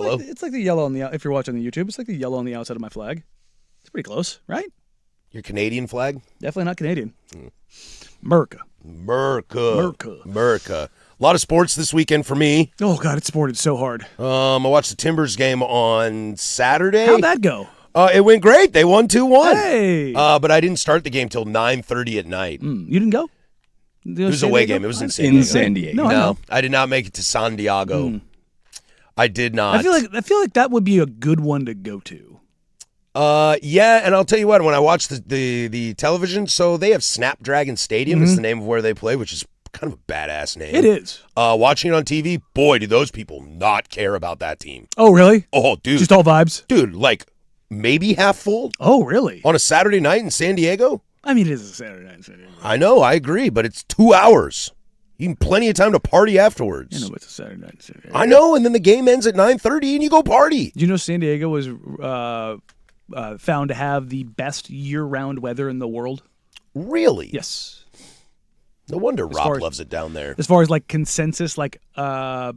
yellow. It's like the yellow on the if you're watching the YouTube, it's like the yellow on the outside of my flag. It's pretty close, right? Your Canadian flag? Definitely not Canadian. America. A lot of sports this weekend for me. Oh God, it's sported so hard. I watched the Timbers game on Saturday. How'd that go? It went great. They won 2-1. Hey. But I didn't start the game till 9:30 at night. You didn't go? It was a away game. It was in San Diego. In San Diego. No, I did not make it to San Diego. I did not. I feel like that would be a good one to go to. Yeah, and I'll tell you what, when I watched the television, so they have Snapdragon Stadium is the name of where they play, which is kind of a badass name. It is. Watching it on TV, boy, do those people not care about that team. Oh, really? Oh, dude. Just all vibes? Dude, like maybe half full Oh, really? on a Saturday night in San Diego? I mean, it is a Saturday night in San Diego. I know, I agree, but it's 2 hours. You have plenty of time to party afterwards. I know it's a Saturday night in San Diego. I know, and then the game ends at 9:30 and you go party. Did you know San Diego was found to have the best year-round weather in the world? Really? Yes. No wonder far Rob as- loves it down there. As far as like consensus, like as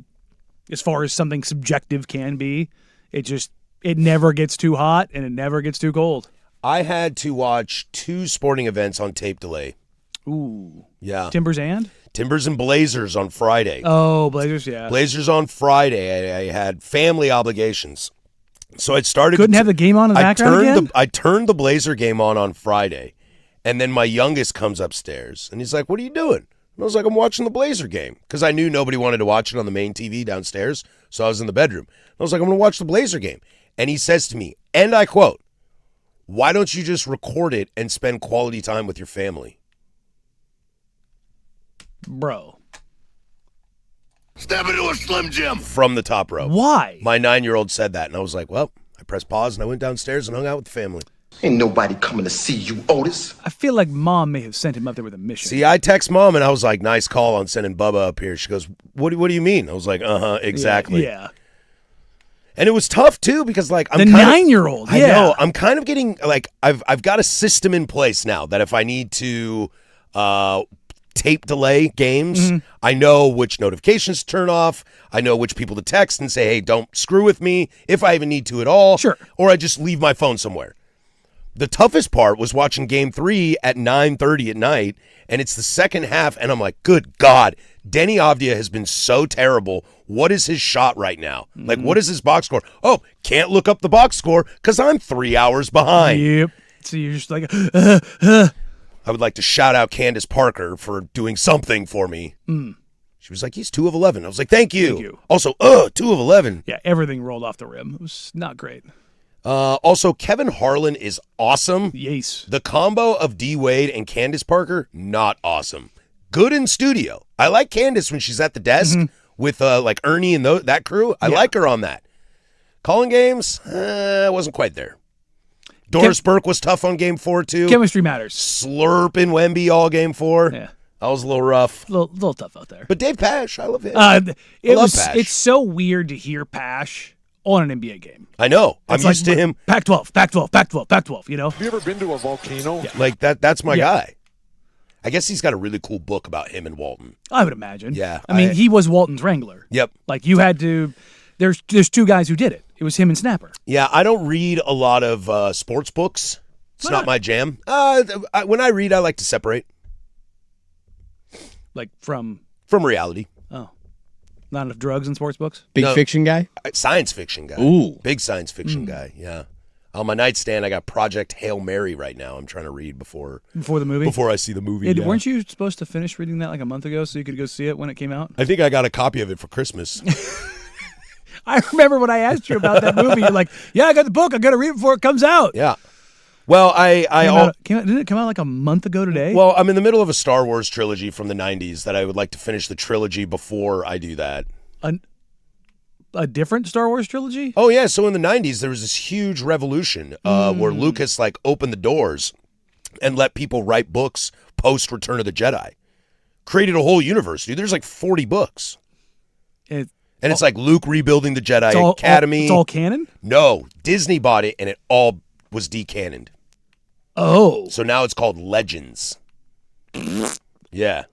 far as something subjective can be, it never gets too hot and it never gets too cold. I had to watch 2 sporting events on tape delay. Ooh. Yeah. Timbers and? Timbers and Blazers on Friday. Oh, Blazers, yeah. Blazers on Friday. I had family obligations. So I started. Couldn't have the game on in the background again? I turned the Blazer game on Friday. And then my youngest comes upstairs. And he's like, "What are you doing?" And I was like, "I'm watching the Blazer game." Because I knew nobody wanted to watch it on the main TV downstairs. So I was in the bedroom. And I was like, "I'm going to watch the Blazer game." And he says to me, and I quote, "Why don't you just record it and spend quality time with your family?" Bro. Step into a Slim Jim. From the top row. Why? My 9-year-old said that, and I was like, well, I pressed pause, and I went downstairs and hung out with the family. Ain't nobody coming to see you, Otis. I feel like Mom may have sent him up there with a mission. See, I text Mom, and I was like, nice call on sending Bubba up here. She goes, what do you mean? I was like, exactly. Yeah. And it was tough, too, because, like, I'm the kind 9-year-old, I yeah. know. I'm kind of getting, like, I've got a system in place now that if I need to tape delay games, I know which notifications to turn off. I know which people to text and say, hey, don't screw with me, if I even need to at all. Sure. Or I just leave my phone somewhere. The toughest part was watching Game 3 at 9:30 at night, and it's the second half, and I'm like, good God, Denny Avdia has been so terrible. What is his shot right now? Like, what is his box score? Oh, can't look up the box score because I'm 3 hours behind. Yep. So you're just like, I would like to shout out Candace Parker for doing something for me. She was like, he's 2 of 11. I was like, thank you. Thank you. Also, 2 of 11. yeah, everything rolled off the rim. It was not great. Also, Kevin Harlan is awesome. Yes. The combo of D. Wade and Candace Parker, not awesome. Good in studio. I like Candace when she's at the desk with like Ernie and that crew. I like her on that. Calling games, wasn't quite there. Doris Burke was tough on Game 4, too. Chemistry matters. Slurping Wemby all Game 4. Yeah. That was a little rough. A little tough out there. But Dave Pash, I love him. Pash. It's so weird to hear Pash on an NBA game. I know. I'm It's used like to him. Pac-12, you know? Have you ever been to a volcano? Yeah. Like that's my Yeah. guy. I guess he's got a really cool book about him and Walton. I would imagine. Yeah, I mean, he was Walton's Wrangler. Yep. Like, you had to... There's 2 guys who did it. It was him and Snapper. Yeah, I don't read a lot of sports books. It's Why not not? my jam. When I read, I like to separate Like, from... reality. Oh. Not enough drugs in sports books? Big No. fiction guy? Science fiction guy. Ooh. Big science fiction guy, yeah. On my nightstand, I got Project Hail Mary right now. I'm trying to read before Before the movie? I see the movie. yeah. Weren't you supposed to finish reading that like a month ago so you could go see it when it came out? I think I got a copy of it for Christmas. I remember when I asked you about that movie. You're like, yeah, I got the book. I got to read it before it comes out. Yeah. Well, Didn't it come out like a month ago today? Well, I'm in the middle of a Star Wars trilogy from the 90s that I would like to finish the trilogy before I do that. A different Star Wars trilogy? Oh, yeah. So in the 90s, there was this huge revolution where Lucas, like, opened the doors and let people write books post Return of the Jedi. Created a whole universe, dude. There's like 40 books. And it's like Luke rebuilding the Jedi Academy. It's all canon? No. Disney bought it, and it all was decannoned. Oh. So now it's called Legends. Yeah.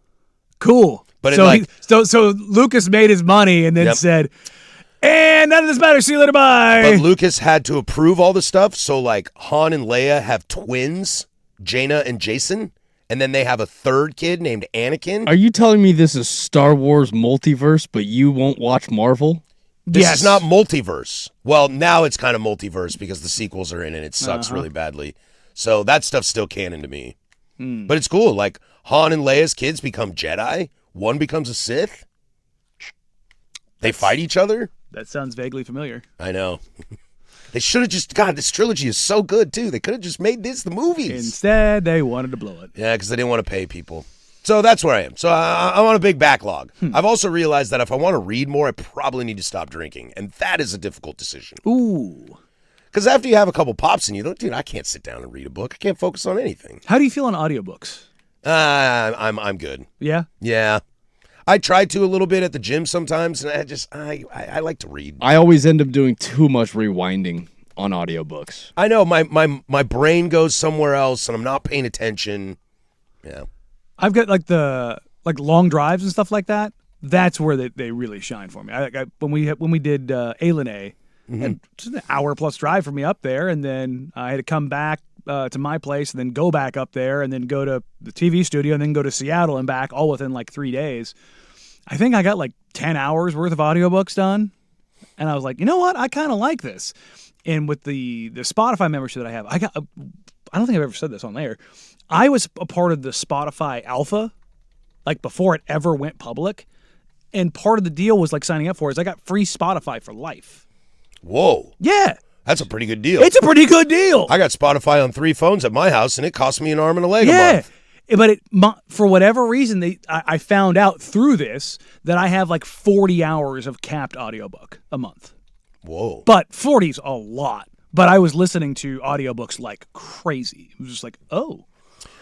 Cool. But so Lucas made his money and then Yep. said, And none of this matters. See you later. Bye. But Lucas had to approve all the stuff. So, like, Han and Leia have twins, Jaina and Jason. And then they have a third kid named Anakin. Are you telling me this is Star Wars multiverse, but you won't watch Marvel? This is not multiverse. Well, now it's kind of multiverse because the sequels are in and it sucks really badly. So that stuff's still canon to me. But it's cool. Like, Han and Leia's kids become Jedi. One becomes a Sith. They fight each other. That sounds vaguely familiar. I know. They should have just, God, this trilogy is so good, too. They could have just made this the movies. Instead, they wanted to blow it. Yeah, because they didn't want to pay people. So that's where I am. So I'm on a big backlog. I've also realized that if I want to read more, I probably need to stop drinking. And that is a difficult decision. Ooh. Because after you have a couple pops in you, dude, I can't sit down and read a book. I can't focus on anything. How do you feel on audiobooks? I'm good. Yeah? Yeah. I try to a little bit at the gym sometimes, and I like to read. I always end up doing too much rewinding on audiobooks. I know my brain goes somewhere else, and I'm not paying attention. Yeah. I've got like long drives and stuff like that. That's where they really shine for me. When we did Alien, it's an hour plus drive for me up there, and then I had to come back to my place and then go back up there and then go to the TV studio and then go to Seattle and back all within like 3 days. I think I got like 10 hours worth of audiobooks done. And I was like, you know what? I kind of like this. And with the Spotify membership that I have, I don't think I've ever said this on there. I was a part of the Spotify Alpha, like before it ever went public. And part of the deal was like signing up for it is I got free Spotify for life. Whoa. Yeah. That's a pretty good deal. It's a pretty good deal. I got Spotify on 3 phones at my house, and it cost me an arm and a leg a month. But for whatever reason, I found out through this that I have like 40 hours of capped audiobook a month. Whoa. But 40's a lot. But I was listening to audiobooks like crazy. It was just like, oh.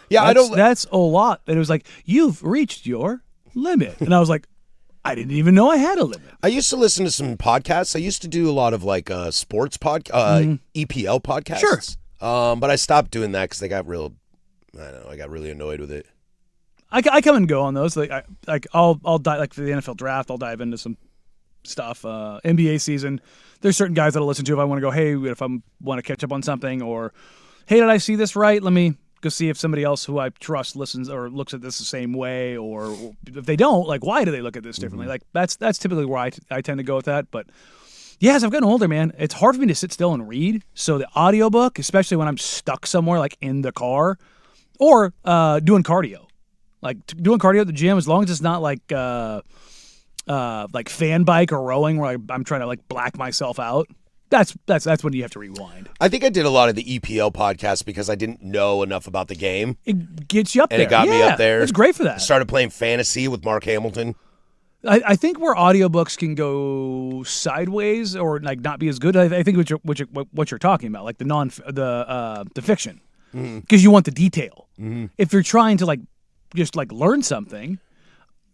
Yeah, That's a lot. And it was like, you've reached your limit. And I was like, I didn't even know I had a limit. I used to listen to some podcasts. I used to do a lot of like sports EPL podcasts. Sure. But I stopped doing that because they got real. I don't know. I got really annoyed with it. I come and go on those. I'll dive like for the NFL draft. I'll dive into some stuff. NBA season. There's certain guys that I'll listen to if I want to go. Hey, if I want to catch up on something, or hey, did I see this right? Let me go see if somebody else who I trust listens or looks at this the same way, or if they don't, like, why do they look at this differently? Like that's typically where I tend to go with that. But yeah, as I've gotten older, man, it's hard for me to sit still and read. So the audiobook, especially when I'm stuck somewhere like in the car or doing cardio, like doing cardio at the gym, as long as it's not like fan bike or rowing where I'm trying to like black myself out. That's when you have to rewind. I think I did a lot of the EPL podcast because I didn't know enough about the game. It gets you up and there. It got me up there. It's great for that. I started playing fantasy with Mark Hamilton. I think where audiobooks can go sideways or like not be as good. I think what you're talking about, like the fiction, because you want the detail. If you're trying to like just like learn something,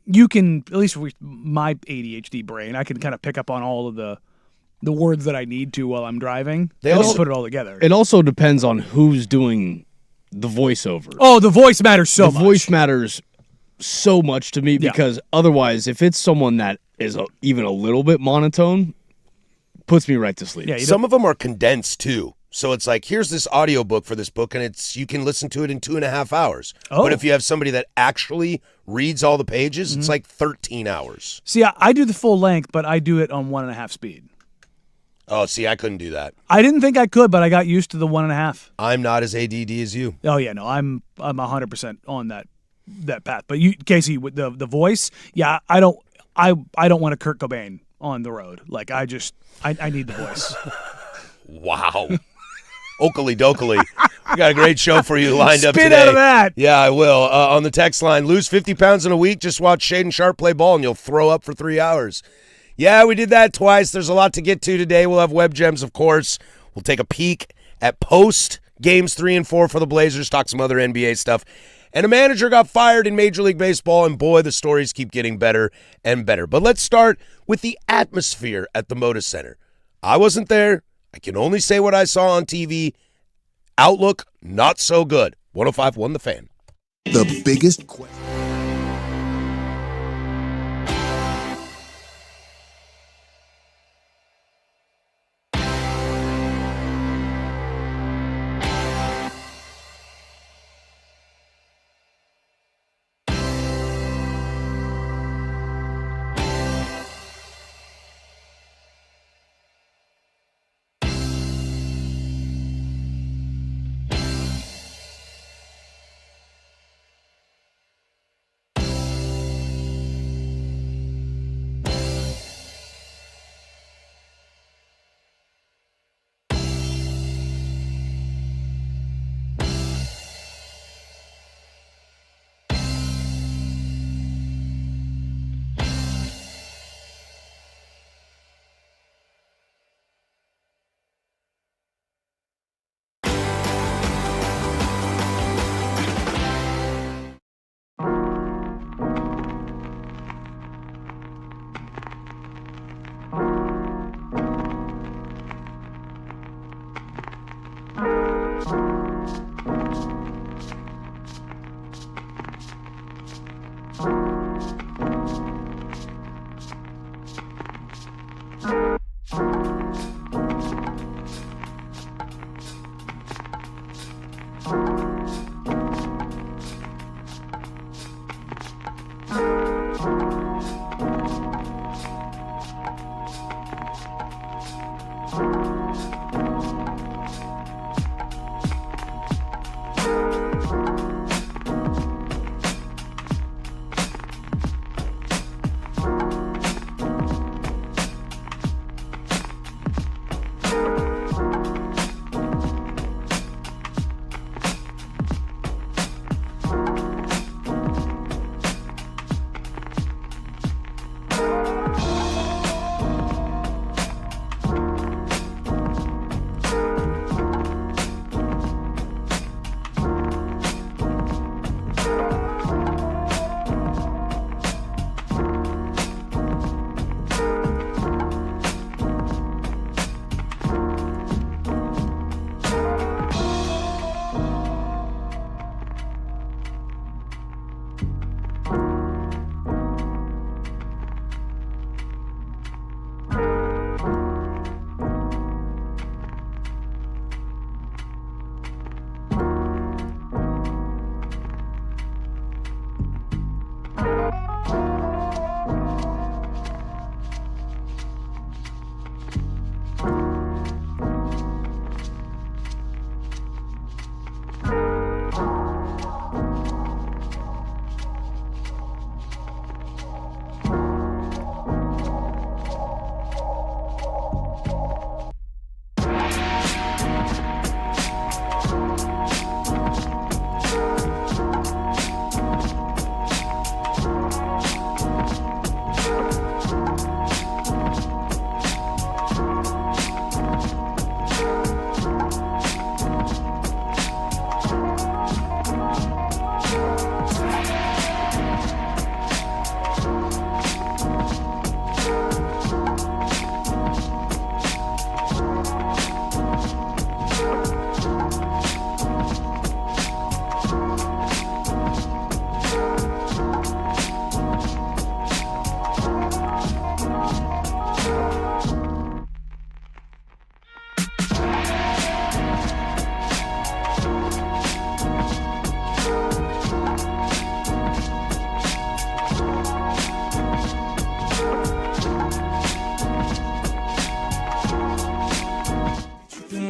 you can, at least with my ADHD brain, I can kind of pick up on all of the words that I need to while I'm driving. They also put it all together. It also depends on who's doing the voiceover. Oh, the voice matters so much. The voice matters so much to me because otherwise, if it's someone that is even a little bit monotone, puts me right to sleep. Yeah, some of them are condensed too. So it's like, here's this audiobook for this book, and you can listen to it in 2.5 hours. Oh. But if you have somebody that actually reads all the pages, it's like 13 hours. See, I do the full length, but I do it on 1.5 speed. Oh, see, I couldn't do that. I didn't think I could, but I got used to the 1.5. I'm not as ADD as you. Oh yeah, no, I'm 100% on that path. But you, Casey, with the voice, yeah, I don't want a Kurt Cobain on the road. Like I need the voice. Wow. Oakley dokley. We got a great show for you lined up today. Spit out of that. Yeah, I will. On the text line, lose 50 pounds in a week, just watch Shaden Sharp play ball and you'll throw up for 3 hours. Yeah, we did that twice. There's a lot to get to today. We'll have web gems, of course. We'll take a peek at post games 3 and 4 for the Blazers, talk some other NBA stuff. And a manager got fired in Major League Baseball, and boy, the stories keep getting better and better. But let's start with the atmosphere at the Moda Center. I wasn't there. I can only say what I saw on TV. Outlook, not so good. 105.1 The Fan. The biggest question.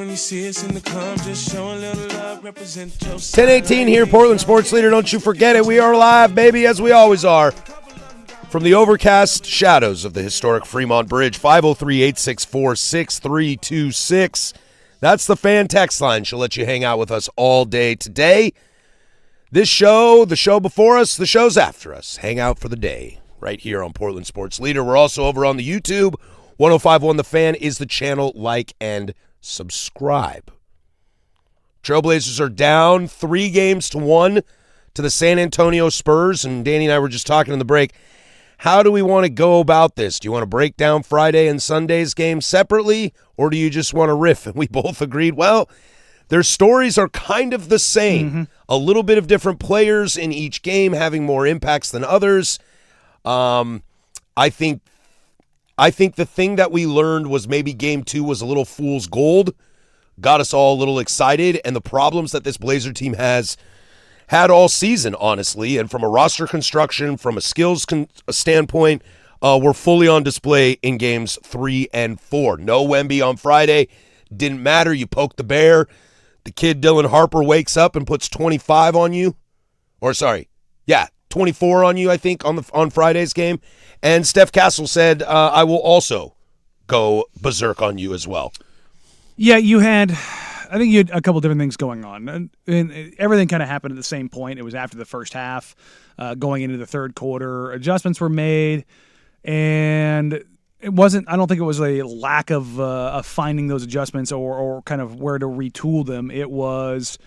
when you see us in the club, just show a little love, represent your 10:18 here, Portland Sports Leader. Don't you forget it. We are live, baby, as we always are. From the overcast shadows of the historic Fremont Bridge, 503-864-6326. That's the fan text line. She'll let you hang out with us all day today. This show, the show before us, the shows after us. Hang out for the day right here on Portland Sports Leader. We're also over on the YouTube. 105.1 The Fan is the channel. Like and subscribe. Trailblazers are down 3-1 to the San Antonio Spurs, and Danny and I were just talking in the break. How do we want to go about this? Do you want to break down Friday and Sunday's game separately, or do you just want to riff? And we both agreed, well, their stories are kind of the same. A little bit of different players in each game having more impacts than others. I think the thing that we learned was maybe game 2 was a little fool's gold. Got us all a little excited, and the problems that this Blazer team has had all season, honestly, and from a roster construction, from a skills standpoint, were fully on display in games 3 and 4. No Wemby on Friday. Didn't matter. You poked the bear. The kid Dylan Harper wakes up and puts 25 on you. 24 on you, I think, on Friday's game. And Steph Castle said, I will also go berserk on you as well. Yeah, I think you had a couple different things going on. And everything kind of happened at the same point. It was after the first half, going into the third quarter. Adjustments were made, and I don't think it was a lack of finding those adjustments or kind of where to retool them. It was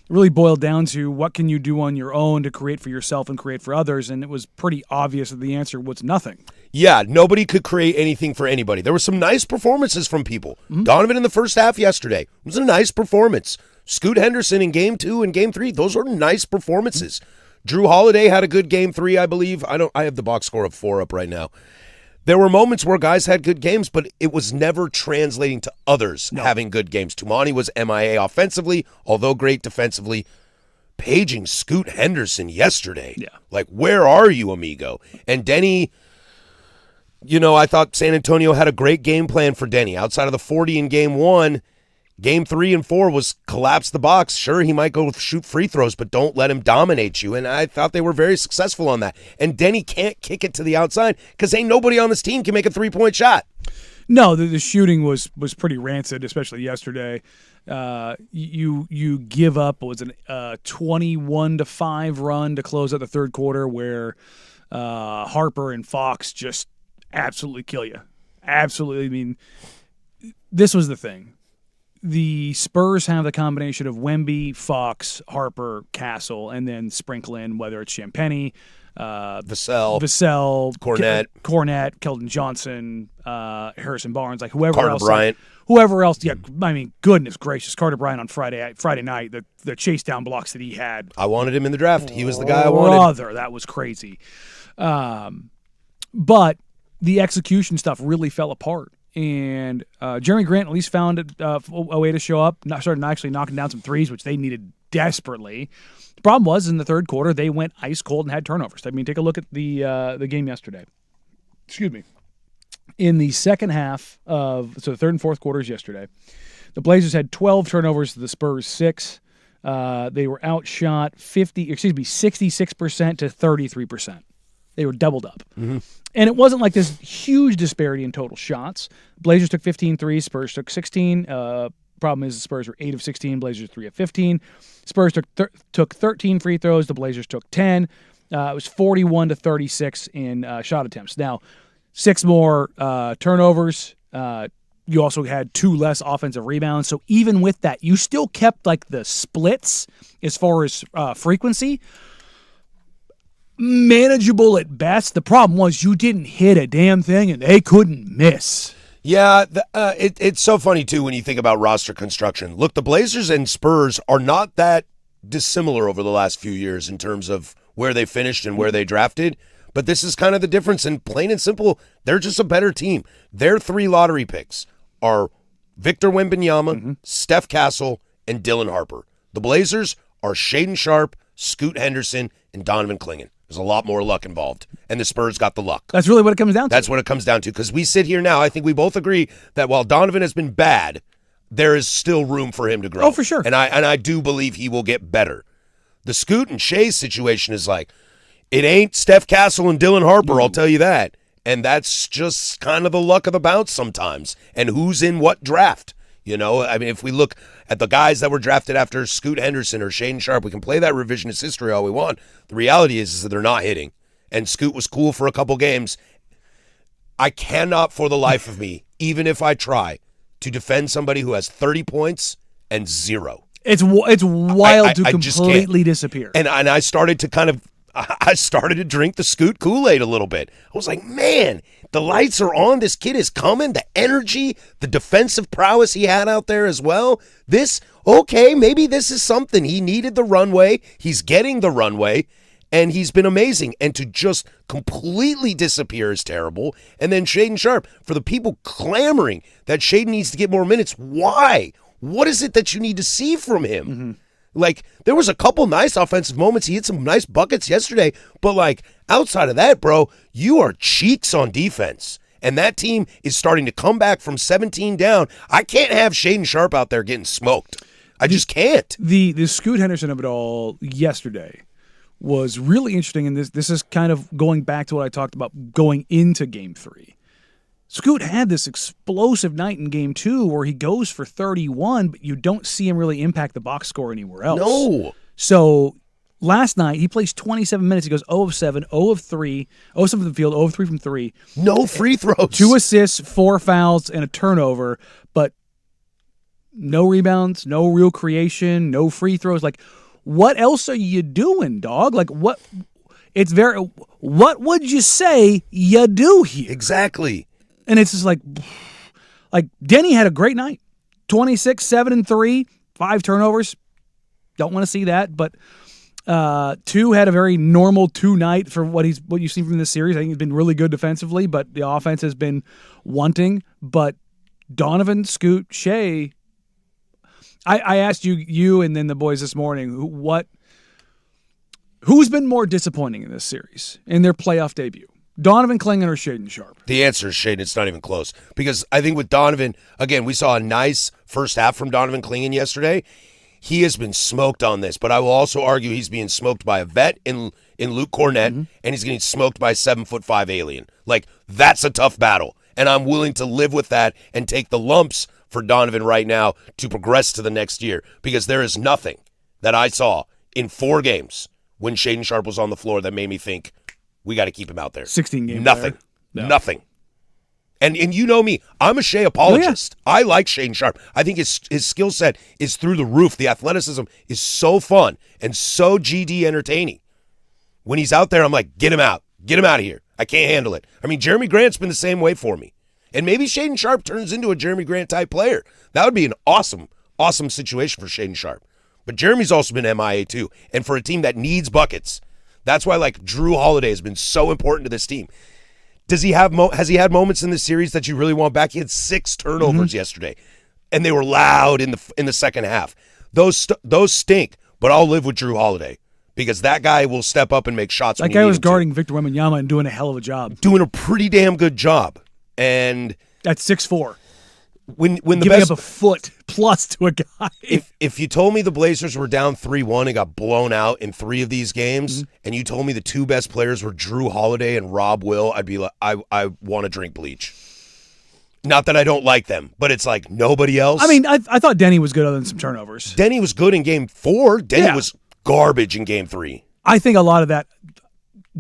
really boiled down to what can you do on your own to create for yourself and create for others, and it was pretty obvious that the answer was nothing. Yeah, nobody could create anything for anybody. There were some nice performances from people. Donovan in the first half yesterday was a nice performance. Scoot Henderson in game 2 and game 3, those were nice performances. Drew Holiday had a good game 3, I believe. I have the box score of 4 up right now. There were moments where guys had good games, but it was never translating to others having good games. Tumani was MIA offensively, although great defensively. Paging Scoot Henderson yesterday. Yeah. Like, where are you, amigo? And Denny, I thought San Antonio had a great game plan for Denny. Outside of the 40 in game 1, game 3 and 4 was collapse the box. Sure, he might go shoot free throws, but don't let him dominate you. And I thought they were very successful on that. And Denny can't kick it to the outside because ain't nobody on this team can make a three-point shot. No, the shooting was pretty rancid, especially yesterday. You give up, what was it, 21-5 run to close out the third quarter where Harper and Fox just absolutely kill you. Absolutely. I mean, this was the thing. The Spurs have the combination of Wemby, Fox, Harper, Castle, and then sprinkle in whether it's Champagnie, Vassell, Cornette, Keldon Johnson, Harrison Barnes, like whoever Carter else. Bryant. Whoever else, yeah, I mean, goodness gracious, Carter Bryant on Friday night, the chase down blocks that he had. I wanted him in the draft. He was the guy I wanted. That was crazy. But the execution stuff really fell apart. And Jeremy Grant at least found a way to show up, started actually knocking down some threes, which they needed desperately. The problem was in the third quarter, they went ice cold and had turnovers. I mean, take a look at the game yesterday. Excuse me. In the second half the third and fourth quarters yesterday, the Blazers had 12 turnovers to the Spurs 6. They were outshot 66% to 33%. They were doubled up. Mm-hmm. And it wasn't like this huge disparity in total shots. Blazers took 15 threes, Spurs took 16. Problem is the Spurs were 8 of 16, Blazers 3 of 15. Spurs took 13 free throws, the Blazers took 10. It was 41 to 36 in shot attempts. Now, 6 more turnovers. You also had 2 less offensive rebounds. So even with that, you still kept like the splits as far as frequency manageable at best. The problem was you didn't hit a damn thing and they couldn't miss. Yeah, it's so funny, too, when you think about roster construction. Look, the Blazers and Spurs are not that dissimilar over the last few years in terms of where they finished and where they drafted, but this is kind of the difference, and plain and simple, they're just a better team. Their 3 lottery picks are Victor Wembanyama, Steph Castle, and Dylan Harper. The Blazers are Shaedon Sharpe, Scoot Henderson, and Donovan Clingan. There's a lot more luck involved, and the Spurs got the luck. That's really what it comes down to. That's what it comes down to, because we sit here now, I think we both agree that while Donovan has been bad, there is still room for him to grow. Oh, for sure. And I do believe he will get better. The Scoot and Shea situation is like, it ain't Steph Castle and Dylan Harper, I'll tell you that. And that's just kind of the luck of the bounce sometimes. And who's in what draft? You know, I mean, if we look at the guys that were drafted after Scoot Henderson or Shaden Sharp, we can play that revisionist history all we want. The reality is that they're not hitting. And Scoot was cool for a couple games. I cannot for the life of me, even if I try, to defend somebody who has 30 points and 0. It's wild to I just completely can't. disappear. And I started to drink the Scoot Kool-Aid a little bit. I was like, man, the lights are on. This kid is coming. The energy, the defensive prowess he had out there as well. Maybe this is something. He needed the runway. He's getting the runway, and he's been amazing. And to just completely disappear is terrible. And then Shaden Sharp, for the people clamoring that Shaden needs to get more minutes, why? What is it that you need to see from him? Mm-hmm. Like, there was a couple nice offensive moments. He hit some nice buckets yesterday. But, like, outside of that, bro, you are cheeks on defense. And that team is starting to come back from 17 down. I can't have Shaden Sharp out there getting smoked. I just can't. The Scoot Henderson of it all yesterday was really interesting. And this is kind of going back to what I talked about going into Game 3. Scoot had this explosive night in Game 2 where he goes for 31, but you don't see him really impact the box score anywhere else. No. So last night, he plays 27 minutes. He goes 0 of 7, 0 of 3, 0 of 7 from the field, 0 of 3 from 3. No free throws. 2 assists, 4 fouls, and a turnover, but no rebounds, no real creation, no free throws. Like, what else are you doing, dog? Like, what would you say you do here? Exactly. And it's just like Denny had a great night. 26, 7 and 3, 5 turnovers. Don't want to see that, but 2 had a very normal 2 night for what you've seen from this series. I think he's been really good defensively, but the offense has been wanting. But Donovan, Scoot, Shea, I asked you and then the boys this morning, who's been more disappointing in this series in their playoff debut? Donovan Clingan or Shaden Sharp? The answer is Shaden. It's not even close. Because I think with Donovan, again, we saw a nice first half from Donovan Clingan yesterday. He has been smoked on this, but I will also argue he's being smoked by a vet in Luke Cornett, and he's getting smoked by a 7'5" alien. Like, that's a tough battle, and I'm willing to live with that and take the lumps for Donovan right now to progress to the next year, because there is nothing that I saw in 4 games when Shaden Sharp was on the floor that made me think, we got to keep him out there. 16 games. Nothing. No. Nothing. And you know me, I'm a Shea apologist. Oh, yeah. I like Shaden Sharp. I think his skill set is through the roof. The athleticism is so fun and so GD entertaining. When he's out there, I'm like, get him out. Get him out of here. I can't handle it. I mean, Jeremy Grant's been the same way for me. And maybe Shaden Sharp turns into a Jeremy Grant type player. That would be an awesome, awesome situation for Shaden Sharp. But Jeremy's also been MIA too. And for a team that needs buckets, that's why, like, Drew Holiday has been so important to this team. Does he have has he had moments in this series that you really want back? He had 6 turnovers yesterday, and they were loud in the second half. Those stink, but I'll live with Drew Holiday because that guy will step up and make shots. That guy was guarding Victor Wembanyama and doing a hell of a job. Doing a pretty damn good job. And that's 6'4". When the giving best, up a foot plus to a guy. If you told me the Blazers were down 3-1 and got blown out in 3 of these games, and you told me the 2 best players were Drew Holiday and Rob Will, I'd be like, I want to drink bleach. Not that I don't like them, but it's like nobody else. I mean, I thought Denny was good other than some turnovers. Denny was good in Game 4. Denny was garbage in Game 3. I think a lot of that.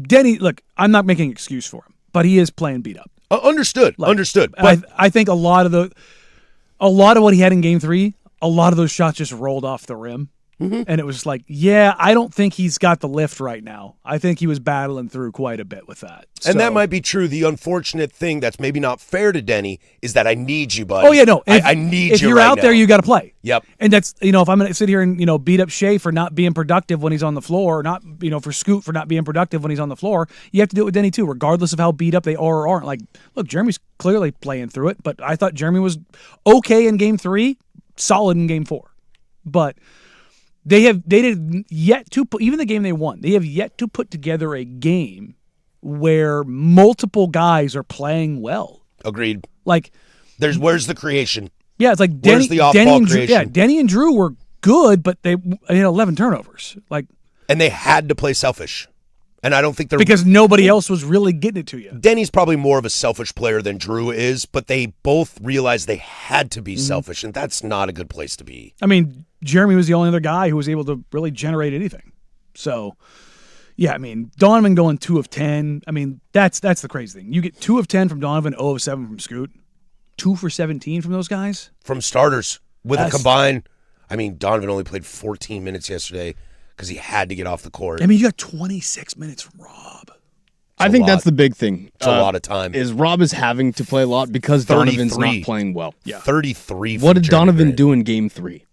Denny, look, I'm not making an excuse for him, but he is playing beat up. Understood. But I think a lot of what he had in Game 3, a lot of those shots just rolled off the rim. And it was like, I don't think he's got the lift right now. I think he was battling through quite a bit with that. And that might be true. The unfortunate thing that's maybe not fair to Denny is that I need you, buddy. Oh, yeah, no. I need you. If you're right out now. there, you got to play. Yep. And that's, if I'm going to sit here and, beat up Shea for not being productive when he's on the floor, or not, for Scoot for not being productive when he's on the floor, you have to do it with Denny too, regardless of how beat up they are or aren't. Like, look, Jeremy's clearly playing through it, but I thought Jeremy was okay in Game 3, solid in Game 4. But they did yet to put, even the game they won, they have yet to put together a game where multiple guys are playing well. Agreed. Like, where's the creation? Yeah, it's like Where's the off-ball Denny and Drew, creation? Denny and Drew were good, but they had 11 turnovers. Like, And they had to play selfish. And I don't think they're because nobody else was really getting it to you. Denny's probably more of a selfish player than Drew is, but they both realized they had to be selfish, and that's not a good place to be. I mean, Jeremy was the only other guy who was able to really generate anything. So, yeah, I mean, Donovan going 2 of 10. I mean, that's the crazy thing. You get 2 of 10 from Donovan, 0 of 7 from Scoot, 2 for 17 from those guys. From starters with That's- a combined, I mean, Donovan only played 14 minutes yesterday because he had to get off the court. I mean, you got 26 minutes from Rob. I think lot. that's the big thing. It's a lot of time. Is Rob is having to play a lot because Donovan's 33. not playing well. Yeah. 33. What did from Jeremy Donovan Grant. do in game 3?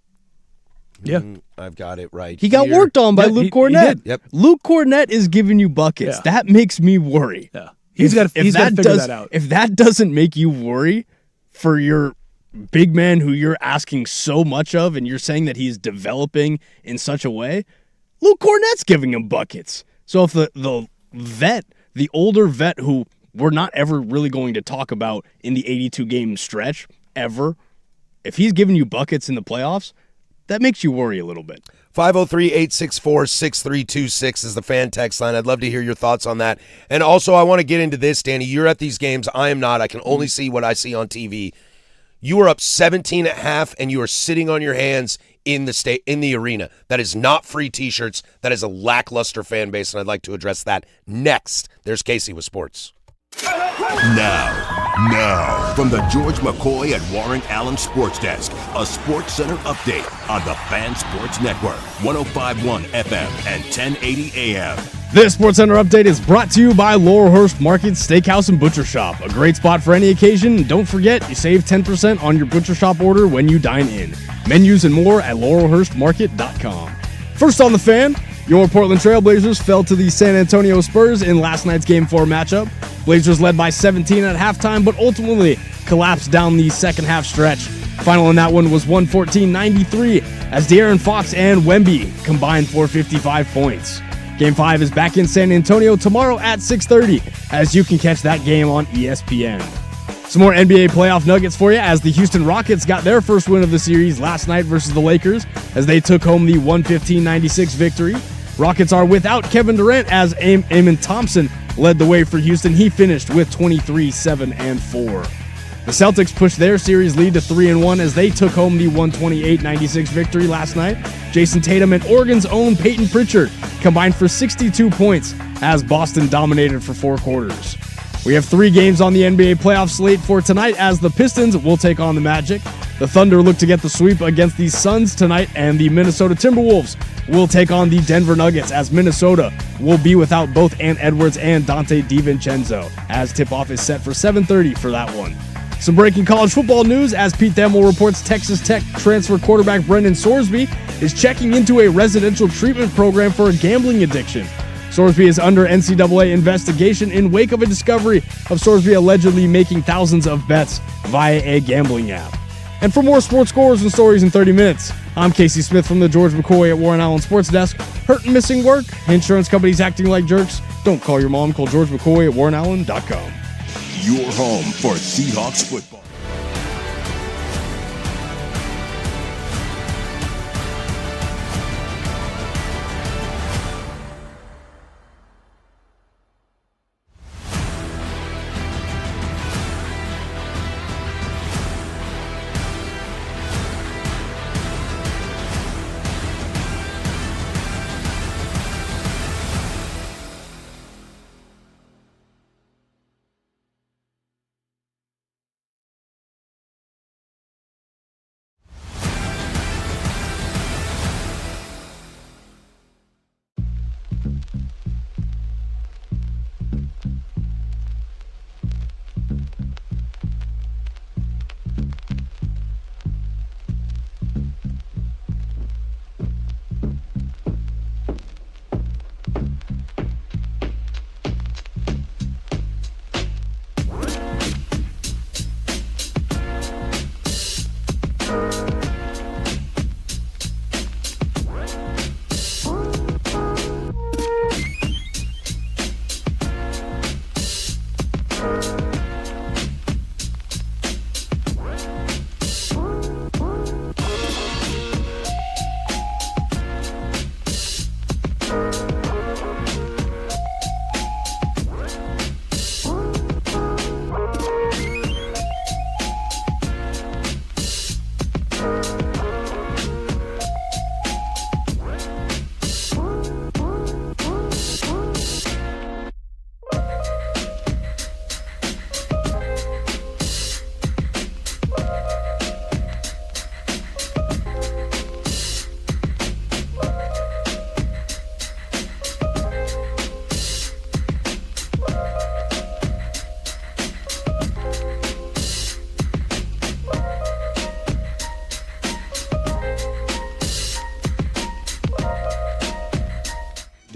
Yeah. I've got it right. He got here. worked on by Yeah, Luke he Cornett. did. Yep. Luke Cornett is giving you buckets. Yeah. That makes me worry. Yeah. He's got to figure that out. If that doesn't make you worry for your big man who you're asking so much of and you're saying that he's developing in such a way, Luke Cornett's giving him buckets. So if the vet, the older vet who we're not ever really going to talk about in the 82 game stretch ever, if he's giving you buckets in the playoffs, that makes you worry a little bit. 503-864-6326 is the fan text line. I'd love to hear your thoughts on that. And also, I want to get into this, Danny. You're at these games. I am not. I can only see what I see on TV. You are up 17 at half, and you are sitting on your hands in the arena. That is not free T-shirts. That is a lackluster fan base, and I'd like to address that next. There's Casey with sports. Now, from the George McCoy at Warren Allen Sports Desk, a Sports Center update on the Fan Sports Network, 105.1 FM and 1080 AM. This SportsCenter update is brought to you by Laurelhurst Market Steakhouse and Butcher Shop. A great spot for any occasion. And don't forget, you save 10% on your Butcher Shop order when you dine in. Menus and more at laurelhurstmarket.com. First on the fan, your Portland Trailblazers fell to the San Antonio Spurs in last night's Game 4 matchup. Blazers led by 17 at halftime, but ultimately collapsed down the second half stretch. Final in that one was 114-93 as De'Aaron Fox and Wemby combined for 55 points. Game 5 is back in San Antonio tomorrow at 6:30, as you can catch that game on ESPN. Some more NBA playoff nuggets for you as the Houston Rockets got their first win of the series last night versus the Lakers as they took home the 115-96 victory. Rockets are without Kevin Durant as Amen Thompson led the way for Houston. He finished with 23, 7, and 4. The Celtics pushed their series lead to 3-1 as they took home the 128-96 victory last night. Jason Tatum and Oregon's own Peyton Pritchard combined for 62 points as Boston dominated for 4 quarters. We have 3 games on the NBA playoff slate for tonight as the Pistons will take on the Magic. The Thunder look to get the sweep against the Suns tonight, and the Minnesota Timberwolves will take on the Denver Nuggets as Minnesota will be without both Ant Edwards and Dante DiVincenzo as tip-off is set for 7:30 for that one. Some breaking college football news as Pete Thamel reports Texas Tech transfer quarterback Brendan Sorsby is checking into a residential treatment program for a gambling addiction. Sorsby is under NCAA investigation in wake of a discovery of Sorsby allegedly making thousands of bets via a gambling app. And for more sports scores and stories in 30 minutes, I'm Casey Smith from the George McCoy at Warren Allen Sports Desk. Hurt and missing work? Insurance companies acting like jerks? Don't call your mom. Call George McCoy at warrenallen.com. Your home for Seahawks football.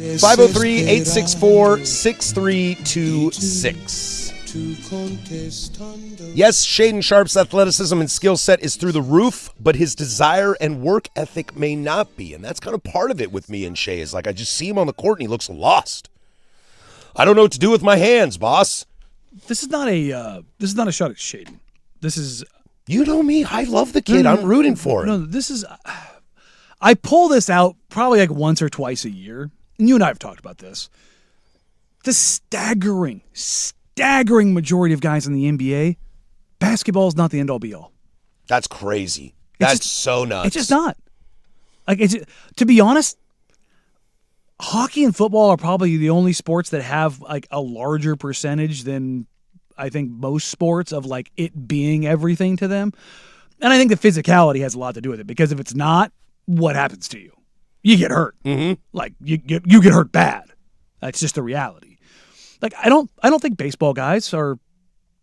503-864-6326. Yes, Shaden Sharp's athleticism and skill set is through the roof, but his desire and work ethic may not be. And that's kind of part of it with me and Shay is like I just see him on the court and he looks lost. I don't know what to do with my hands, boss. This is not a shot at Shaden. This is. You know me. I love the kid. I'm rooting for him. No, this is. I pull this out probably like once or twice a year, and you and I have talked about this. The staggering majority of guys in the NBA, basketball is not the end-all be-all. That's crazy. That's so nuts. It's just not. Like, to be honest, hockey and football are probably the only sports that have like a larger percentage than I think most sports of like it being everything to them. And I think the physicality has a lot to do with it because if it's not, what happens to you? You get hurt. Mm-hmm. Like you get hurt bad. That's just the reality. Like I don't think baseball guys are.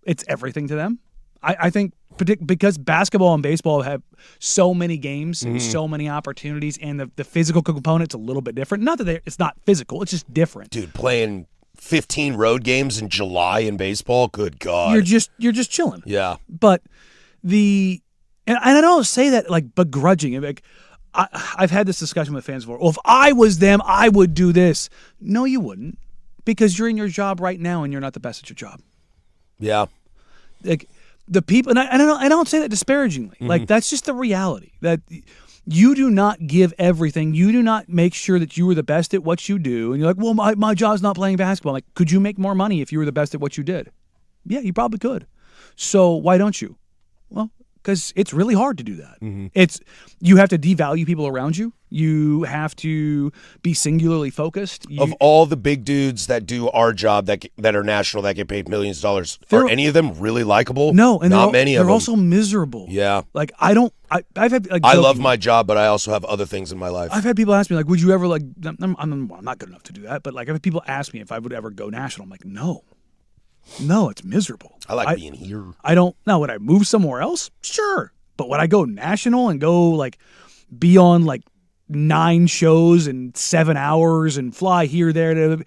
It's everything to them. I think because basketball and baseball have so many games and so many opportunities, and the physical component's a little bit different. Not that it's not physical; it's just different. Dude, playing 15 road games in July in baseball, good God, you're just chilling. Yeah, but and I don't say that like begrudging. Like I've had this discussion with fans before. Well, if I was them, I would do this. No, you wouldn't, because you're in your job right now and you're not the best at your job. Yeah, like the people, and I don't say that disparagingly. Like that's just the reality that you do not give everything. You do not make sure that you are the best at what you do. And you're like, well, my job's not playing basketball. I'm like, could you make more money if you were the best at what you did? Yeah, you probably could. So why don't you? Well, because it's really hard to do that. You have to devalue people around you. You have to be singularly focused. Of all the big dudes that do our job that are national that get paid millions of dollars, are any of them really likable? No, and not many of them. They're also miserable. Yeah, like I've had. Like, I love my job, but I also have other things in my life. I've had people ask me like, "Would you ever like?" I'm not good enough to do that, but like, I've had people ask me if I would ever go national. I'm like, no, it's miserable. I like being here. I don't. Now, would I move somewhere else? Sure, but would I go national and go like be on like 9 shows in 7 hours and fly here, there?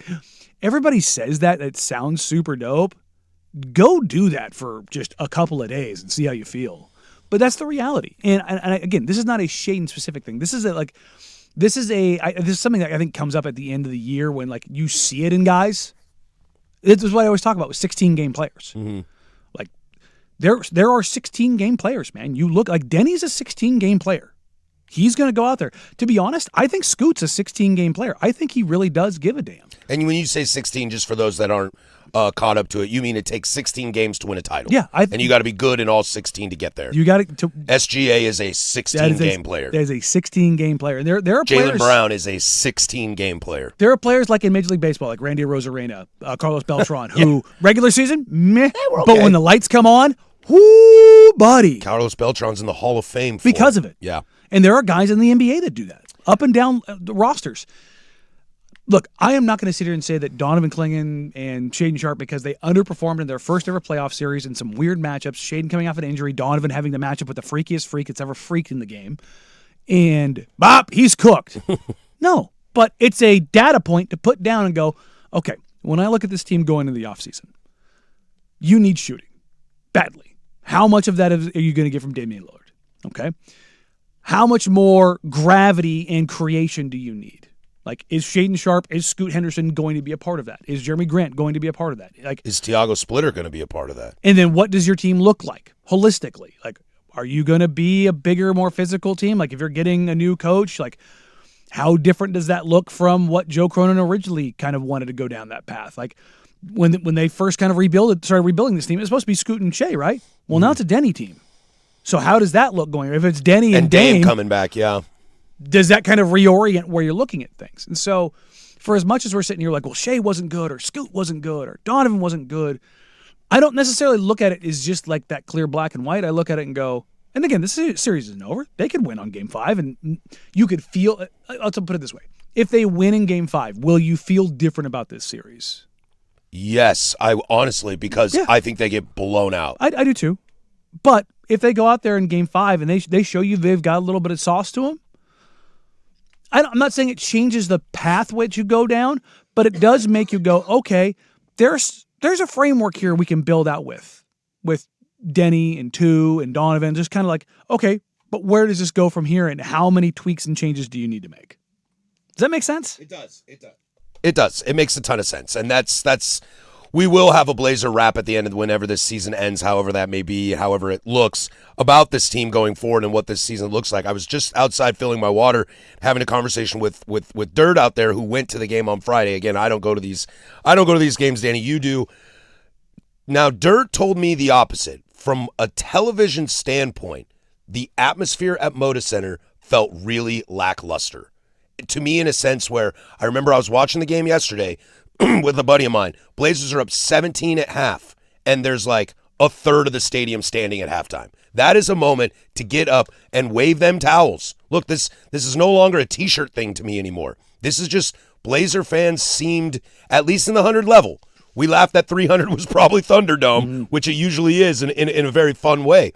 Everybody says that. It sounds super dope. Go do that for just a couple of days and see how you feel. But that's the reality. And again, this is not a Shaden specific thing. This is this is something that I think comes up at the end of the year when like you see it in guys. This is what I always talk about with 16-game players. Like there are 16-game players, man. You look like Denny's a 16-game player. He's going to go out there. To be honest, I think Scoot's a 16-game player. I think he really does give a damn. And when you say 16, just for those that aren't caught up to it, you mean it takes 16 games to win a title. Yeah. And you got to be good in all 16 to get there. You got to. SGA is a 16-game player. There's a 16-game player. And there are players. Jaylen Brown is a 16-game player. There are players like in Major League Baseball, like Randy Arozarena, Carlos Beltran, who regular season, meh. Okay. But when the lights come on, whoo, buddy. Carlos Beltran's in the Hall of Fame because of it. Yeah. And there are guys in the NBA that do that, up and down the rosters. Look, I am not going to sit here and say that Donovan Clingan and Shaden Sharp, because they underperformed in their first ever playoff series in some weird matchups, Shaden coming off an injury, Donovan having the matchup with the freakiest freak that's ever freaked in the game, and bop, he's cooked. No, but it's a data point to put down and go, okay, when I look at this team going into the offseason, you need shooting badly. How much of that are you going to get from Damian Lillard? Okay. How much more gravity and creation do you need? Like, is Shaden Sharp, is Scoot Henderson going to be a part of that? Is Jeremy Grant going to be a part of that? Like, is Tiago Splitter going to be a part of that? And then what does your team look like holistically? Like, are you going to be a bigger, more physical team? Like, if you're getting a new coach, like, how different does that look from what Joe Cronin originally kind of wanted to go down that path? Like, when they first kind of started rebuilding this team, it was supposed to be Scoot and Shea, right? Well, now it's a Denny team. So how does that look going? If it's Denny and Dame coming back, yeah. Does that kind of reorient where you're looking at things? And so for as much as we're sitting here like, well, Shea wasn't good or Scoot wasn't good or Donovan wasn't good, I don't necessarily look at it as just like that clear black and white. I look at it and go, and again, this series isn't over. They could win on Game 5, and you could feel – let's put it this way. If they win in Game 5, will you feel different about this series? Yes, I honestly, because I think they get blown out. I do too. But if they go out there in Game 5 and they show you they've got a little bit of sauce to them, I'm not saying it changes the pathway you go down, but it does make you go, okay, there's a framework here we can build out with Denny and Tu and Donovan. Just kind of like, okay, but where does this go from here, and how many tweaks and changes do you need to make? Does that make sense? It does. It does. It makes a ton of sense, and that's. We will have a Blazer wrap at the end of whenever this season ends, however that may be, however it looks, about this team going forward and what this season looks like. I was just outside filling my water, having a conversation with Dirt out there, who went to the game on Friday. Again, I don't go to these games, Danny. You do. Now, Dirt told me the opposite. From a television standpoint, the atmosphere at Moda Center felt really lackluster. To me, in a sense where I remember I was watching the game yesterday with a buddy of mine. Blazers are up 17 at half, and there's like a third of the stadium standing at halftime. That is a moment to get up and wave them towels. Look, this is no longer a T-shirt thing to me anymore. This is just Blazer fans seemed, at least in the 100 level. We laughed that 300 was probably Thunderdome, which it usually is in a very fun way.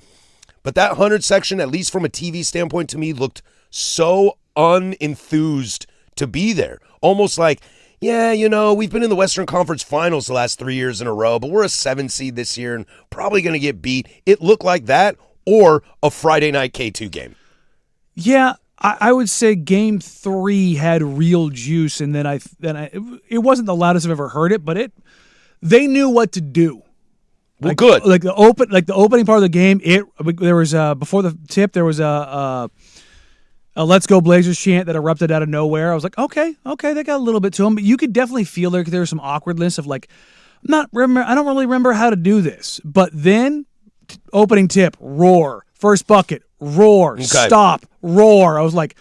But that 100 section, at least from a TV standpoint to me, looked so unenthused to be there. Almost like, yeah, we've been in the Western Conference Finals the last 3 years in a row, but we're a 7 seed this year and probably going to get beat. It looked like that, or a Friday night K2 game. Yeah, I would say Game 3 had real juice, and then it wasn't the loudest I've ever heard it, but they knew what to do. Well, good. Like the opening part of the game, there was before the tip, there was a "Let's Go Blazers" chant that erupted out of nowhere. I was like, okay, they got a little bit to them, but you could definitely feel there was some awkwardness of like, I don't really remember how to do this. But then, opening tip, roar. First bucket, roar. Okay. Stop, roar. I was like,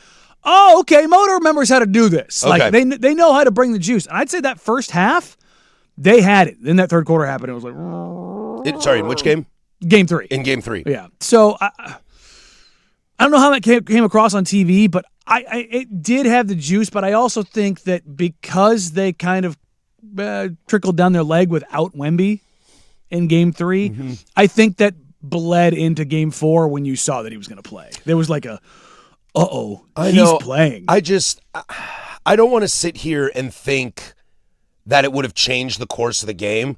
oh, okay, Moda remembers how to do this. Okay. Like they know how to bring the juice. And I'd say that first half, they had it. Then that third quarter happened. It was like, sorry, in which game? Game 3. In Game 3. Yeah. So I don't know how that came across on TV, but it did have the juice. But I also think that because they kind of trickled down their leg without Wemby in Game 3, I think that bled into Game 4 when you saw that he was going to play. There was like he's playing. I don't want to sit here and think that it would have changed the course of the game.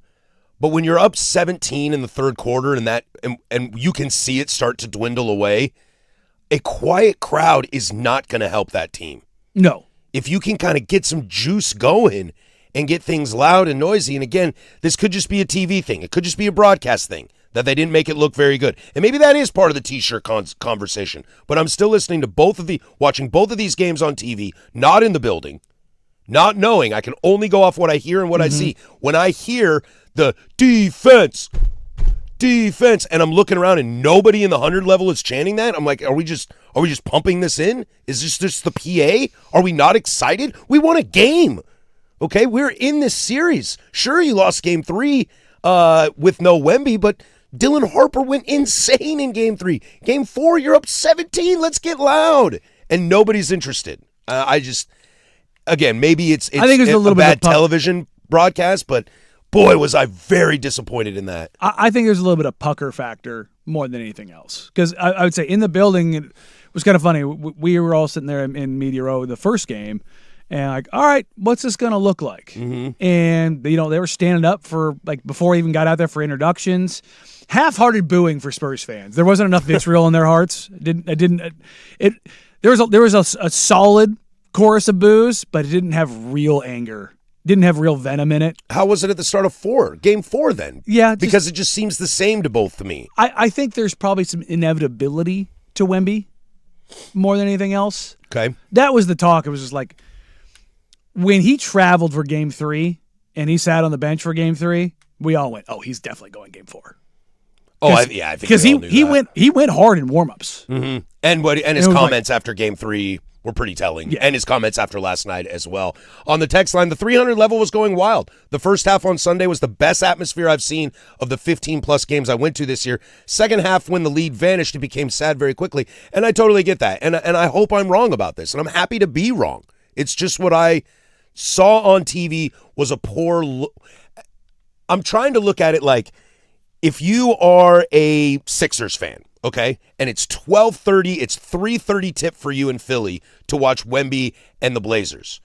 But when you're up 17 in the third quarter and you can see it start to dwindle away, a quiet crowd is not going to help that team. No. If you can kind of get some juice going and get things loud and noisy, and again, this could just be a TV thing. It could just be a broadcast thing that they didn't make it look very good. And maybe that is part of the T-shirt conversation. But I'm still listening to watching both of these games on TV, not in the building, not knowing. I can only go off what I hear and what I see. When I hear the defense, and I'm looking around and nobody in the 100 level is chanting that, I'm like, are we just pumping this in? Is this just the PA? Are we not excited? We won a game. Okay, we're in this series. Sure, you lost Game 3 with no Wemby, but Dylan Harper went insane in Game 3. Game 4, you're up 17. Let's get loud. And nobody's interested. Again, maybe it's I think it's a little bit bad television broadcast, but boy, was I very disappointed in that. I think there's a little bit of pucker factor more than anything else. Because I would say in the building, it was kind of funny. We were all sitting there in Media Row the first game, and like, all right, what's this going to look like? And, they were standing up for, like, before I even got out there for introductions. Half-hearted booing for Spurs fans. There wasn't enough vitriol in their hearts. There was a solid chorus of boos, but it didn't have real anger. Didn't have real venom in it. How was it at the start of Game 4 then? Yeah. Because it just seems the same to both to me. I think there's probably some inevitability to Wemby more than anything else. Okay. That was the talk. It was just like when he traveled for Game 3 and he sat on the bench for Game 3, we all went, oh, he's definitely going Game 4. I think because he went hard in warmups. And his comments after Game 3 were pretty telling. Yeah. And his comments after last night as well. On the text line, the 300 level was going wild. The first half on Sunday was the best atmosphere I've seen of the 15-plus games I went to this year. Second half, when the lead vanished, it became sad very quickly. And I totally get that. And I hope I'm wrong about this. And I'm happy to be wrong. It's just what I saw on TV was a poor look. I'm trying to look at it like, if you are a Sixers fan, okay? And it's 12:30, it's 3:30 tip for you in Philly to watch Wemby and the Blazers.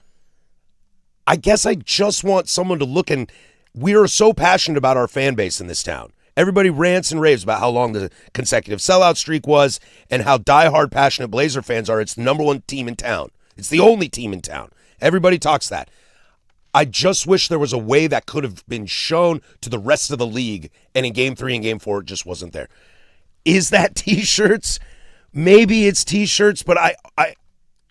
I guess I just want someone to look, and we are so passionate about our fan base in this town. Everybody rants and raves about how long the consecutive sellout streak was and how diehard passionate Blazer fans are. It's the number one team in town. It's the only team in town. Everybody talks that. I just wish there was a way that could have been shown to the rest of the league, and in Game 3 and Game 4, it just wasn't there. Is that T-shirts? Maybe it's T-shirts, but I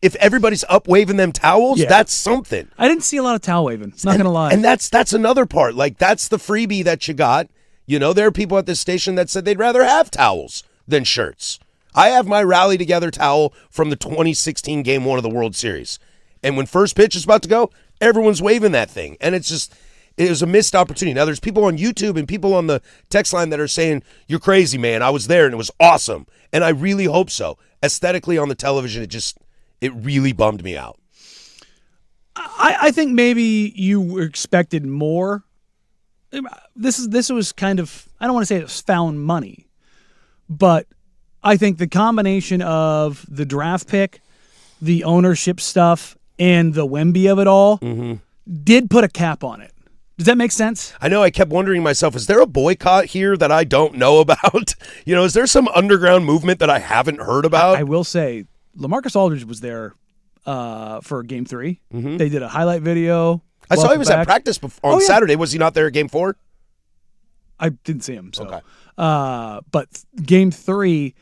if everybody's up waving them towels, that's something. I didn't see a lot of towel waving. Not going to lie. And that's another part. Like, that's the freebie that you got. You know, there are people at this station that said they'd rather have towels than shirts. I have my Rally Together towel from the 2016 Game 1 of the World Series. And when first pitch is about to go, everyone's waving that thing. And it was a missed opportunity. Now, there's people on YouTube and people on the text line that are saying, you're crazy, man. I was there and it was awesome. And I really hope so. Aesthetically on the television, it really bummed me out. I think maybe you expected more. This was kind of, I don't want to say it was found money, but I think the combination of the draft pick, the ownership stuff, and the Wemby of it all did put a cap on it. Does that make sense? I know. I kept wondering myself, is there a boycott here that I don't know about? You know, is there some underground movement that I haven't heard about? I will say, LaMarcus Aldridge was there for Game 3. They did a highlight video. I saw he was back. at practice on Saturday. Was he not there at Game 4? I didn't see him. So. Okay. But Game 3,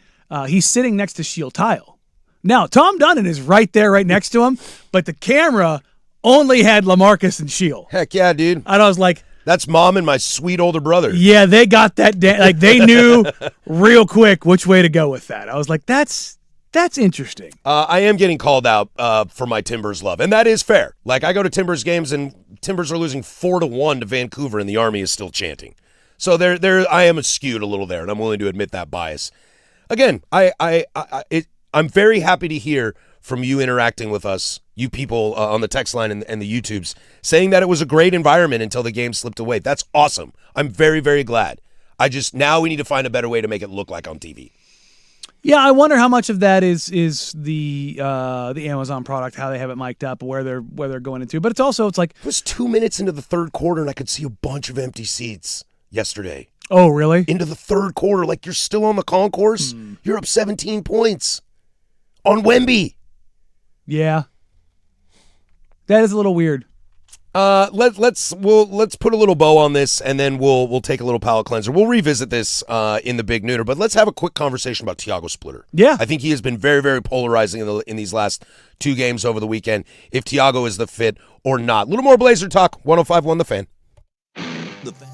he's sitting next to Shield Tile. Now, Tom Dunn is right there, right next to him, but the camera only had LaMarcus and Shield. Heck yeah, dude. And I was like, that's Mom and my sweet older brother. yeah, they got that. Like, they knew real quick which way to go with that. I was like, that's interesting. I am getting called out for my Timbers love, and that is fair. Like, I go to Timbers games, and Timbers are losing 4-1 to Vancouver, and the Army is still chanting. So I am skewed a little there, and I'm willing to admit that bias. Again, I'm very happy to hear from you interacting with us, you people on the text line and the YouTubes, saying that it was a great environment until the game slipped away. That's awesome. I'm very, very glad. Now we need to find a better way to make it look like on TV. Yeah, I wonder how much of that is the Amazon product, how they have it mic'd up, where they're going into. But it's like it was 2 minutes into the third quarter, and I could see a bunch of empty seats yesterday. Oh, really? Into the third quarter, like you're still on the concourse. You're up 17 points on Wemby. Yeah, that is a little weird. Let's put a little bow on this, and then we'll take a little palate cleanser. We'll revisit this in the Big Nooner, but let's have a quick conversation about Tiago Splitter. Yeah, I think he has been very, very polarizing in these last two games over the weekend. If Tiago is the fit or not. A little more Blazer talk. 105.1 The Fan. The Fan.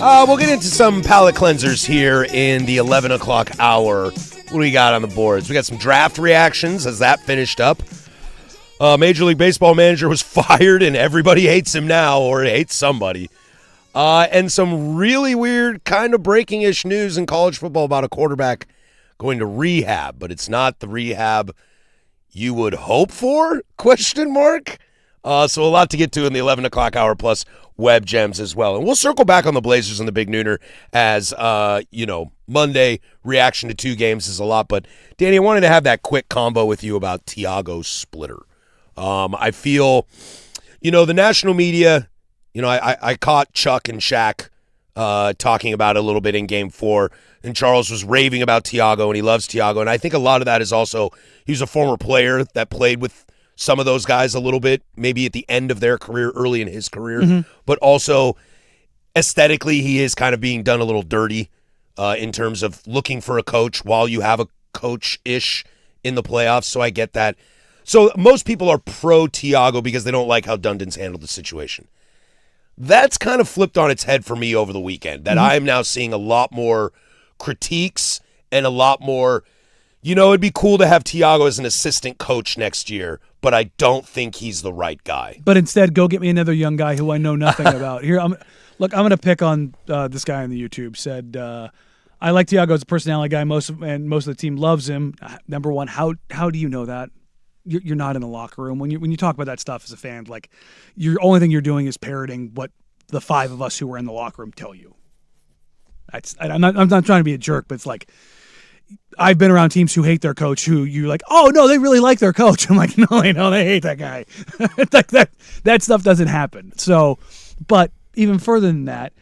We'll get into some palate cleansers here in the 11 o'clock hour. What do we got on the boards? We got some draft reactions as that finished up. Major League Baseball manager was fired and everybody hates him now, or hates somebody. And some really weird kind of breaking-ish news in college football about a quarterback going to rehab, but it's not the rehab you would hope for? Question mark. So a lot to get to in the 11 o'clock hour, plus web gems as well. And we'll circle back on the Blazers and the Big Nooner as, Monday reaction to 2 games is a lot. But, Danny, I wanted to have that quick combo with you about Tiago Splitter. I feel, the national media, I caught Chuck and Shaq talking about it a little bit in Game 4, and Charles was raving about Tiago, and he loves Tiago. And I think a lot of that is also he's a former player that played with some of those guys a little bit, maybe at the end of their career, early in his career, but also aesthetically he is kind of being done a little dirty in terms of looking for a coach while you have a coach-ish in the playoffs, so I get that. So most people are pro-Tiago because they don't like how Dundon's handled the situation. That's kind of flipped on its head for me over the weekend, that I am now seeing a lot more critiques and a lot more, it'd be cool to have Tiago as an assistant coach next year, but I don't think he's the right guy. But instead, go get me another young guy who I know nothing about. Here, I'm going to pick on this guy on the YouTube. Said, I like Tiago as a personality guy. Most of the team loves him. Number one, how do you know that? You're not in the locker room when you talk about that stuff as a fan. Like, your only thing you're doing is parroting what the 5 of us who were in the locker room tell you. I'm not trying to be a jerk, but it's like, I've been around teams who hate their coach, who you're like, oh no, they really like their coach. I'm like, no, they hate that guy. Like that stuff doesn't happen. So, but even further than that,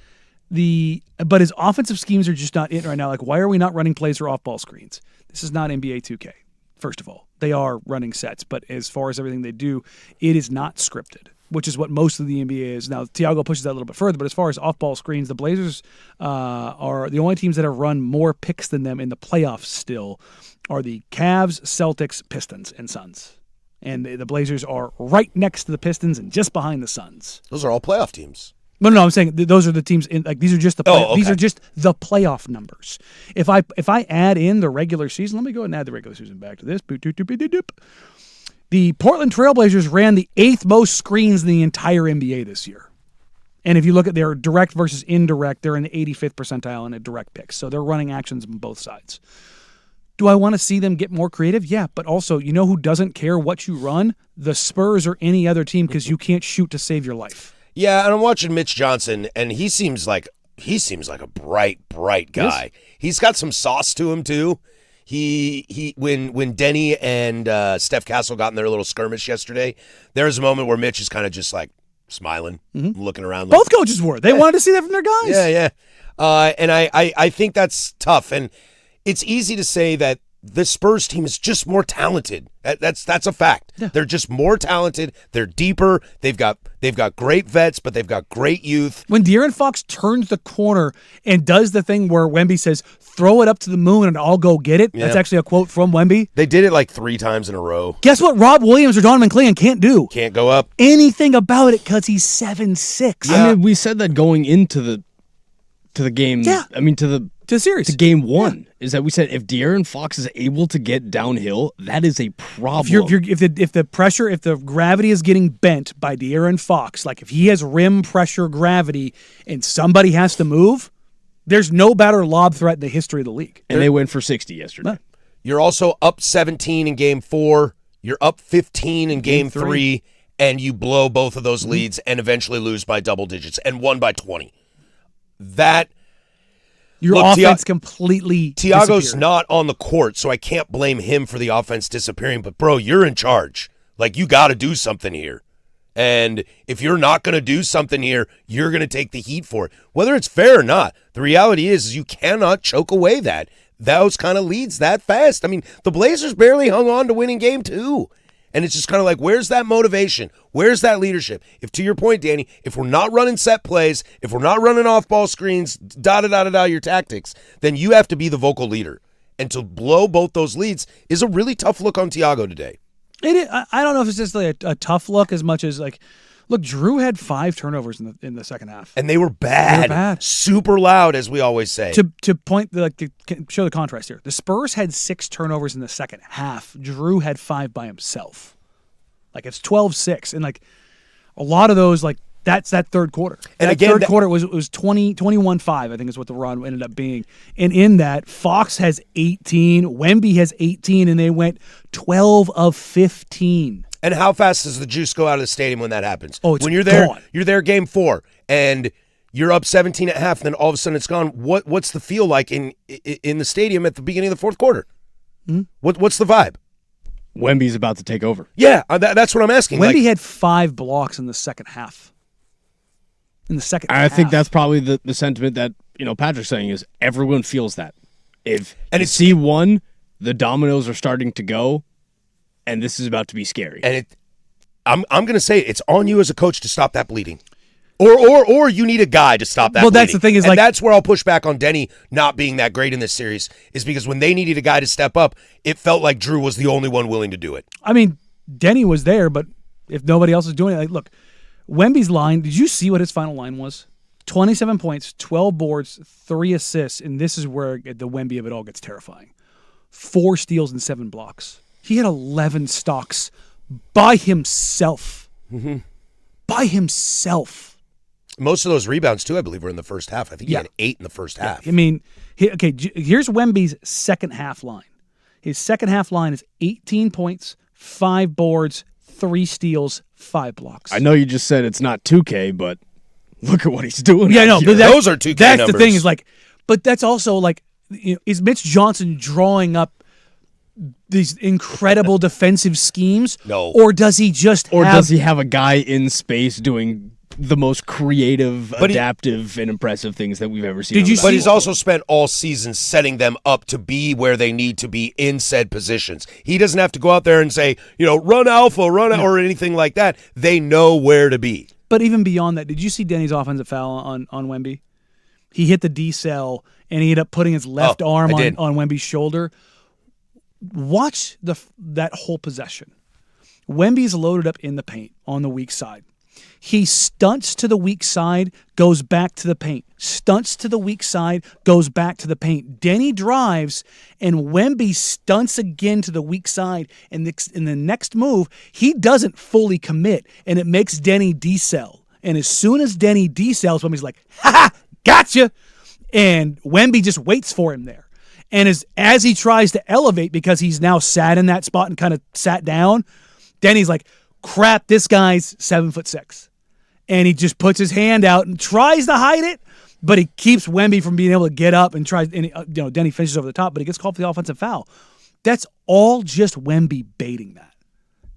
but his offensive schemes are just not it right now. Like, why are we not running plays or off-ball screens? This is not NBA 2K. First of all, they are running sets, but as far as everything they do, it is not scripted, which is what most of the NBA is. Now, Tiago pushes that a little bit further, but as far as off-ball screens, the Blazers are the only teams that have run more picks than them in the playoffs still are the Cavs, Celtics, Pistons, and Suns. And the Blazers are right next to the Pistons and just behind the Suns. Those are all playoff teams. No, I'm saying those are the teams these are just the these are just the playoff numbers. If I add in the regular season, let me go ahead and add the regular season back to this. The Portland Trailblazers ran the 8th most screens in the entire NBA this year. And if you look at their direct versus indirect, they're in the 85th percentile in a direct pick. So they're running actions on both sides. Do I want to see them get more creative? Yeah, but also, who doesn't care what you run? The Spurs or any other team, because you can't shoot to save your life. Yeah, and I'm watching Mitch Johnson, and he seems like a bright guy. He's got some sauce to him too. When Denny and Steph Castle got in their little skirmish yesterday, there was a moment where Mitch is kind of just like smiling, looking around. Both coaches were. They wanted to see that from their guys. Yeah. And I think that's tough, and it's easy to say that the Spurs team is just more talented. That's a fact. Yeah. They're just more talented. They're deeper. They've got great vets, but they've got great youth. When De'Aaron Fox turns the corner and does the thing where Wemby says, "Throw it up to the moon and I'll go get it." Yeah. That's actually a quote from Wemby. They did it like 3 times in a row. Guess what Rob Williams or Donovan Cleon can't do? Can't go up anything about it because he's 7'6". Yeah. I mean, we said that going into the game. Yeah. I mean, to the series. To game 1 is that we said if De'Aaron Fox is able to get downhill, that is a problem. If the gravity is getting bent by De'Aaron Fox, like if he has rim pressure gravity and somebody has to move, there's no better lob threat in the history of the league. And they went for 60 yesterday. You're also up 17 in game 4. You're up 15 in game 3, and you blow both of those leads and eventually lose by double digits and won by 20. Your offense completely Tiago's disappeared. Not on the court, so I can't blame him for the offense disappearing. But, bro, you're in charge. Like, you got to do something here. And if you're not going to do something here, you're going to take the heat for it. Whether it's fair or not, the reality is you cannot choke away those kind of leads that fast. I mean, the Blazers barely hung on to winning game 2. And it's just kind of like, where's that motivation? Where's that leadership? If, to your point, Danny, if we're not running set plays, if we're not running off-ball screens, your tactics, then you have to be the vocal leader. And to blow both those leads is a really tough look on Tiago today. I don't know if it's just like a tough look as much as like Look, Drew had 5 turnovers in the second half. And they were bad. They were bad. Super loud, as we always say. To show the contrast here, the Spurs had 6 turnovers in the second half. Drew had 5 by himself. Like, it's 12-6. And, like, a lot of those, like, that's that third quarter. And that again, third quarter was 21-5, I think is what the run ended up being. And in that, Fox has 18, Wemby has 18, and they went 12 of 15. And how fast does the juice go out of the stadium when that happens? Oh, it's when you're there, gone. You're there game 4, and you're up 17 at half, and then all of a sudden it's gone. What's the feel like in the stadium at the beginning of the fourth quarter? What's the vibe? Wemby's about to take over. Yeah, that's what I'm asking. Wemby had 5 blocks in the second half. I think that's probably the sentiment that Patrick's saying is everyone feels that. If it's C1, the dominoes are starting to go, and this is about to be scary. And I'm going to say it's on you as a coach to stop that bleeding. Or you need a guy to stop that bleeding. Well, that's the thing is, and like, that's where I'll push back on Denny not being that great in this series, is because when they needed a guy to step up, it felt like Drew was the only one willing to do it. I mean, Denny was there, but if nobody else is doing it, like, look, Wemby's line, did you see what his final line was? 27 points, 12 boards, 3 assists, and this is where the Wemby of it all gets terrifying. 4 steals and 7 blocks. He had 11 stocks by himself. Mm-hmm. By himself. Most of those rebounds, too, I believe, were in the first half. I think he had 8 in the first half. I mean, here's Wemby's second half line. His second half line is 18 points, 5 boards, 3 steals, 5 blocks. I know you just said it's not 2K, but look at what he's doing. Yeah, no, those are 2K That's numbers. the thing is, like, but that's also like, is Mitch Johnson drawing up these incredible defensive schemes? No. Or does he just does he have a guy in space doing the most creative, adaptive, and impressive things that we've ever seen? But he's also spent all season setting them up to be where they need to be in said positions. He doesn't have to go out there and say, run alpha, or anything like that. They know where to be. But even beyond that, did you see Denny's offensive foul on Wemby? He hit the D-cell, and he ended up putting his left arm on Wemby's shoulder. Watch that whole possession. Wemby's loaded up in the paint on the weak side. He stunts to the weak side, goes back to the paint. Stunts to the weak side, goes back to the paint. Denny drives, and Wemby stunts again to the weak side. And in the next move, he doesn't fully commit, and it makes Denny decel. And as soon as Denny decels, Wemby's like, ha, gotcha! And Wemby just waits for him there. And as he tries to elevate, because he's now sat in that spot and kind of sat down, Denny's like, crap, this guy's 7'6". And he just puts his hand out and tries to hide it, but he keeps Wemby from being able to get up and tries. And Denny finishes over the top, but he gets called for the offensive foul. That's all just Wemby baiting that.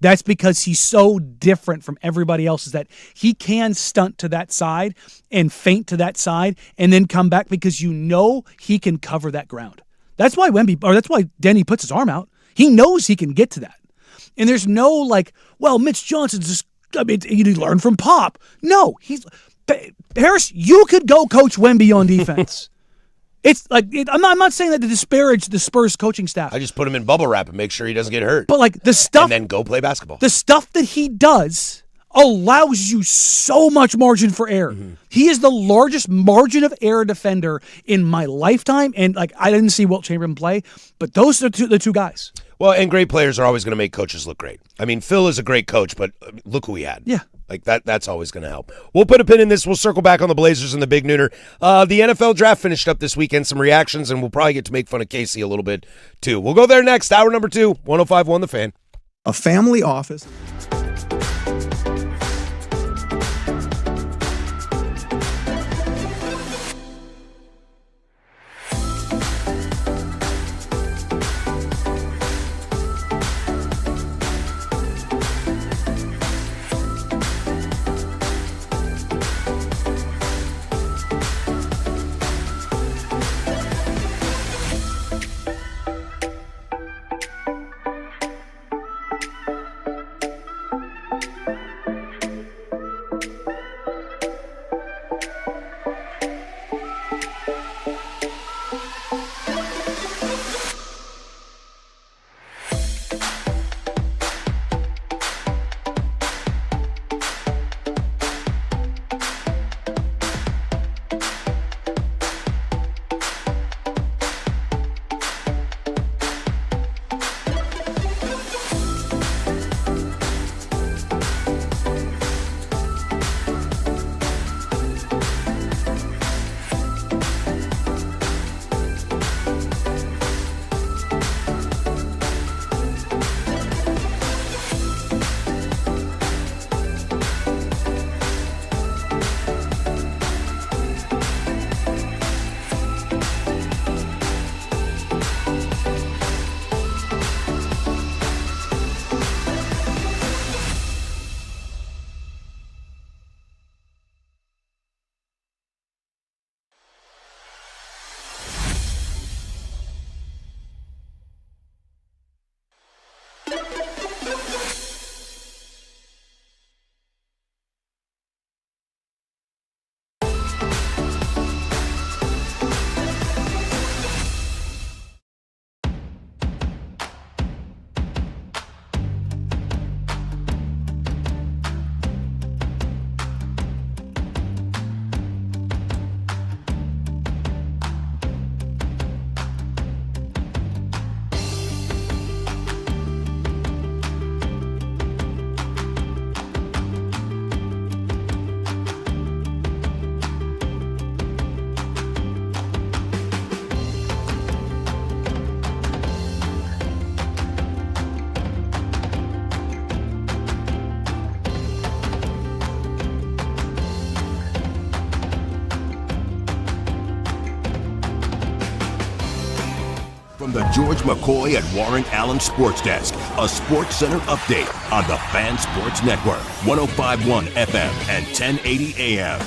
That's because he's so different from everybody else, is that he can stunt to that side and feint to that side and then come back because he can cover that ground. That's why Denny puts his arm out. He knows he can get to that. And there's no like, well, Mitch Johnson's just, you learn from Pop. No, Harris, you could go coach Wemby on defense. It's like, I'm not saying that to disparage the Spurs coaching staff. I just put him in bubble wrap and make sure he doesn't get hurt. But like the stuff, and then go play basketball. The stuff that he does allows you so much margin for error. Mm-hmm. He is the largest margin of error defender in my lifetime. And like, I didn't see Wilt Chamberlain play, but those are the two guys. Well, and great players are always going to make coaches look great. I mean, Phil is a great coach, but look who he had. Yeah. Like that's always going to help. We'll put a pin in this. We'll circle back on the Blazers and the Big Nooner. The NFL draft finished up this weekend, some reactions, and we'll probably get to make fun of Casey a little bit too. We'll go there next. Hour number 2, 105.1 The Fan. A family office. From the George McCoy at Warren Allen Sports Desk, a Sports Center update on the Fan Sports Network, 105.1 FM and 1080 AM.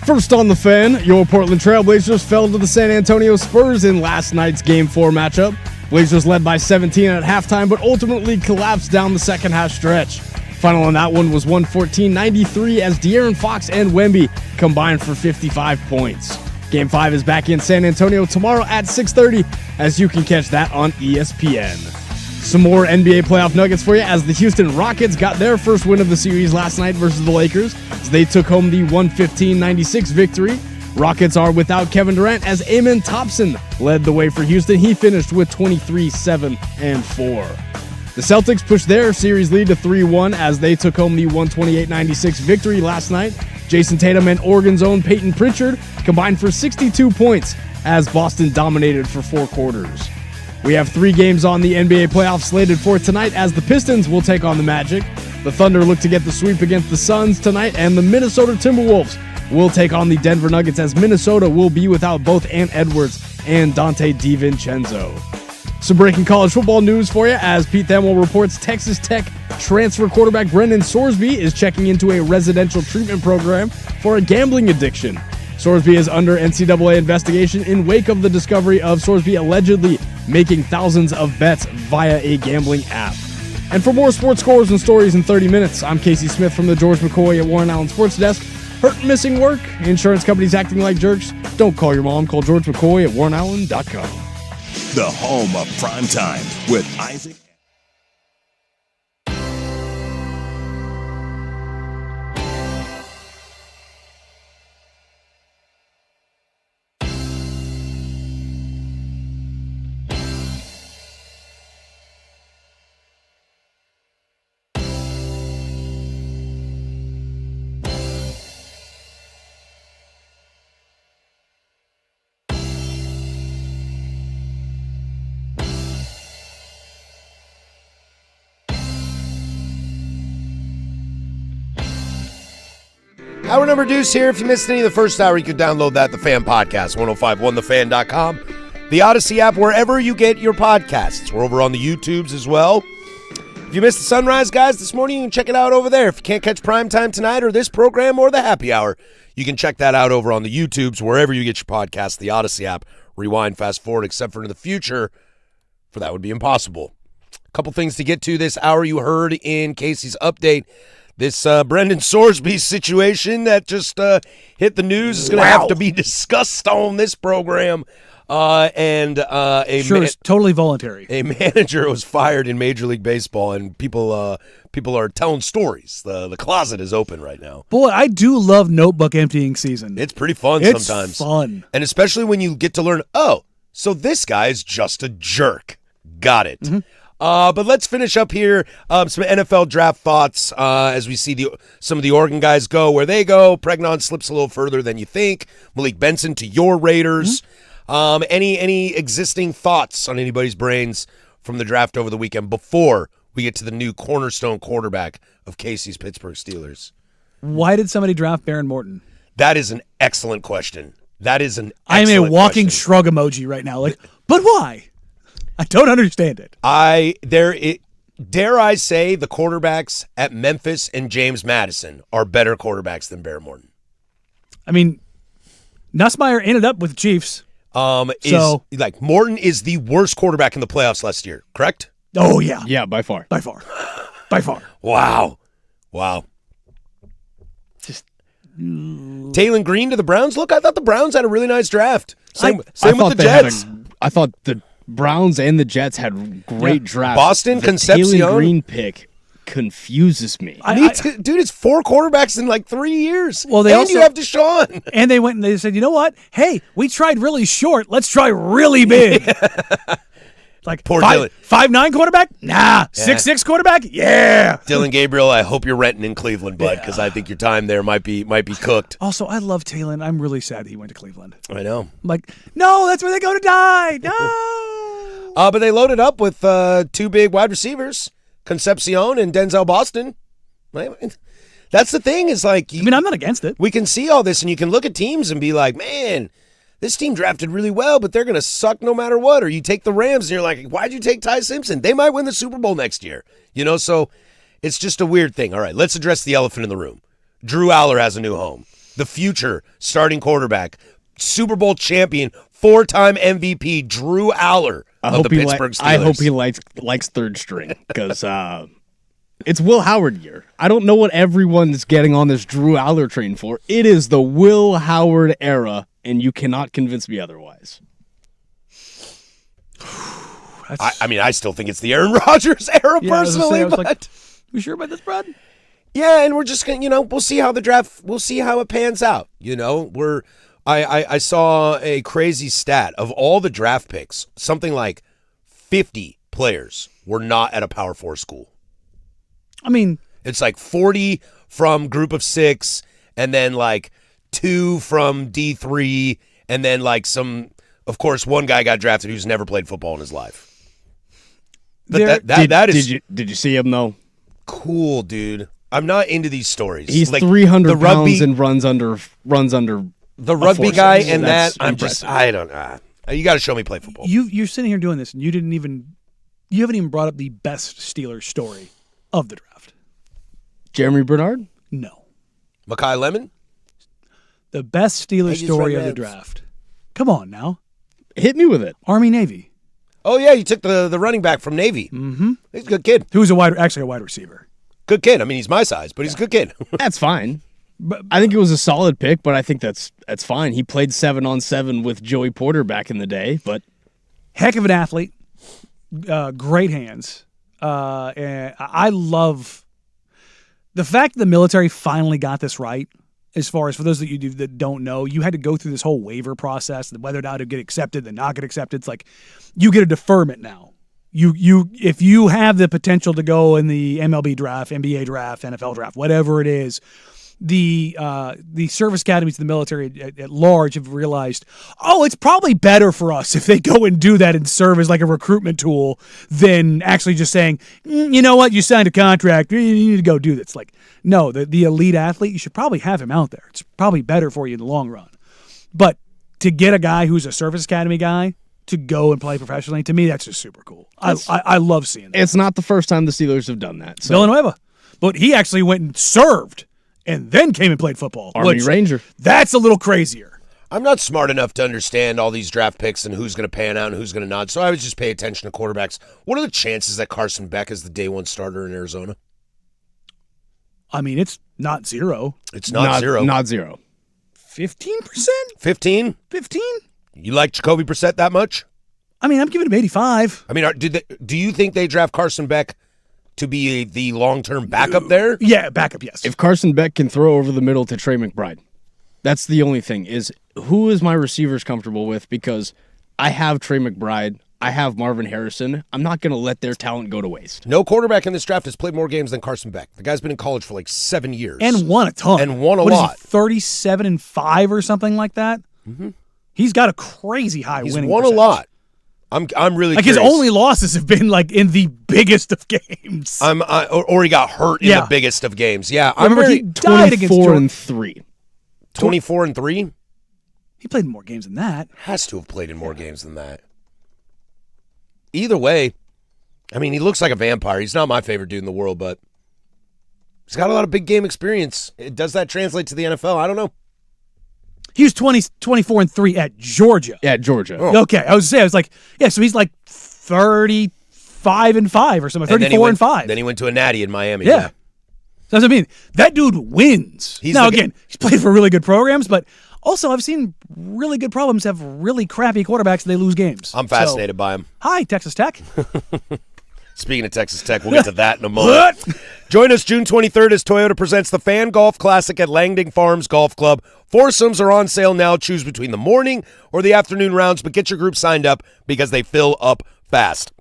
First on the Fan, your Portland Trailblazers fell to the San Antonio Spurs in last night's Game 4 matchup. Blazers led by 17 at halftime, but ultimately collapsed down the second half stretch. Final on that one was 114-93 as De'Aaron Fox and Wemby combined for 55 points. Game 5 is back in San Antonio tomorrow at 6:30, as you can catch that on ESPN. Some more NBA playoff nuggets for you as the Houston Rockets got their first win of the series last night versus the Lakers as they took home the 115-96 victory. Rockets are without Kevin Durant as Amen Thompson led the way for Houston. He finished with 23-7-4. The Celtics pushed their series lead to 3-1 as they took home the 128-96 victory last night. Jason Tatum and Oregon's own Peyton Pritchard combined for 62 points as Boston dominated for 4 quarters. We have 3 games on the NBA playoffs slated for tonight as the Pistons will take on the Magic. The Thunder look to get the sweep against the Suns tonight, and the Minnesota Timberwolves will take on the Denver Nuggets as Minnesota will be without both Ant Edwards and Dante DiVincenzo. Some breaking college football news for you as Pete Thamel reports Texas Tech transfer quarterback Brendan Sorsby is checking into a residential treatment program for a gambling addiction. Sorsby is under NCAA investigation in wake of the discovery of Sorsby allegedly making thousands of bets via a gambling app. And for more sports scores and stories in 30 minutes, I'm Casey Smith from the George McCoy at Warren Allen Sports Desk. Hurt and missing work? Insurance companies acting like jerks? Don't call your mom. Call George McCoy at warrenallen.com. The home of prime time with Isaac. Hour number deuce here. If you missed any of the first hour, you could download that, the Fan Podcast, 1051thefan.com, the Odyssey app, wherever you get your podcasts. We're over on the YouTubes as well. If you missed the sunrise, guys, this morning, you can check it out over there. If you can't catch prime time tonight or this program or the happy hour, you can check that out over on the YouTubes, wherever you get your podcasts, the Odyssey app. Rewind, fast forward, except for in the future, for that would be impossible. A couple things to get to this hour. You heard in Casey's update, this Brendan Sorsby situation that just hit the news is going to have to be discussed on this program. It's totally voluntary. A manager was fired in Major League Baseball, and people are telling stories. The closet is open right now. Boy, I do love notebook emptying season. It's pretty fun sometimes. It's fun. And especially when you get to learn, oh, so this guy is just a jerk. Got it. Mm-hmm. But let's finish up here. Some NFL draft thoughts as we see some of the Oregon guys go where they go. Pregnon slips a little further than you think. Malik Benson to your Raiders. Mm-hmm. Any existing thoughts on anybody's brains from the draft over the weekend before we get to the new cornerstone quarterback of Casey's Pittsburgh Steelers? Why did somebody draft Baron Morton? That is an excellent question. I am a walking shrug emoji right now. Like, but why? I don't understand it. Dare I say the quarterbacks at Memphis and James Madison are better quarterbacks than Baron Morton. I mean, Nussmeier ended up with the Chiefs. Morton is the worst quarterback in the playoffs last year, correct? Oh, yeah. Yeah, by far. By far. Wow. Just Taylon Green to the Browns. Look, I thought the Browns had a really nice draft. Same with the Jets. I thought the Browns and the Jets had great drafts. Boston, the Concepcion. Taylon Green pick confuses me. Dude, it's 4 quarterbacks in like 3 years. Well, you have Deshaun. And they went and they said, you know what? Hey, we tried really short. Let's try really big. Like poor Dylan. 5'9" quarterback? Nah. 6'6" quarterback? Yeah. Dylan Gabriel, I hope you're renting in Cleveland, bud, because I think your time there might be cooked. Also, I love Taylon. I'm really sad he went to Cleveland. I know. I'm like, no, that's where they go to die. No. But they loaded up with 2 big wide receivers, Concepcion and Denzel Boston. That's the thing is like... I'm not against it. We can see all this, and you can look at teams and be like, man, this team drafted really well, but they're going to suck no matter what. Or you take the Rams and you're like, why'd you take Ty Simpson? They might win the Super Bowl next year. So it's just a weird thing. All right, let's address the elephant in the room. Drew Aller has a new home. The future starting quarterback, Super Bowl champion, 4-time MVP, Drew Aller of the Pittsburgh Steelers. I hope he likes third string because it's Will Howard year. I don't know what everyone's getting on this Drew Aller train for. It is the Will Howard era, and you cannot convince me otherwise. I still think it's the Aaron Rodgers era personally, but you sure about this, Brad? Yeah, and we're just gonna, we'll see how we'll see how it pans out. I saw a crazy stat of all the draft picks, something like 50 players were not at a Power 4 school. I mean, it's like 40 from Group of 6, and then like 2 from D3, and then like of course, one guy got drafted who's never played football in his life. But that is did you see him though? Cool, dude. I'm not into these stories. He's like 300 pounds and runs under the rugby guy, and that's impressive. I don't know. You got to show me play football. You're sitting here doing this, and you haven't even brought up the best Steelers story of the draft. Jeremy Bernard? No. Mekhi Lemon? The best Steelers story of the draft. Come on now. Hit me with it. Army Navy. Oh yeah, you took the running back from Navy. Mm-hmm. He's a good kid. Who was actually a wide receiver. Good kid. I mean, he's my size, but he's a good kid. That's fine. But I think it was a solid pick, but I think that's fine. He played 7-on-7 with Joey Porter back in the day, but heck of an athlete, great hands, and I love the fact the military finally got this right. As far as for those that don't know, you had to go through this whole waiver process, whether or not to get accepted, then not get accepted. It's like you get a deferment now. If you have the potential to go in the MLB draft, NBA draft, NFL draft, whatever it is, the service academies of the military at large have realized, it's probably better for us if they go and do that and serve as like a recruitment tool than actually just saying, you know what, you signed a contract, you need to go do this. Like, no, the elite athlete, you should probably have him out there. It's probably better for you in the long run. But to get a guy who's a service academy guy to go and play professionally, to me, that's just super cool. I love seeing that. It's not the first time the Steelers have done that. So. Villanueva. But he actually went and served and then came and played football. Army Ranger. That's a little crazier. I'm not smart enough to understand all these draft picks and who's going to pan out and who's going to not, so I would just pay attention to quarterbacks. What are the chances that Carson Beck is the day one starter in Arizona? I mean, it's not zero. It's not zero. Not zero. 15%? 15? 15? You like Jacoby Brissett that much? I mean, I'm giving him 85. I mean, do you think they draft Carson Beck to be the long-term backup there? Yeah, backup, yes. If Carson Beck can throw over the middle to Trey McBride, that's the only thing, is who is my receivers comfortable with? Because I have Trey McBride, I have Marvin Harrison. I'm not going to let their talent go to waste. No quarterback in this draft has played more games than Carson Beck. The guy's been in college for like 7 years. And won a ton. And won a lot. lot. 37-5 or something like that? Mm-hmm. He's got a crazy high winning percentage. He's won a lot. I'm really like curious. His only losses have been like in the biggest of games. Or he got hurt in the biggest of games. Yeah, remember he died against 24-3. 24-3. He played in more games than that. Has to have played in more games than that. Either way, I mean, he looks like a vampire. He's not my favorite dude in the world, but he's got a lot of big game experience. Does that translate to the NFL? I don't know. He was 24-3 at Georgia. At Georgia. Oh. Okay, I was like, yeah, so he's like 35-5 or something, 34-5. Then he went to a natty in Miami. Yeah. That's what I mean. That dude wins. He's played for really good programs, but also I've seen really good programs have really crappy quarterbacks and they lose games. I'm fascinated by him. Hi, Texas Tech. Speaking of Texas Tech, we'll get to that in a moment. Join us June 23rd as Toyota presents the Fan Golf Classic at Langdon Farms Golf Club. Foursomes are on sale now. Choose between the morning or the afternoon rounds, but get your group signed up because they fill up fast.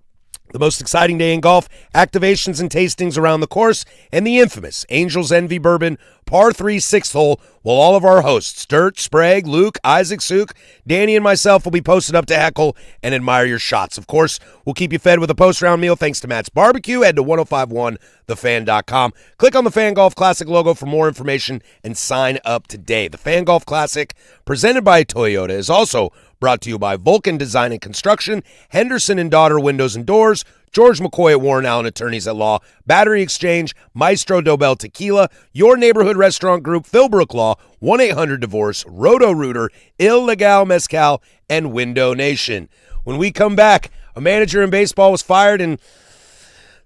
The most exciting day in golf, activations and tastings around the course, and the infamous Angels Envy Bourbon Par 3 6th hole, while all of our hosts, Dirt, Sprague, Luke, Isaac, Sook, Danny, and myself will be posted up to heckle and admire your shots. Of course, we'll keep you fed with a post-round meal thanks to Matt's Barbecue. Head to 1051thefan.com. Click on the Fan Golf Classic logo for more information and sign up today. The Fan Golf Classic, presented by Toyota, is also brought to you by Vulcan Design and Construction, Henderson and Daughter Windows and Doors, George McCoy at Warren Allen Attorneys at Law, Battery Exchange, Maestro Dobel Tequila, Your Neighborhood Restaurant Group, Philbrook Law, 1-800-DIVORCE, Roto-Rooter, Il Legal Mezcal, and Window Nation. When we come back, a manager in baseball was fired, and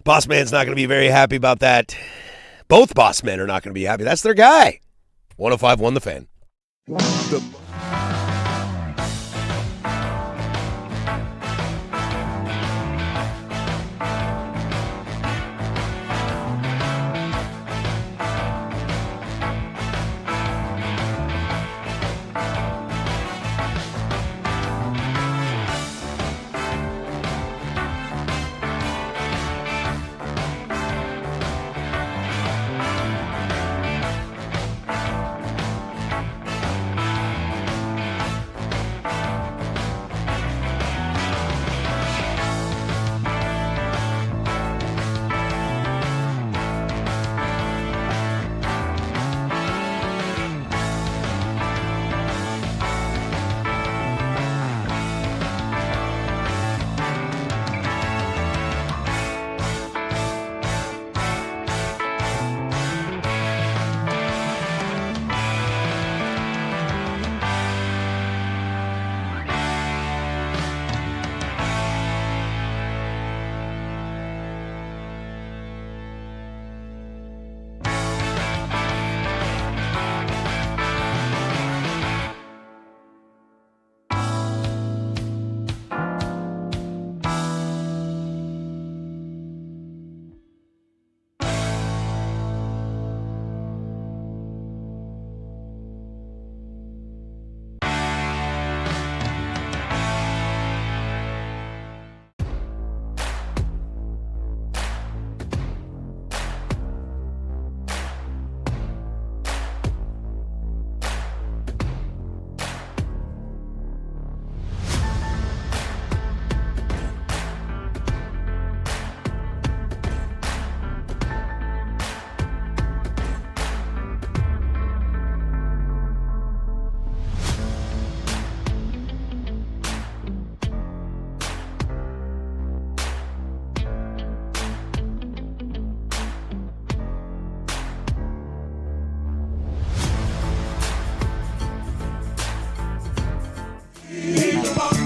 boss man's not going to be very happy about that. Both boss men are not going to be happy. That's their guy. 105.1 The Fan.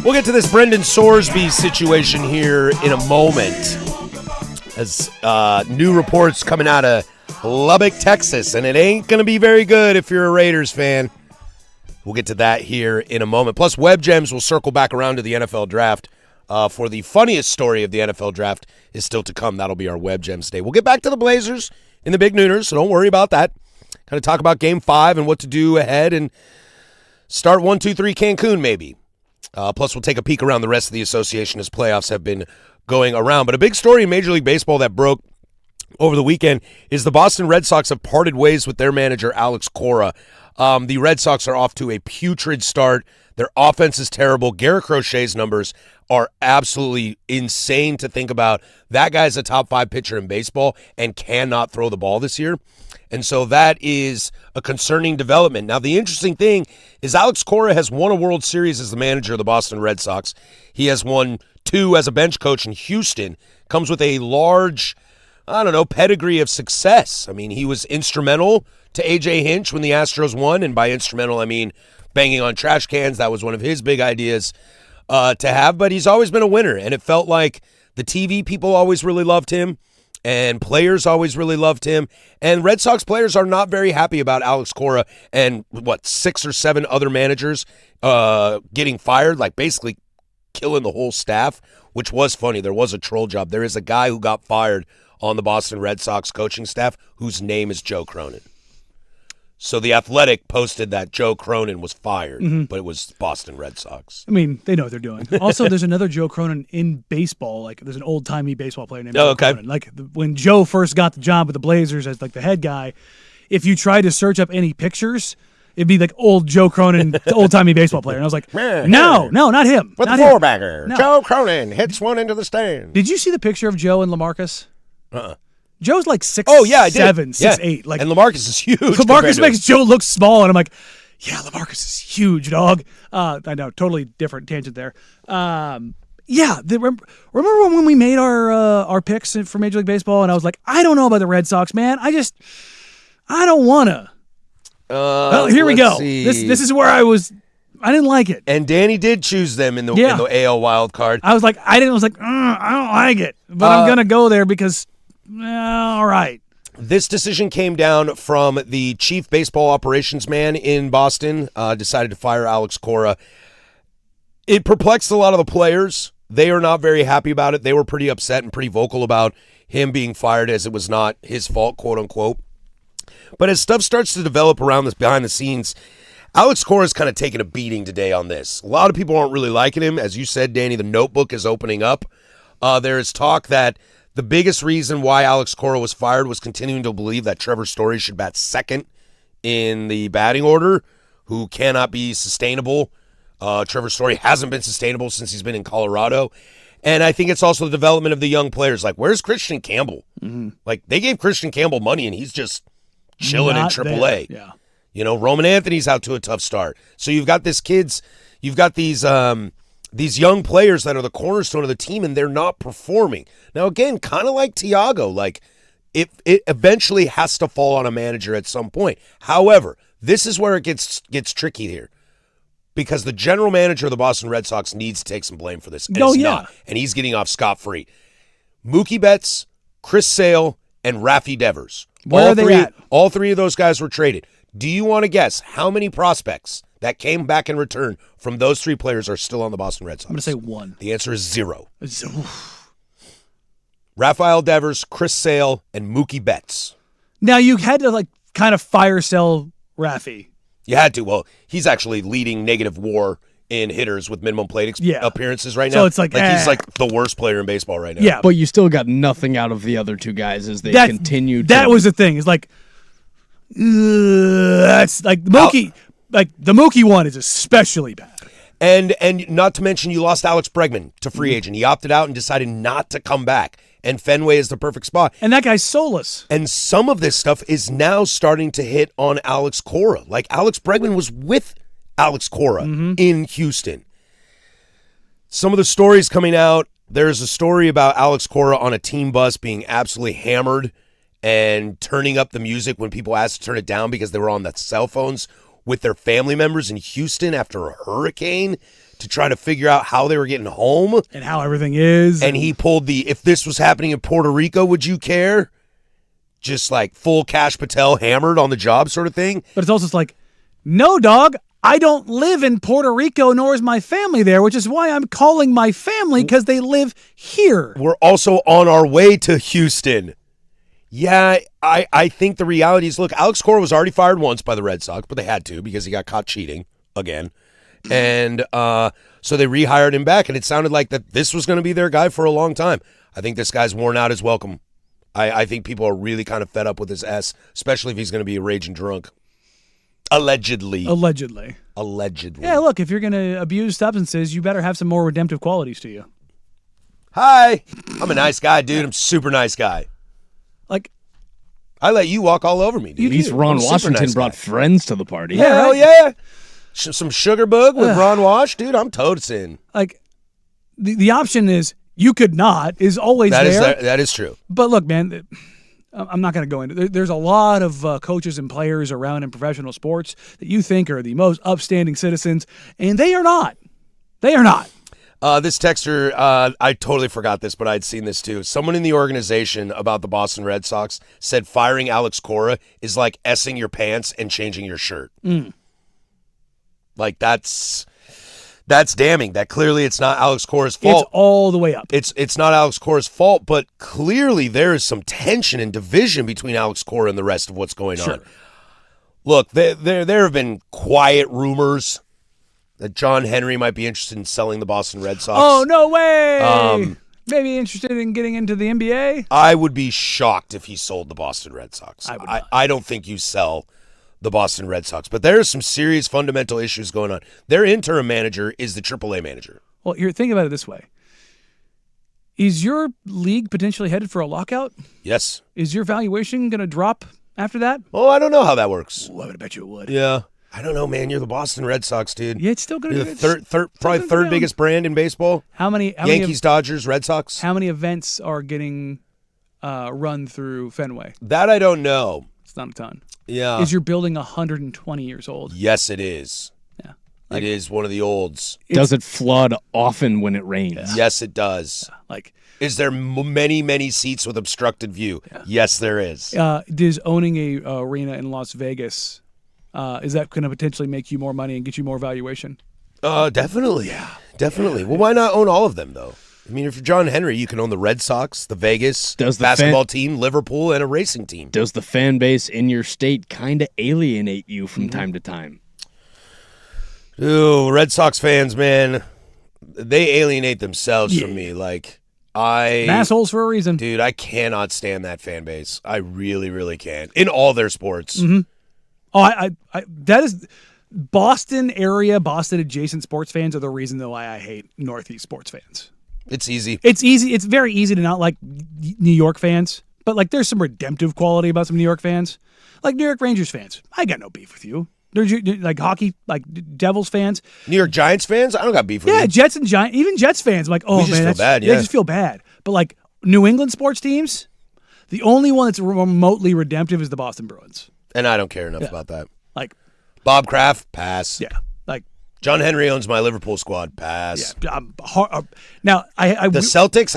We'll get to this Brendan Sorsby situation here in a moment as new reports coming out of Lubbock, Texas, and it ain't going to be very good if you're a Raiders fan. We'll get to that here in a moment. Plus, Web Gems will circle back around to the NFL draft for the funniest story of the NFL draft is still to come. That'll be our Web Gems day. We'll get back to the Blazers in the Big Nooners, so don't worry about that. Kind of talk about Game 5 and what to do ahead and start 1-2-3 Cancun maybe. Plus, we'll take a peek around the rest of the association as playoffs have been going around. But a big story in Major League Baseball that broke over the weekend is the Boston Red Sox have parted ways with their manager, Alex Cora. The Red Sox are off to a putrid start. Their offense is terrible. Garrett Crochet's numbers are absolutely insane to think about. That guy's a top 5 pitcher in baseball and cannot throw the ball this year. And so that is a concerning development. Now, the interesting thing is Alex Cora has won a World Series as the manager of the Boston Red Sox. He has won 2 as a bench coach in Houston. Comes with a large, pedigree of success. I mean, he was instrumental to A.J. Hinch when the Astros won, and by instrumental, I mean banging on trash cans. That was one of his big ideas to have, but he's always been a winner, and it felt like the TV people always really loved him. And players always really loved him. And Red Sox players are not very happy about Alex Cora and, 6 or 7 other managers getting fired, like basically killing the whole staff, which was funny. There was a troll job. There is a guy who got fired on the Boston Red Sox coaching staff whose name is Joe Cronin. So The Athletic posted that Joe Cronin was fired, but it was Boston Red Sox. I mean, they know what they're doing. Also, there's another Joe Cronin in baseball. Like, there's an old-timey baseball player named Joe Cronin. Like, when Joe first got the job with the Blazers as, like, the head guy, if you tried to search up any pictures, it'd be like old Joe Cronin, old-timey baseball player. And I was like, no, not him. With not the him. four-bagger, No. Joe Cronin hits one into the stand. Did you see the picture of Joe and LaMarcus? Joe's like 6'7", I did. 6'8". Like, and LaMarcus is huge. LaMarcus makes Joe look small, and I'm like, yeah, LaMarcus is huge, dog. I know, totally different tangent there. Remember when we made our picks for Major League Baseball, and I was like, I don't know about the Red Sox, man. I don't want to. Well, here we go. This is where I was. I didn't like it. And Danny did choose them in the AL wild card. I was like, I don't like it, but I'm gonna go there because, all right. This decision came down from the chief baseball operations man in Boston, decided to fire Alex Cora. It perplexed a lot of the players. They are not very happy about it. They were pretty upset and pretty vocal about him being fired, as it was not his fault, quote unquote. But as stuff starts to develop around this behind the scenes, Alex Cora's kind of taking a beating today on this. A lot of people aren't really liking him. As you said, Danny, the notebook is opening up. There is talk that the biggest reason why Alex Cora was fired was continuing to believe that Trevor Story should bat second in the batting order, who cannot be sustainable. Trevor Story hasn't been sustainable since he's been in Colorado. And I think it's also the development of the young players. Like, where's Christian Campbell? Like, they gave Christian Campbell money, and he's just chilling in AAA. Yeah. You know, Roman Anthony's out to a tough start. So you've got these young players that are the cornerstone of the team, and they're not performing. Now, again, kind of like Thiago, like it eventually has to fall on a manager at some point. However, this is where it gets tricky here, because the general manager of the Boston Red Sox needs to take some blame for this. And not, and he's getting off scot-free. Mookie Betts, Chris Sale, and Rafi Devers. Where are they at? All three of those guys were traded. Do you want to guess how many prospects that came back in return from those three players are still on the Boston Red Sox? I'm going to say one. The answer is 0. Rafael Devers, Chris Sale, and Mookie Betts. Now, you had to, kind of fire sell Rafi. You had to. Well, he's actually leading negative WAR in hitters with minimum plate appearances right now. So it's like he's like the worst player in baseball right now. Yeah. But you still got nothing out of the other two guys as they continue to... That was the thing. It's like, that's like Mookie. Like, the Mookie one is especially bad. And not to mention, you lost Alex Bregman to free agent. He opted out and decided not to come back. And Fenway is the perfect spot. And that guy's soulless. And some of this stuff is now starting to hit on Alex Cora. Like, Alex Bregman was with Alex Cora in Houston. Some of the stories coming out, there's a story about Alex Cora on a team bus being absolutely hammered and turning up the music when people asked to turn it down because they were on the cell phones with their family members in Houston after a hurricane to try to figure out how they were getting home. And how everything is. And he pulled the, if this was happening in Puerto Rico, would you care? Just like full Cash Patel hammered on the job sort of thing. But it's also just like, no, dog, I don't live in Puerto Rico, nor is my family there, which is why I'm calling my family, because they live here. We're also on our way to Houston. Yeah, I think the reality is, look, Alex Cora was already fired once by the Red Sox, but they had to because he got caught cheating again. And so they rehired him back, and it sounded like that this was going to be their guy for a long time. I think this guy's worn out his welcome. I think people are really kind of fed up with his S, especially if he's going to be a raging drunk. Allegedly. Yeah, look, if you're going to abuse substances, you better have some more redemptive qualities to you. Hi, I'm a nice guy, dude. I'm a super nice guy. Like, I let you walk all over me, dude. At least Ron Washington nice brought guy. friends to the party. Yeah, hell yeah. Some sugar bug with Ron Wash, dude. I'm totes in. Like, the option is you could not is always there. That is true. But look, man, I'm not going to go into it. There's a lot of coaches and players around in professional sports that you think are the most upstanding citizens, and they are not. They are not. This texter, I totally forgot this, but I'd seen this too. Someone in the organization about the Boston Red Sox said firing Alex Cora is like S-ing your pants and changing your shirt. Like, that's damning. That clearly it's not Alex Cora's fault. It's all the way up. It's not Alex Cora's fault, but clearly there is some tension and division between Alex Cora and the rest of what's going on. Look, there have been quiet rumors that John Henry might be interested in selling the Boston Red Sox. Oh, no way! Maybe interested in getting into the NBA? I would be shocked if he sold the Boston Red Sox. I would not. I don't think you sell the Boston Red Sox, but there are some serious fundamental issues going on. Their interim manager is the AAA manager. Well, here, think about it this way. Is your league potentially headed for a lockout? Yes. Is your valuation going to drop after that? Oh, I don't know how that works. Oh, I would bet you it would. Yeah. I don't know, man. You're the Boston Red Sox, dude. Yeah, it's still going You're to the probably third biggest brand in baseball. How many Yankees, Dodgers, Red Sox. How many events are getting run through Fenway? That I don't know. It's not a ton. Yeah. Is your building 120 years old? Yes, it is. Yeah. It is one of the olds. Does it flood often when it rains? Yes, it does. Like, Is there many seats with obstructed view? Yes, there is. does owning a arena in Las Vegas, is that going to potentially make you more money and get you more valuation? Definitely. Yeah. Definitely. Well, why not own all of them, though? I mean, if you're John Henry, you can own the Red Sox, the Vegas basketball team, Liverpool, and a racing team. Does the fan base in your state kind of alienate you from time to time? Ooh, Red Sox fans, man, they alienate themselves from me. Like, Assholes for a reason. Dude, I cannot stand that fan base. I really, really can't. In all their sports. Mm-hmm. Oh, I that is Boston area, Boston adjacent sports fans are the reason why I hate Northeast sports fans. It's easy. It's easy. It's very easy to not like New York fans, but like there's some redemptive quality about some New York fans. Like New York Rangers fans, I got no beef with you. There's like hockey, like Devils fans. New York Giants fans, I don't got beef with you. Yeah, Jets and Giants, even Jets fans. I'm like, oh We just man, feel bad, they yeah. just feel bad. But like New England sports teams, the only one that's remotely redemptive is the Boston Bruins. And I don't care enough about that. Like, Bob Kraft, pass. yeah, like. John Henry owns my Liverpool squad, pass. Yeah, now The Celtics,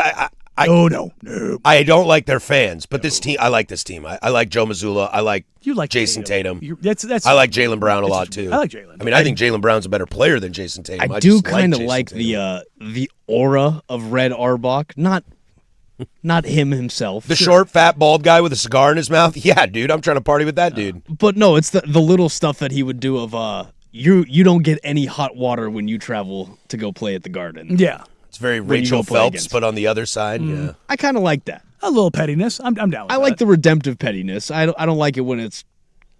no. I don't like their fans, but this team, I like this team. I like Joe Mazzulla. I like You like Jason Tatum. That's I like Jaylen Brown a lot too. I like Jaylen. I mean, I think Jaylen Brown's a better player than Jason Tatum. I do just kind of Jason like Tatum. the aura of Red Auerbach, not him himself. The short, fat, bald guy with a cigar in his mouth. Yeah, dude, I'm trying to party with that dude. But no, it's the little stuff that he would do of you don't get any hot water when you travel to go play at the Garden. Yeah, It's very When you Rachel go play Phelps, against- but on the other side. Yeah. I kind of like that. a little pettiness. I'm down with I that. like the redemptive pettiness. I don't like it when it's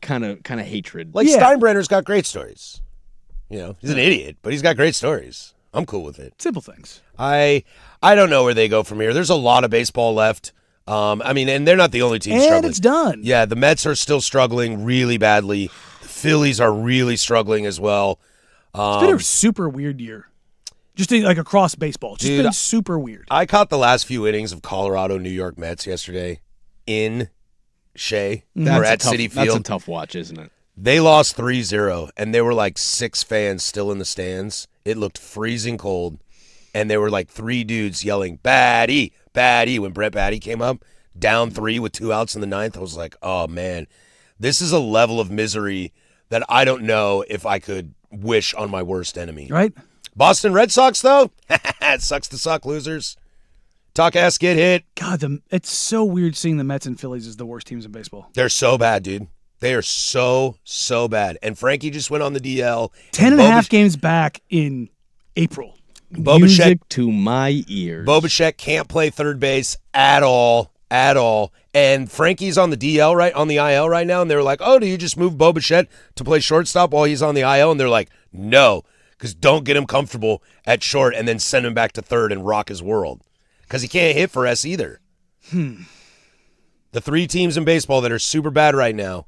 kind of hatred. Like Yeah. Steinbrenner's got great stories. You know, he's an idiot, but he's got great stories. I'm cool with it. simple things. I don't know where they go from here. There's a lot of baseball left. I mean, and they're not the only team And struggling. it's done. Yeah, the Mets are still struggling really badly. The Phillies are really struggling as well. It's been a super weird year. Just like across baseball. It's just Dude, been super weird. I caught the last few innings of Colorado New York Mets yesterday in Shea or at Citi That's a Field. tough watch, isn't it? They lost 3-0, and there were like 6 fans still in the stands. It looked freezing cold, and there were like 3 dudes yelling, "Batty, Batty," when Brett Batty came up, down 3 with 2 outs in the 9th. I was like, oh, man, this is a level of misery that I don't know if I could wish on my worst enemy. Right? Boston Red Sox, though, it sucks to suck, losers. Talk ass, get hit. God, it's so weird seeing the Mets and Phillies as the worst teams in baseball. They're so bad, dude. They are so bad. And Frankie just went on the DL. 10 and a half games back in April. Music to my ears. Bo Bichette can't play third base at all. And Frankie's on the DL on the IL right now, and they're like, "Oh, do you just move Bo Bichette to play shortstop while he's on the IL?" And they're like, "No, because don't get him comfortable at short and then send him back to third and rock his world, because he can't hit for us either." The 3 teams in baseball that are super bad right now: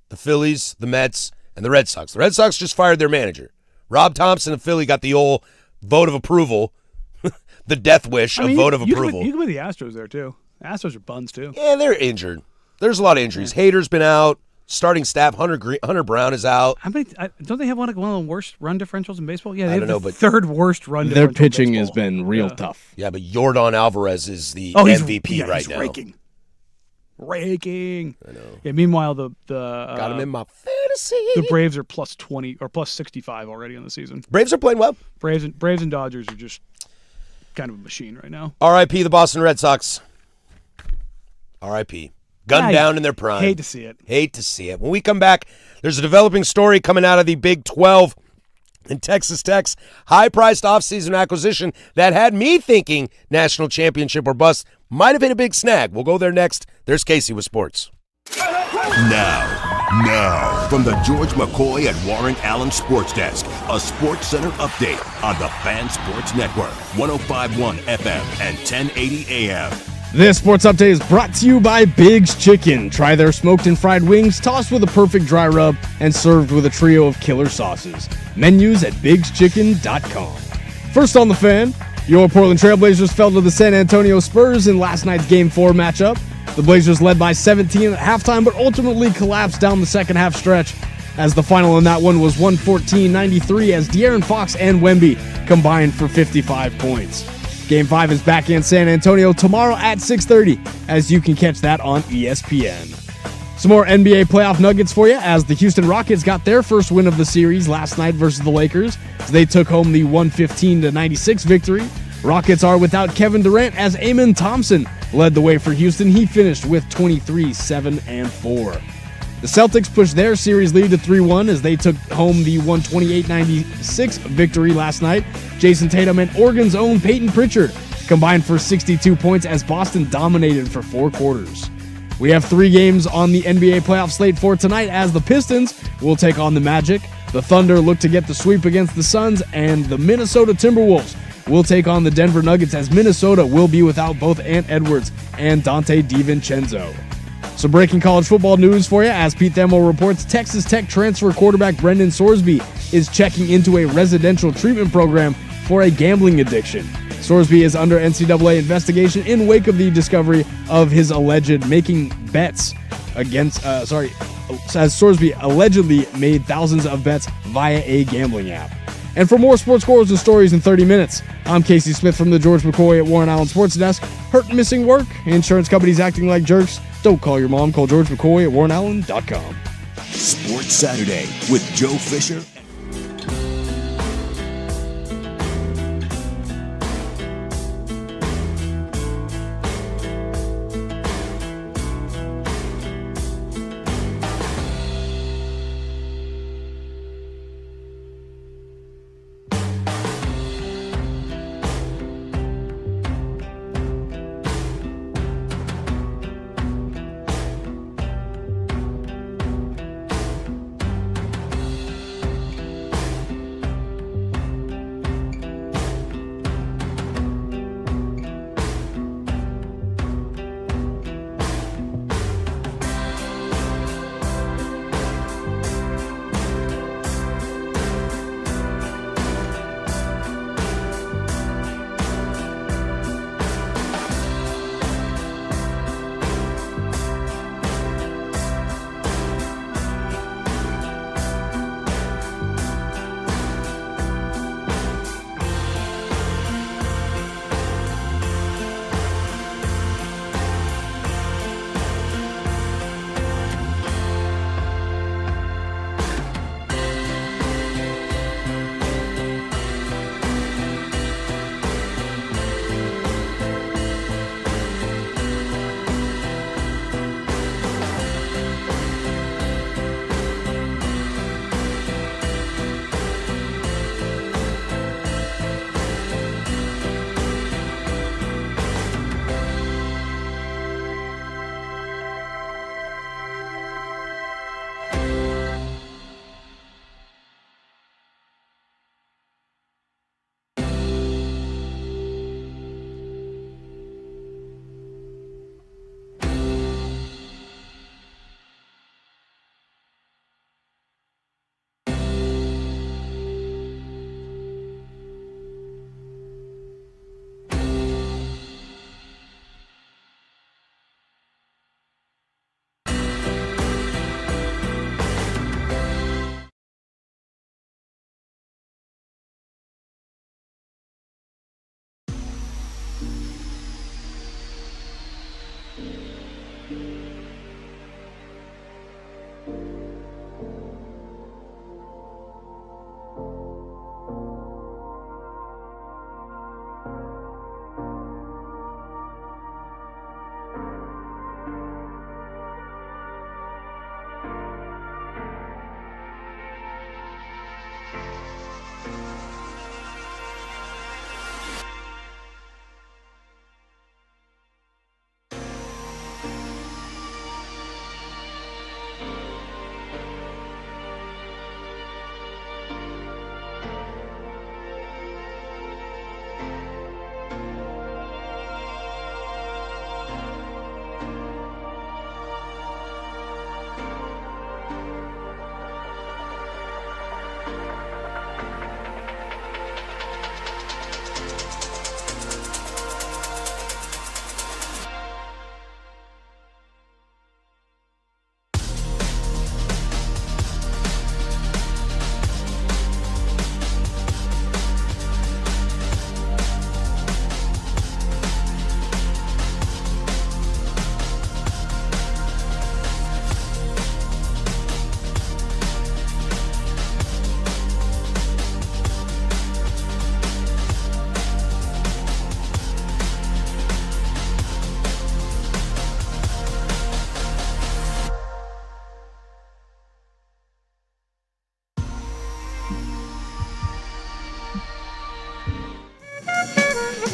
the Phillies, the Mets, and the Red Sox. The Red Sox just fired their manager. Rob Thompson of Philly got the old vote of approval, the death wish of vote of approval. You can put the Astros there, too. Astros are buns, too. Yeah, they're injured. There's a lot of injuries. Hader's been out. Starting staff, Hunter Brown is out. Don't they have one of the worst run differentials in baseball? Yeah, they I have don't the know, but third worst run Their differential in pitching has baseball. been real tough. Yeah, but Yordan Alvarez is the He's MVP right he's now. Raking. I know. Yeah, meanwhile, the Got him in my fantasy. the Braves are plus 20 or plus 65 already on the season. Braves are playing well. Braves and Dodgers are just kind of a machine right now. R.I.P. the Boston Red Sox. R.I.P. Gunned I down in their prime. hate to see it. Hate to see it. When we come back, there's a developing story coming out of the Big 12 in Texas Tech's high-priced offseason acquisition that had me thinking national championship or bust. Might have hit a big snag. We'll go there next. There's Casey with sports. Now, from the George McCoy at Warren Allen Sports Desk, a Sports Center update on the Fan Sports Network, 105.1 FM and 1080 AM. This sports update is brought to you by Big's Chicken. Try their smoked and fried wings, tossed with a perfect dry rub, and served with a trio of killer sauces. Menus at bigschicken.com. First on the Fan, your Portland Trailblazers fell to the San Antonio Spurs in last night's Game 4 matchup. The Blazers led by 17 at halftime, but ultimately collapsed down the second half stretch, as the final in that one was 114-93 as De'Aaron Fox and Wemby combined for 55 points. Game 5 is back in San Antonio tomorrow at 6:30, as you can catch that on ESPN. Some more NBA playoff nuggets for you, as the Houston Rockets got their first win of the series last night versus the Lakers, as they took home the 115-96 victory. Rockets are without Kevin Durant, as Amen Thompson led the way for Houston. He finished with 23, 7, and 4. The Celtics pushed their series lead to 3-1 as they took home the 128-96 victory last night. Jason Tatum and Oregon's own Peyton Pritchard combined for 62 points as Boston dominated for 4 quarters. We have 3 games on the NBA playoff slate for tonight, as the Pistons will take on the Magic, the Thunder look to get the sweep against the Suns, and the Minnesota Timberwolves will take on the Denver Nuggets, as Minnesota will be without both Ant Edwards and Dante DiVincenzo. Some breaking college football news for you, as Pete Thamel reports Texas Tech transfer quarterback Brendan Sorsby is checking into a residential treatment program for a gambling addiction. Sorsby is under NCAA investigation in wake of the discovery of his alleged making bets against, as Sorsby allegedly made thousands of bets via a gambling app. And for more sports scores and stories in 30 minutes, I'm Casey Smith from the George McCoy at Warren Allen Sports Desk. Hurt, missing work? Insurance companies acting like jerks? Don't call your mom. Call George McCoy at warrenallen.com. Sports Saturday with Joe Fisher.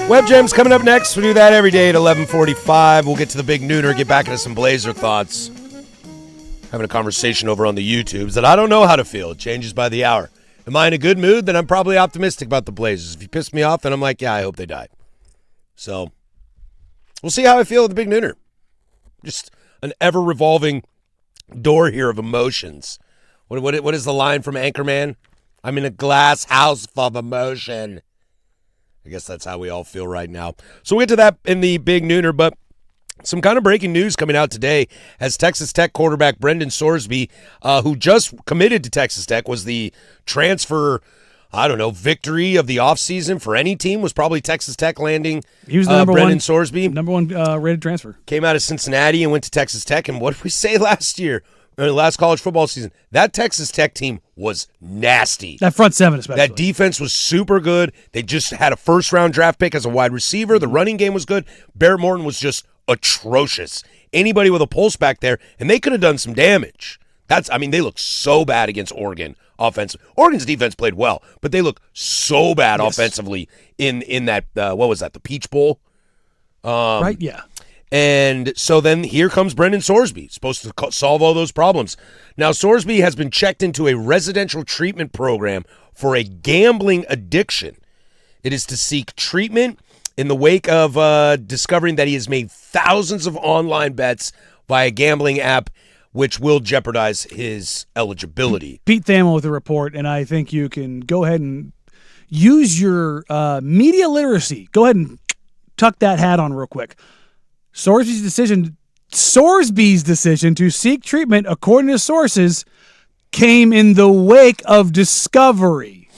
Web Gems coming up next. We do that every day at 11:45. We'll get to the big nooner, get back into some Blazer thoughts. Having a conversation over on the YouTubes that I don't know how to feel. It changes by the hour. Am I in a good mood? Then I'm probably optimistic about the Blazers. If you piss me off, then I'm like, yeah, I hope they die. So we'll see how I feel with the big nooner. Just an ever-revolving door here of emotions. What is the line from Anchorman? I'm in a glass house full of emotion. I guess that's how we all feel right now. So we'll get to that in the big nooner, but some kind of breaking news coming out today as Texas Tech quarterback Brendan Sorsby, who just committed to Texas Tech, was the transfer, victory of the offseason for any team, was probably Texas Tech landing He was the number Brendan one, Sorsby. Number one rated transfer. Came out of Cincinnati and went to Texas Tech, and what did we say last year? Last college football season, that Texas Tech team was nasty. That front seven especially. That defense was super good. They just had a first-round draft pick as a wide receiver. The running game was good. Barrett Morton was just atrocious. Anybody with a pulse back there, and they could have done some damage. They look so bad against Oregon offensive. Oregon's defense played well, but they look so bad offensively in that, what was that, the Peach Bowl? Right, yeah. And so then here comes Brendan Sorsby, supposed to solve all those problems. Now, Sorsby has been checked into a residential treatment program for a gambling addiction. It is to seek treatment in the wake of discovering that he has made thousands of online bets via a gambling app, which will jeopardize his eligibility. Pete Thamel with a report, and I think you can go ahead and use your media literacy. Go ahead and tuck that hat on real quick. Sorsby's decision to seek treatment, according to sources, came in the wake of discovery.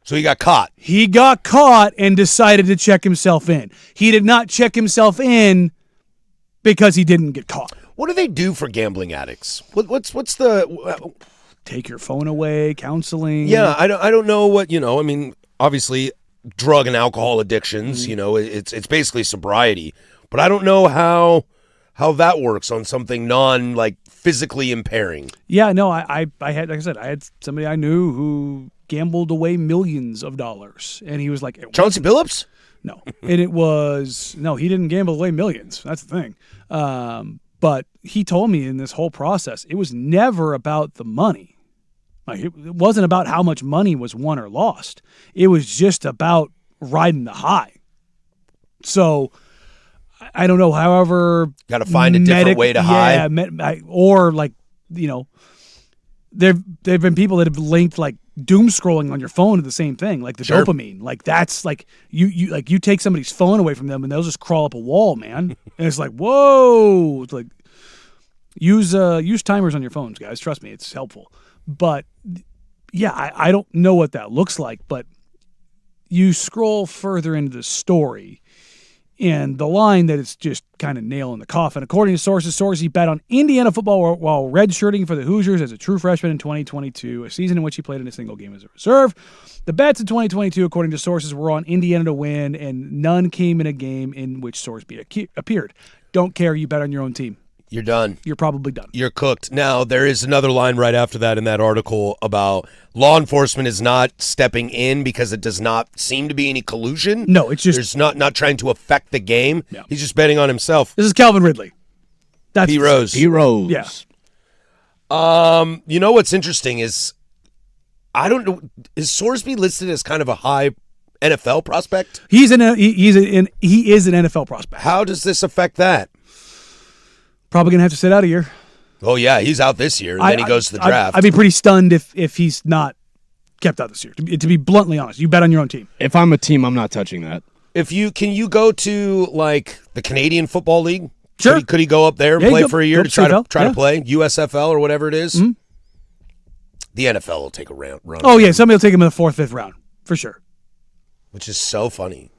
So he got caught. He got caught and decided to check himself in. He did not check himself in because he didn't get caught. What do they do for gambling addicts? What's the... Take your phone away, counseling. Yeah, I don't know what, obviously drug and alcohol addictions, it's basically sobriety. But I don't know how that works on something physically impairing. Yeah, no, I had, like I said, I had somebody I knew who gambled away millions of dollars, and he was like, Chauncey Billups? No, and he didn't gamble away millions. That's the thing. But he told me in this whole process, it was never about the money. Like it wasn't about how much money was won or lost. It was just about riding the high. So I don't know. However, got to find a different way to hide. Or there've been people that have linked doom scrolling on your phone to the same thing, like the dopamine. Like that's like you take somebody's phone away from them and they'll just crawl up a wall, man. And it's like, whoa. It's like use timers on your phones, guys. Trust me, it's helpful. But yeah, I don't know what that looks like, but you scroll further into the story. And the line that it's just kind of nail in the coffin. According to sources, Sorsby bet on Indiana football while redshirting for the Hoosiers as a true freshman in 2022, a season in which he played in a single game as a reserve. The bets in 2022, according to sources, were on Indiana to win, and none came in a game in which Sorsby appeared. Don't care. You bet on your own team. You're done. You're probably done. You're cooked. Now, there is another line right after that in that article about law enforcement is not stepping in because it does not seem to be any collusion. No, it's just... There's not trying to affect the game. Yeah. He's just betting on himself. This is Calvin Ridley. That's P. Rose. Yeah. What's interesting is, I don't know, is Sorsby listed as kind of a high NFL prospect? He is an NFL prospect. How does this affect that? Probably going to have to sit out a year. Oh, yeah, he's out this year, and then he goes to the draft. I'd be pretty stunned if he's not kept out this year, to be bluntly honest. You bet on your own team. If I'm a team, I'm not touching that. Can you go to, the Canadian Football League? Sure. Could he go up there and play for a year to try to play? USFL or whatever it is? Mm-hmm. The NFL will take a run. Oh, yeah, somebody will take him in the 4th, 5th round, for sure. Which is so funny.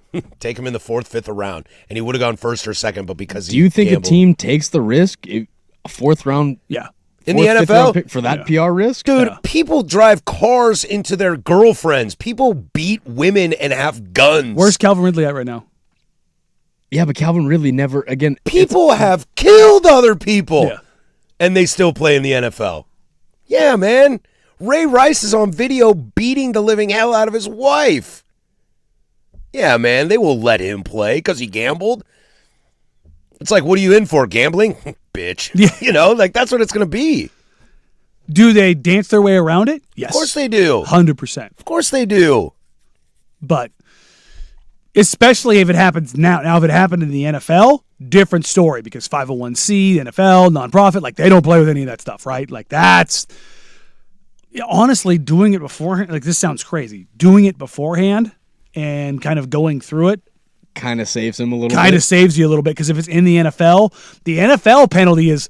Take him in the 4th, 5th round, and he would have gone 1st or 2nd, but because do you think gambled, a team takes the risk, a 4th round? Yeah, in the NFL pick for that PR risk, dude. Yeah. People drive cars into their girlfriends. People beat women and have guns. Where's Calvin Ridley at right now? Yeah, but Calvin Ridley never again. People have killed other people, and they still play in the NFL. Yeah, man. Ray Rice is on video beating the living hell out of his wife. Yeah, man, they will let him play because he gambled. It's like, what are you in for, gambling? Bitch. Yeah. You know, like that's what it's going to be. Do they dance their way around it? Yes. Of course they do. 100%. Of course they do. But especially if it happens now. Now, if it happened in the NFL, different story because 501c, NFL, nonprofit, like they don't play with any of that stuff, right? Like that's honestly doing it beforehand. Like this sounds crazy. Doing it beforehand and kind of going through it Kind of saves him a little kind bit. of saves you a little bit because if it's in the NFL penalty is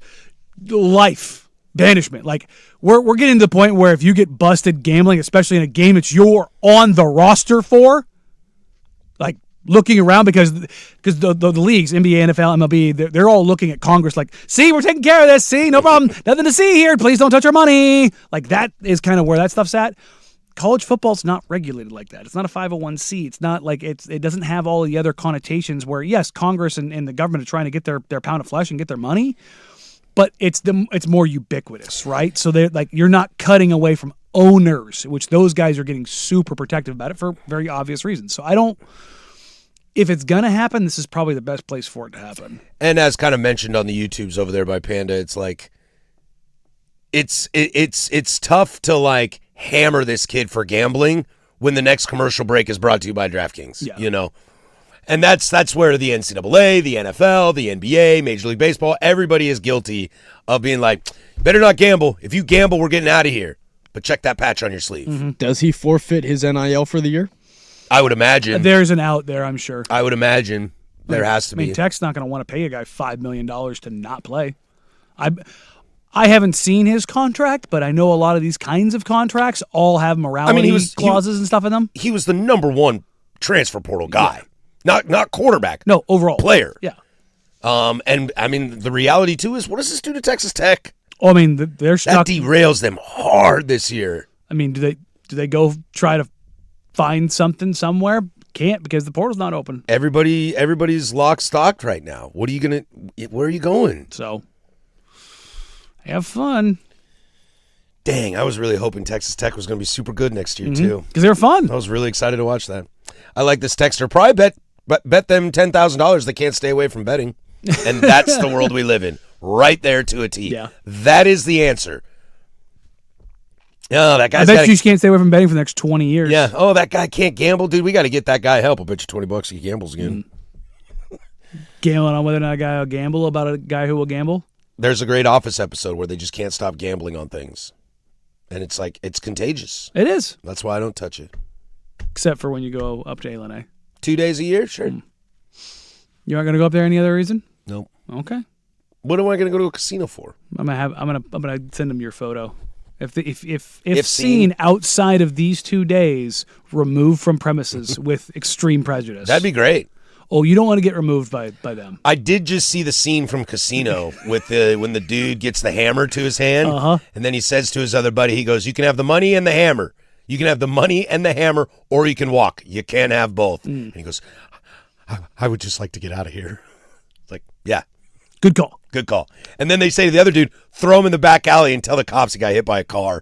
life banishment. Like we're getting to the point where if you get busted gambling, especially in a game that you're on the roster for, like looking around because the leagues, NBA, NFL, MLB, they're all looking at Congress like, see, we're taking care of this. See, no problem, nothing to see here. Please don't touch our money. Like that is kind of where that stuff's at. College football's not regulated like that. It's not a 501c. It's not like it doesn't have all the other connotations where, yes, Congress and the government are trying to get their pound of flesh and get their money, but it's more ubiquitous, right? So they're like, you're not cutting away from owners, which those guys are getting super protective about it for very obvious reasons. So if it's going to happen, this is probably the best place for it to happen. And as kind of mentioned on the YouTubes over there by Panda, it's like it's tough to like hammer this kid for gambling when the next commercial break is brought to you by DraftKings. Yeah. You know? And that's where the NCAA, the NFL, the NBA, Major League Baseball, everybody is guilty of being like, better not gamble. If you gamble, we're getting out of here. But check that patch on your sleeve. Mm-hmm. Does he forfeit his NIL for the year? I would imagine. There's an out there, I'm sure. I would imagine there has to I mean, be. Tech's not going to want to pay a guy $5 million to not play. I haven't seen his contract, but I know a lot of these kinds of contracts all have morality clauses and stuff in them. He was the number one transfer portal guy, not quarterback. No, overall player. Yeah. And I mean, the reality too is, what does this do to Texas Tech? Oh, I mean, they're That stuck. derails them hard this year. I mean, do they go try to find something somewhere? Can't because the portal's not open. Everybody's locked stocked right now. Where are you going? So have fun. Dang, I was really hoping Texas Tech was going to be super good next year too. Because they're fun. I was really excited to watch that. I like this texter. Probably bet them $10,000 they can't stay away from betting, and that's the world we live in. Right there to a T. Yeah. That is the answer. Oh, that I guy's bet you can't stay away from betting for the next 20 years. Yeah. Oh, that guy can't gamble, dude. We got to get that guy help. I'll bet you $20 he gambles again. Gambling on whether or not a guy will gamble about a guy who will gamble. There's a great Office episode where they just can't stop gambling on things, and it's like it's contagious. It is, That's why I don't touch it. except for when you go up to A&A. 2 days a year, sure. You aren't going to go up there any other reason? Nope. Okay. What am I going to go to a casino for? I'm gonna send them your photo. If If seen outside of these 2 days, removed from premises with extreme prejudice. That'd be great. Oh, you don't want to get removed by them. I did just see the scene from Casino with when the dude gets the hammer to his hand, and then he says to his other buddy, he goes, "You can have the money and the hammer. You can have the money and the hammer, or you can walk. You can't have both." And he goes, I would just like to get out of here. It's like, yeah, Good call. good call. And then they say to the other dude, throw him in the back alley and tell the cops he got hit by a car.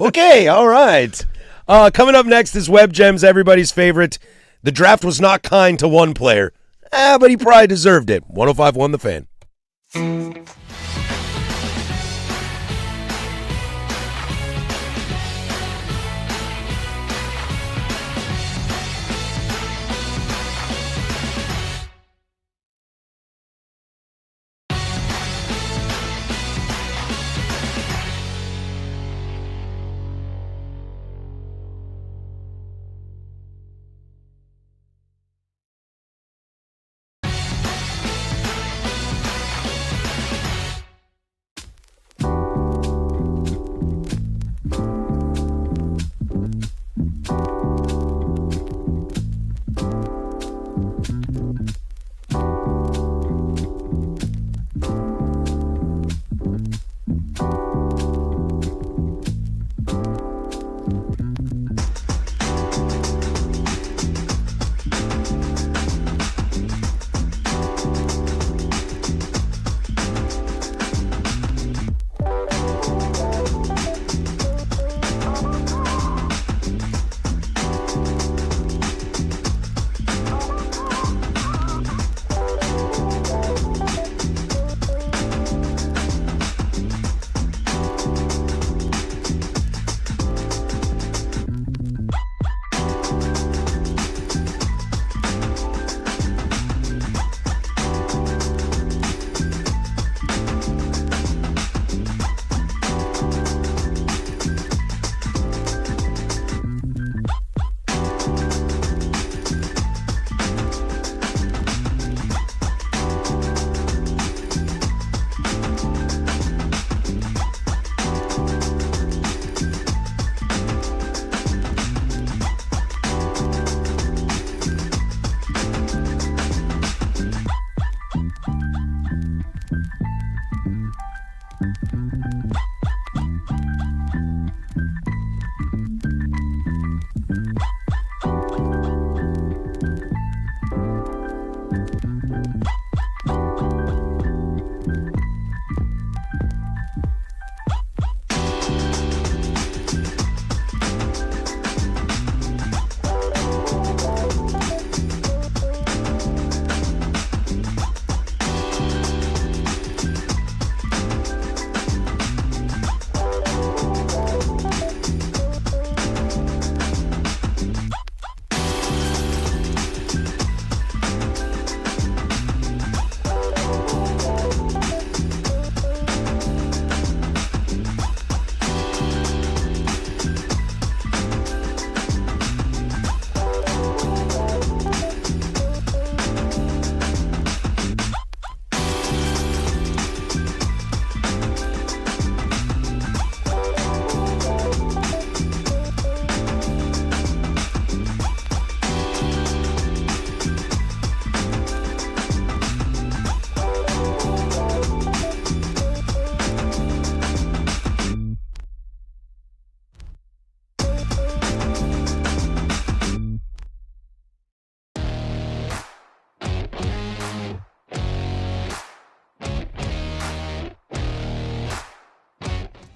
Okay, all right. Coming up next is Web Gems, everybody's favorite. The draft was not kind to one player, but he probably deserved it. 105.1 The Fan.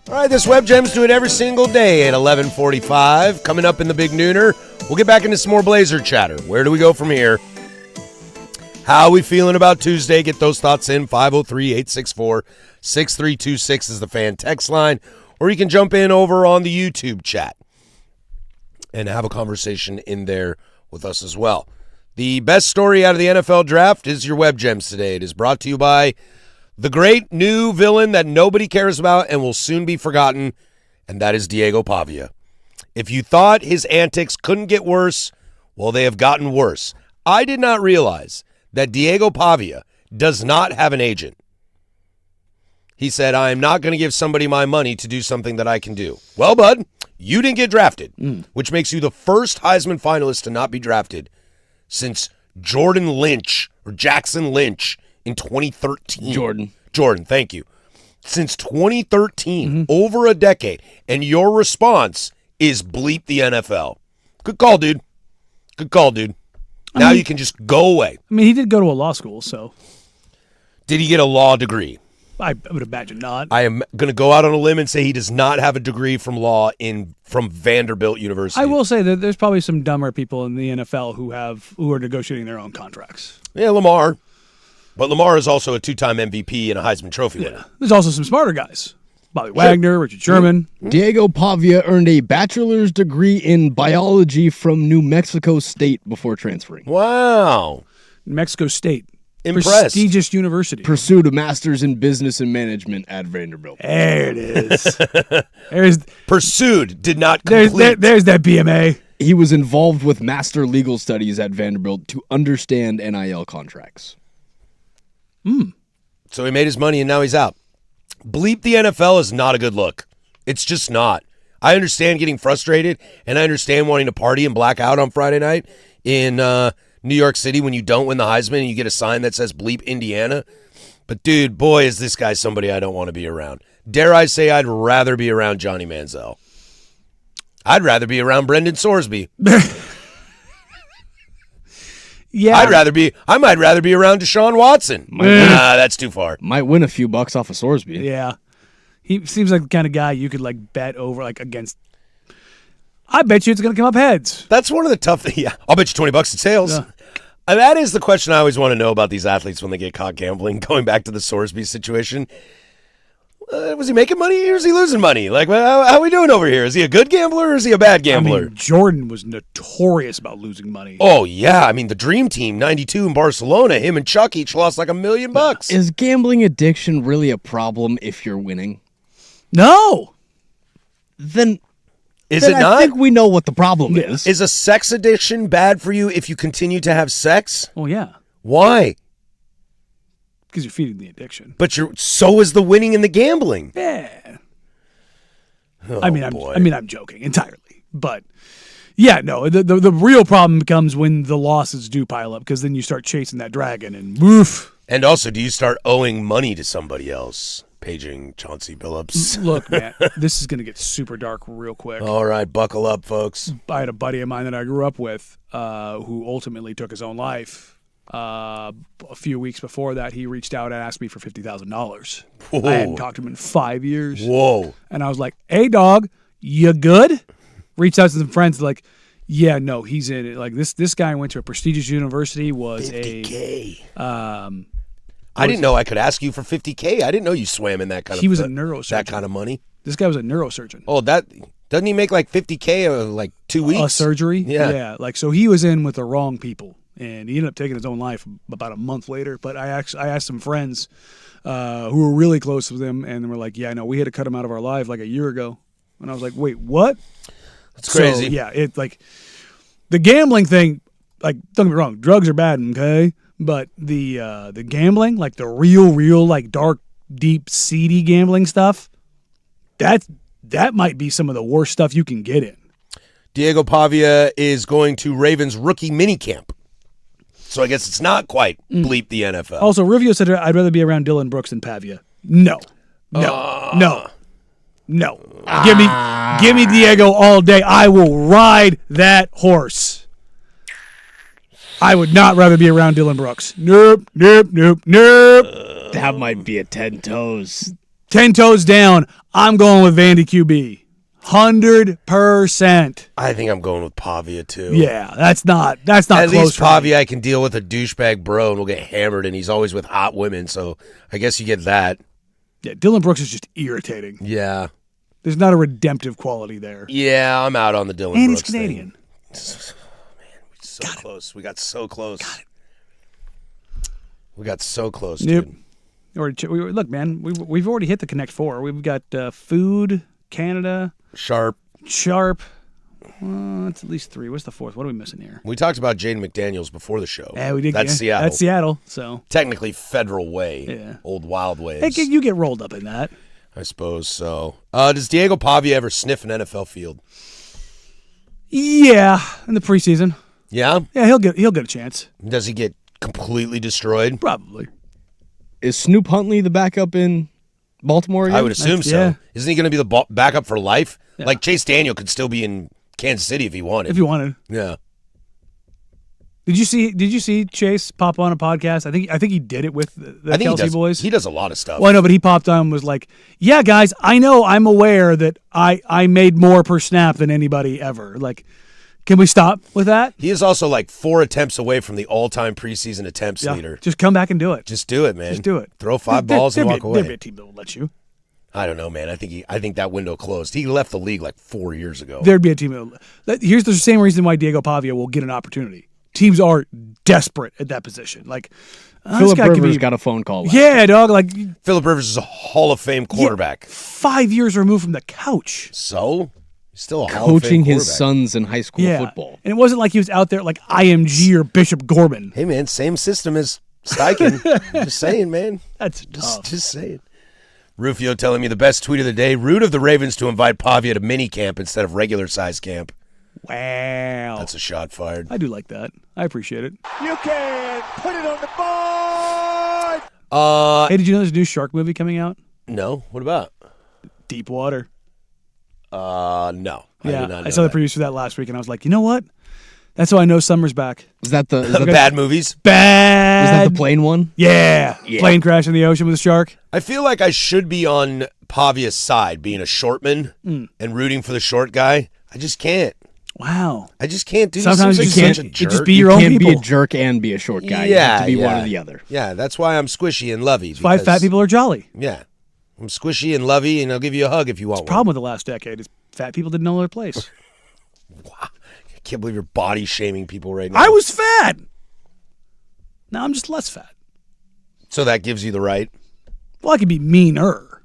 All right, this Web Gems do it every single day at 11:45. Coming up in the Big Nooner, we'll get back into some more Blazer chatter. Where do we go from here? How are we feeling about Tuesday? Get those thoughts in. 503-864-6326 is the fan text line. Or you can jump in over on the YouTube chat and have a conversation in there with us as well. The best story out of the NFL draft is your Web Gems today. It is brought to you by the great new villain that nobody cares about and will soon be forgotten, and that is Diego Pavia. If you thought his antics couldn't get worse, well, they have gotten worse. I did not realize that Diego Pavia does not have an agent. He said, I am not going to give somebody my money to do something that I can do. Well, bud, you didn't get drafted, which makes you the first Heisman finalist to not be drafted since Jordan Lynch or Jackson Lynch in 2013. Jordan, thank you. Since 2013, over a decade, and your response is bleep the NFL. Good call, dude. Good call, dude. Now you can just go away. I mean, he did go to a law school, so Did he get a law degree? I would imagine not. I am going to go out on a limb and say he does not have a degree from law from Vanderbilt University. I will say that there's probably some dumber people in the NFL who are negotiating their own contracts. Yeah, Lamar. But Lamar is also a two-time MVP and a Heisman Trophy winner. There's also some smarter guys. Bobby Wagner, Richard Sherman. Diego Pavia earned a bachelor's degree in biology from New Mexico State before transferring. Wow. New Mexico State. Impressed. Prestigious university. Pursued a master's in business and management at Vanderbilt. There it is. Pursued, did not complete. There's that BMA. He was involved with master legal studies at Vanderbilt to understand NIL contracts. So he made his money and now he's out. Bleep the NFL is not a good look. It's just not. I understand getting frustrated, and I understand wanting to party and black out on Friday night in New York City when you don't win the Heisman and you get a sign that says bleep Indiana. But, dude, boy, is this guy somebody I don't want to be around. Dare I say I'd rather be around Johnny Manziel. I'd rather be around Brendan Sorsby. Yeah. I might rather be around Deshaun Watson. That's too far. Might win a few bucks off of Sorsby. Yeah. He seems like the kind of guy you could bet over against. I bet you it's going to come up heads. That's one of the tough things. Yeah, I'll bet you $20 at sales. Yeah. That is the question I always want to know about these athletes when they get caught gambling. Going back to the Sorsby situation. Was he making money or is he losing money? How are we doing over here? Is he a good gambler or is he a bad gambler? I mean, Jordan was notorious about losing money. Oh, yeah. I mean, the Dream Team, 92 in Barcelona, him and Chuck each lost like $1 million. Is gambling addiction really a problem if you're winning? No. Then Is it not? I think we know what the problem is. Is a sex addiction bad for you if you continue to have sex? Oh, yeah. Why? Because you're feeding the addiction. But so is the winning and the gambling. Yeah. Oh, I'm joking entirely. But yeah, no, the real problem comes when the losses do pile up, because then you start chasing that dragon and woof. And also, do you start owing money to somebody else? Paging Chauncey Billups. Look, man, this is going to get super dark real quick. All right, buckle up, folks. I had a buddy of mine that I grew up with who ultimately took his own life. A few weeks before that, he reached out and asked me for $50,000. I hadn't talked to him in 5 years. Whoa. And I was like, hey, dog, you good? Reached out to some friends yeah, no, he's in it. This guy went to a prestigious university, was $50K. I didn't know I could ask you for $50K. I didn't know you swam in that kind of. He was a neurosurgeon. That kind of money. This guy was a neurosurgeon. Oh, doesn't he make like $50K 2 weeks? A surgery? Yeah. So he was in with the wrong people, and he ended up taking his own life about a month later. But I asked some friends who were really close with him, and they were like, yeah, no, we had to cut him out of our life like a year ago. And I was like, wait, what? That's crazy. So, yeah, the gambling thing, don't get me wrong, drugs are bad, okay? But the gambling, the real dark, deep, seedy gambling stuff, that might be some of the worst stuff you can get in. Diego Pavia is going to Ravens rookie minicamp. So I guess it's not quite bleep the NFL. Also, Rivio said I'd rather be around Dylan Brooks than Pavia. No. Give me Diego all day. I will ride that horse. I would not rather be around Dylan Brooks. Nope. That might be a 10 toes. 10 toes down, I'm going with Vandy QB. 100%. I think I'm going with Pavia too. Yeah, that's not At close least for me. Pavia, I can deal with a douchebag bro, and we'll get hammered, and he's always with hot women. So I guess you get that. Yeah, Dylan Brooks is just irritating. Yeah, There's not a redemptive quality there. yeah, I'm out on the Dylan And he's Brooks thing. Canadian. So close. We got so close. We got so close, Yep. dude. Look, man, we've already hit the Connect Four. We've got Food, Canada, Sharp. Sharp. It's at least 3. What's the 4th? What are we missing here? We talked about Jaden McDaniels before the show. Yeah, we did. That's Seattle. That's Seattle. So Technically Federal Way. Yeah. Old Wild Ways. hey, you get rolled up in that. I suppose so. Does Diego Pavia ever sniff an NFL field? Yeah, in the preseason. Yeah? Yeah, he'll get a chance. Does he get completely destroyed? Probably. Is Snoop Huntley the backup in Baltimore again? I would assume so. yeah. Isn't he going to be the backup for life? Like Chase Daniel could still be in Kansas City if he wanted. If you wanted. Yeah. Did you see Chase pop on a podcast? I think he did it with the I think Kelsey boys. He does a lot of stuff. Well, I know, but he popped on and was like, "Yeah, guys, I know, I'm aware that I made more per snap than anybody ever. Like, can we stop with that? He is also like 4 attempts away from the all-time preseason attempts leader. Just come back and do it. Just do it, man. Just do it. Throw 5 balls and walk There'd be away. a team that will let you. I don't know, man. I think that window closed. He left the league like 4 years ago. There'd be a team here's the same reason why Diego Pavia will get an opportunity. Teams are desperate at that position. Like this Philip guy could Rivers be- got a phone call. Yeah, dog. Like Phillip Rivers is a Hall of Fame quarterback. 5 years removed from the couch. So he's still a Hall of Fame Coaching his quarterback. sons in high school Yeah, football. and it wasn't like he was out there like IMG or Bishop Gorman. Hey, man, same system as Steichen. Just saying, man. That's tough. Just saying. Rufio telling me the best tweet of the day. Rude of the Ravens to invite Pavia to mini camp instead of regular size camp. Wow. That's a shot fired. I do like that. I appreciate it. You can put it on the board. Hey, did you know there's a new shark movie coming out? No. What about? Deep Water. No. I Yeah, did not know I saw the that. previews for that last week, and I was like, you know what? That's how I know summer's back. Is that the Bad movies. Bad. plane one? Yeah. Plane crash in the ocean with a shark. I feel like I should be on Pavia's side, being a shortman and rooting for the short guy. I just can't. Wow. I just can't do. Sometimes he you seems can't. like such a It just jerk. be your own Can't be people. a jerk and be a short guy. You Yeah, have to be one yeah. or the other. Yeah, that's why I'm squishy and lovey. Why because- fat people are jolly. Yeah, I'm squishy and lovey, and I'll give you a hug if you want one. Problem with the last decade is fat people didn't know their place. I can't believe you're body shaming people right now. I was fat. Now I'm just less fat. So that gives you the right. Well, I could be meaner.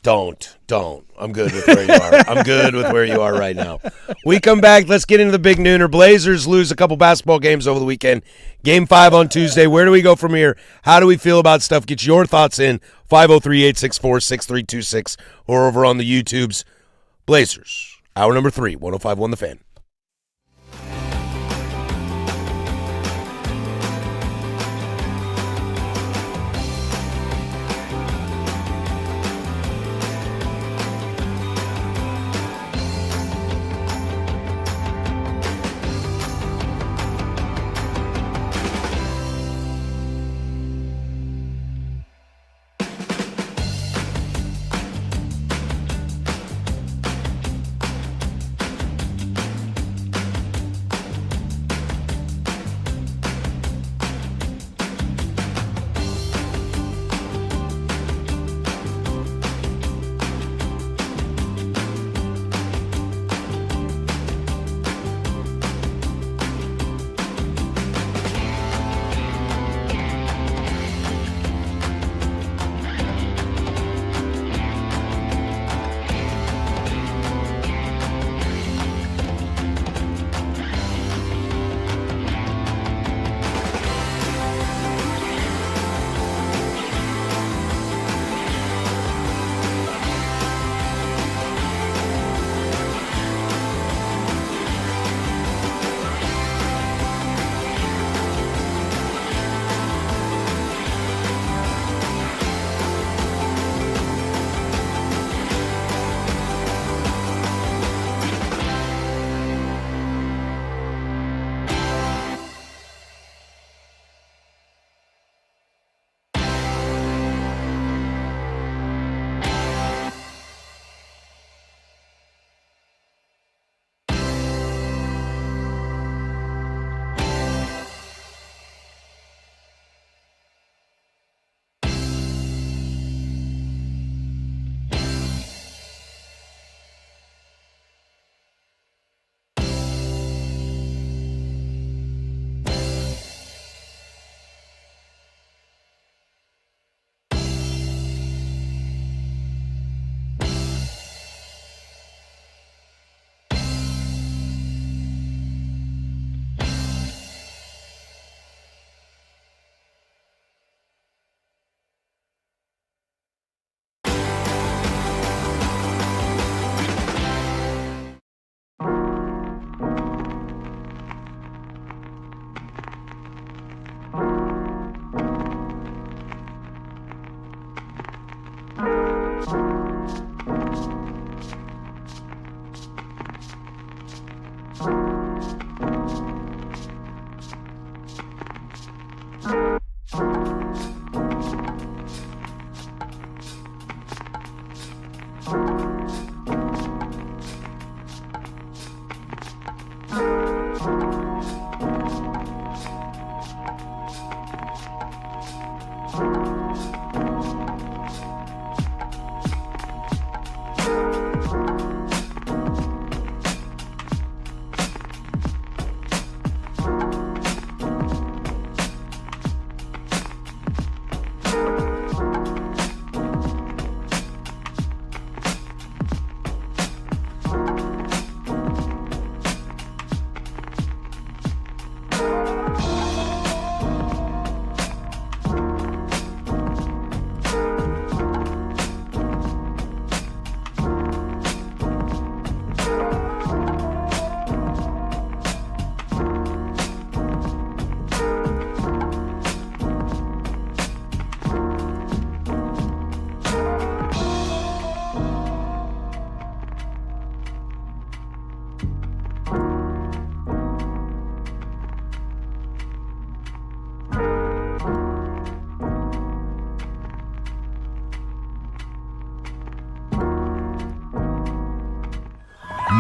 Don't. I'm good with where you are. I'm good with where you are right now. We come back. Let's get into the big nooner. Blazers lose a couple basketball games over the weekend. Game 5 on Tuesday. Where do we go from here? How do we feel about stuff? Get your thoughts in 503-864-6326 or over on the YouTubes. Blazers, hour number 3, 105.1 The Fan.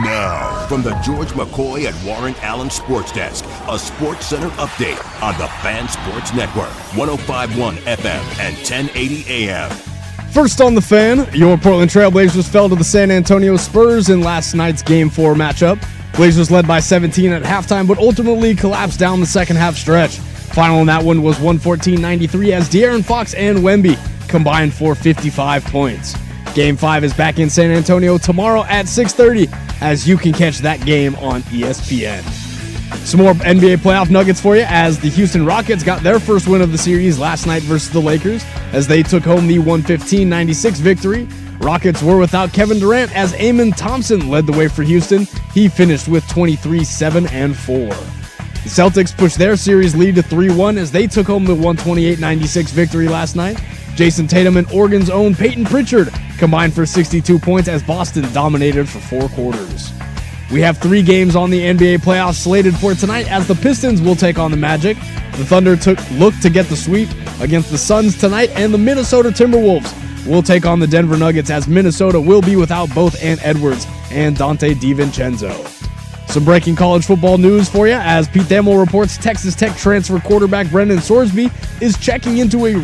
Now, from the George McCoy at Warren Allen Sports Desk, a Sports Center update on the Fan Sports Network, 105.1 FM and 1080 AM. First on the Fan, your Portland Trailblazers fell to the San Antonio Spurs in last night's Game 4 matchup. Blazers led by 17 at halftime, but ultimately collapsed down the second half stretch. Final in that one was 114-93 as De'Aaron Fox and Wemby combined for 55 points. Game 5 is back in San Antonio tomorrow at 6:30, as you can catch that game on ESPN. Some more NBA playoff nuggets for you, as the Houston Rockets got their first win of the series last night versus the Lakers, as they took home the 115-96 victory. Rockets were without Kevin Durant, as Amen Thompson led the way for Houston. He finished with 23-7-4. The Celtics pushed their series lead to 3-1 as they took home the 128-96 victory last night. Jason Tatum and Oregon's own Peyton Pritchard combined for 62 points as Boston dominated for 4 quarters. We have 3 games on the NBA playoffs slated for tonight, as the Pistons will take on the Magic. The Thunder look to get the sweep against the Suns tonight, and the Minnesota Timberwolves will take on the Denver Nuggets, as Minnesota will be without both Ant Edwards and Dante DiVincenzo. Some breaking college football news for you, as Pete Thamel reports Texas Tech transfer quarterback Brendan Sorsby is checking into a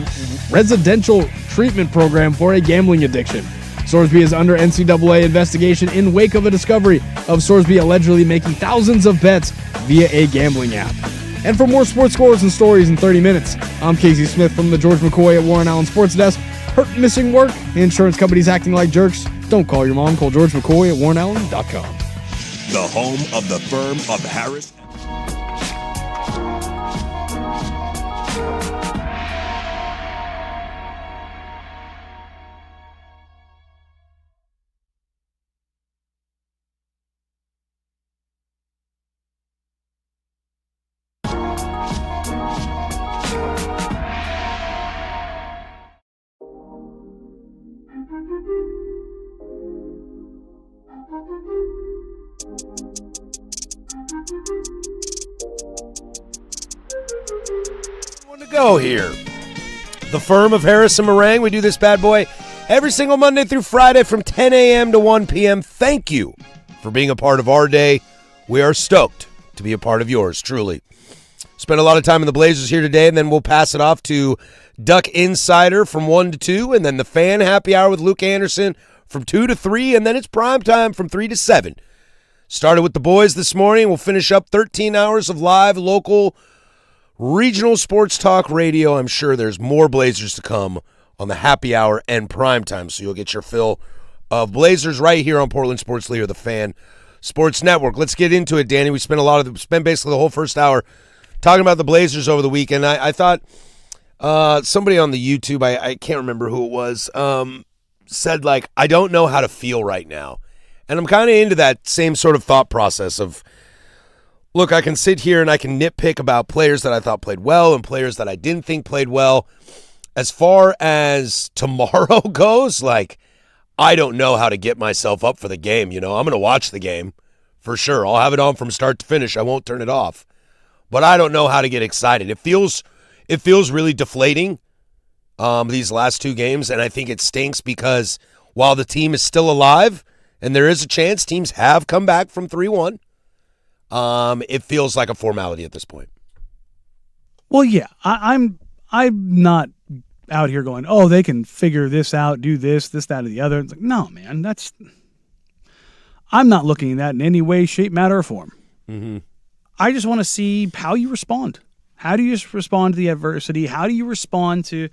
residential treatment program for a gambling addiction. Sorsby is under NCAA investigation in wake of a discovery of Sorsby allegedly making thousands of bets via a gambling app. And for more sports scores and stories in 30 minutes, I'm Casey Smith from the George McCoy at Warren Allen Sports Desk. Hurt, missing work, insurance companies acting like jerks? Don't call your mom. Call George McCoy at WarrenAllen.com. The home of the firm of Harris. Go here. The firm of Harris and Meringue. We do this bad boy every single Monday through Friday from 10 a.m. to 1 p.m. Thank you for being a part of our day. We are stoked to be a part of yours, truly. Spent a lot of time in the Blazers here today, and then we'll pass it off to Duck Insider from 1 to 2, and then the Fan Happy Hour with Luke Anderson from 2 to 3, and then it's prime time from 3 to 7. Started with the boys this morning. We'll finish up 13 hours of live, local, regional sports talk radio. I'm sure there's more Blazers to come on the happy hour and prime time, so you'll get your fill of Blazers right here on Portland Sports Leader, the Fan Sports Network. Let's get into it, Danny. We spent basically the whole first hour talking about the Blazers over the weekend. I thought somebody on the YouTube, I can't remember who it was, said, like, I don't know how to feel right now. And I'm kind of into that same sort of thought process of, look, I can sit here and I can nitpick about players that I thought played well and players that I didn't think played well. As far as tomorrow goes, like, I don't know how to get myself up for the game. You know, I'm going to watch the game for sure. I'll have it on from start to finish. I won't turn it off. But I don't know how to get excited. It feels really deflating, these last 2 games, and I think it stinks because while the team is still alive and there is a chance teams have come back from 3-1, it feels like a formality at this point. Well, yeah, I'm not out here going, oh, they can figure this out, do this, that, or the other. It's like, no, man, I'm not looking at that in any way, shape, matter, or form. Mm-hmm. I just want to see how you respond. How do you respond to the adversity? How do you respond to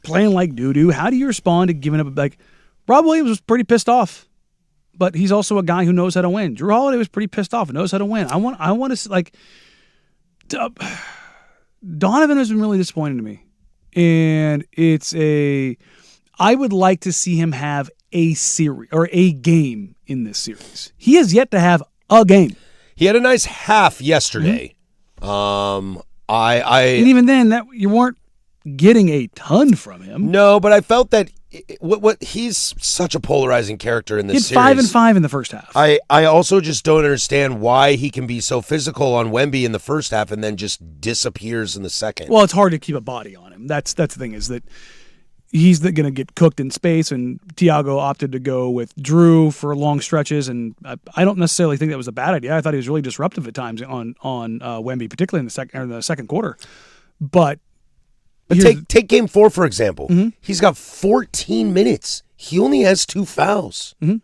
playing like doo-doo? How do you respond to giving up? Like, Rob Williams was pretty pissed off, but he's also a guy who knows how to win. Drew Holiday was pretty pissed off and knows how to win. I want to, like, Donovan has been really disappointing to me. And I would like to see him have a series or a game in this series. He has yet to have a game. He had a nice half yesterday. And even then, that you weren't getting a ton from him. No, but I felt that he's such a polarizing character in this He had series. 5 and 5 in the first half. I also just don't understand why he can be so physical on Wemby in the first half and then just disappears in the second. Well, it's hard to keep a body on him. That's the thing, is that he's going to get cooked in space, and Tiago opted to go with Drew for long stretches, and I don't necessarily think that was a bad idea. I thought he was really disruptive at times on Wemby, particularly in the second quarter. But take Game 4, for example. Mm-hmm. He's got 14 minutes. He only has 2 fouls. Mm-hmm.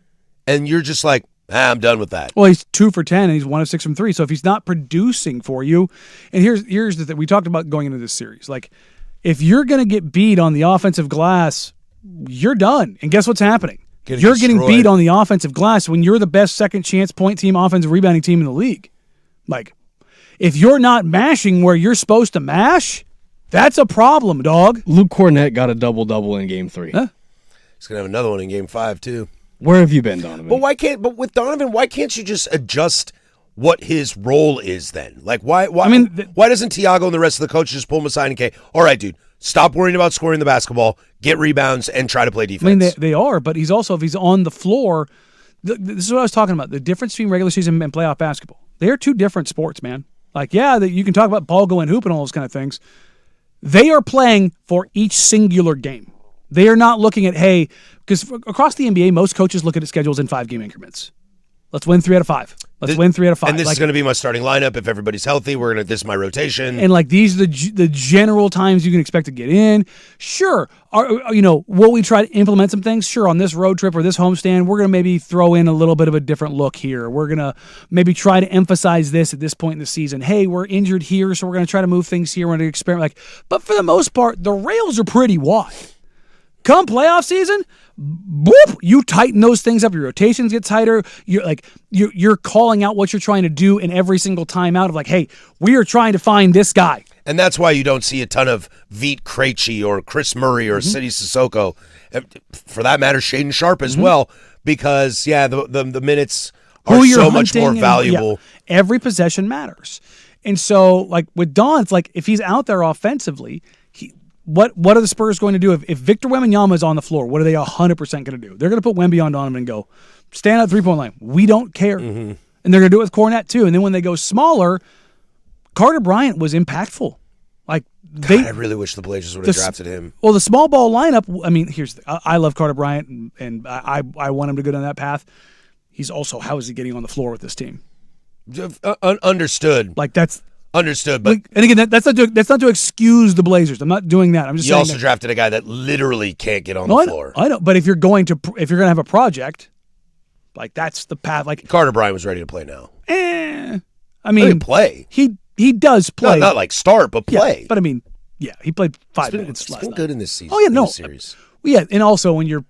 And you're just like, I'm done with that. Well, he's 2 for 10, and he's 1 of 6 from 3. So if he's not producing for you, and here's the thing. We talked about going into this series. Like, if you're going to get beat on the offensive glass, you're done. And guess what's happening? You're getting beat on the offensive glass when you're the best second chance point team, offensive rebounding team in the league. Like, if you're not mashing where you're supposed to mash, that's a problem, dog. Luke Cornett got a double-double in Game 3. Huh? He's going to have another one in Game 5, too. Where have you been, Donovan? But with Donovan, why can't you just adjust what his role is then? Like, why doesn't Tiago and the rest of the coaches just pull him aside and say, all right, dude, stop worrying about scoring the basketball, get rebounds, and try to play defense? I mean, they are, but he's also, if he's on the floor, this is what I was talking about, the difference between regular season and playoff basketball. They are 2 different sports, man. Like, yeah, you can talk about ball going hoop and all those kind of things. They are playing for each singular game. They are not looking at, hey, because across the NBA, most coaches look at the schedules in 5-game increments. Let's win 3 out of 5. Let's win 3 out of 5. And this is going to be my starting lineup. If everybody's healthy, this is my rotation. And like, these are the general times you can expect to get in. Sure, will we try to implement some things? Sure, on this road trip or this homestand, we're going to maybe throw in a little bit of a different look here. We're going to maybe try to emphasize this at this point in the season. Hey, we're injured here, so we're going to try to move things here. We're going to experiment. But for the most part, the rails are pretty wide. Come playoff season, boop, you tighten those things up. Your rotations get tighter. You're calling out what you're trying to do in every single timeout of like, hey, we are trying to find this guy. And that's why you don't see a ton of Vit Krejci or Chris Murray or City Sissoko. For that matter, Shaden Sharp as well, because, the minutes are so much more valuable. Every possession matters. And so, like, with Don, it's like, if he's out there offensively, What are the Spurs going to do? If Victor Wembanyama is on the floor, what are they 100% going to do? They're going to put Wemby on Donovan and go, stand at the 3-point line. We don't care. Mm-hmm. And they're going to do it with Cornette too. And then when they go smaller, Carter Bryant was impactful. Like, I really wish the Blazers would have drafted him. Well, the small ball lineup, I mean, I love Carter Bryant, and I want him to go down that path. He's also, how is he getting on the floor with this team? Understood. Like, that's... Understood, but and again, that's not to excuse the Blazers. I'm not doing that. I'm just saying. You also drafted a guy that literally can't get on the floor. I know, but if you're going to have a project, like, that's the path. Like, Carter Bryant was ready to play now. I mean, play. He does play, not like start, but play. Yeah, but I mean, he played 5 minutes last night. It's been good in this season. Oh yeah, no series. Yeah, and also when your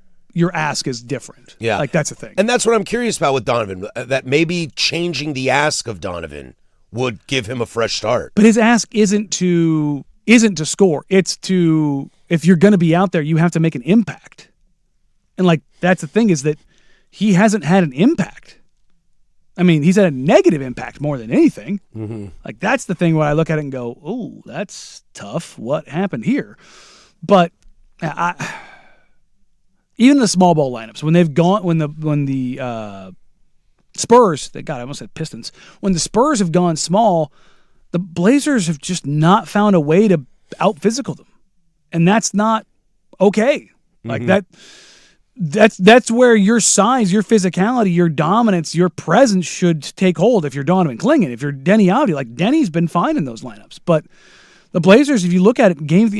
ask is different. Yeah, like, that's the thing. And that's what I'm curious about with Donovan. That maybe changing the ask of Donovan would give him a fresh start. But his ask isn't to score. It's to, if you're going to be out there, you have to make an impact. And, like, that's the thing, is that he hasn't had an impact. I mean, he's had a negative impact more than anything. Mm-hmm. Like, that's the thing where I look at it and go, oh, that's tough. What happened here? But even the small ball lineups, when they've gone, when the Spurs, God, I almost said Pistons. When the Spurs have gone small, the Blazers have just not found a way to out-physical them. And that's not okay. Like that's where your size, your physicality, your dominance, your presence should take hold if you're Donovan Clingan. If you're Denny Avdija, like Denny's been fine in those lineups. But the Blazers, if you look at it game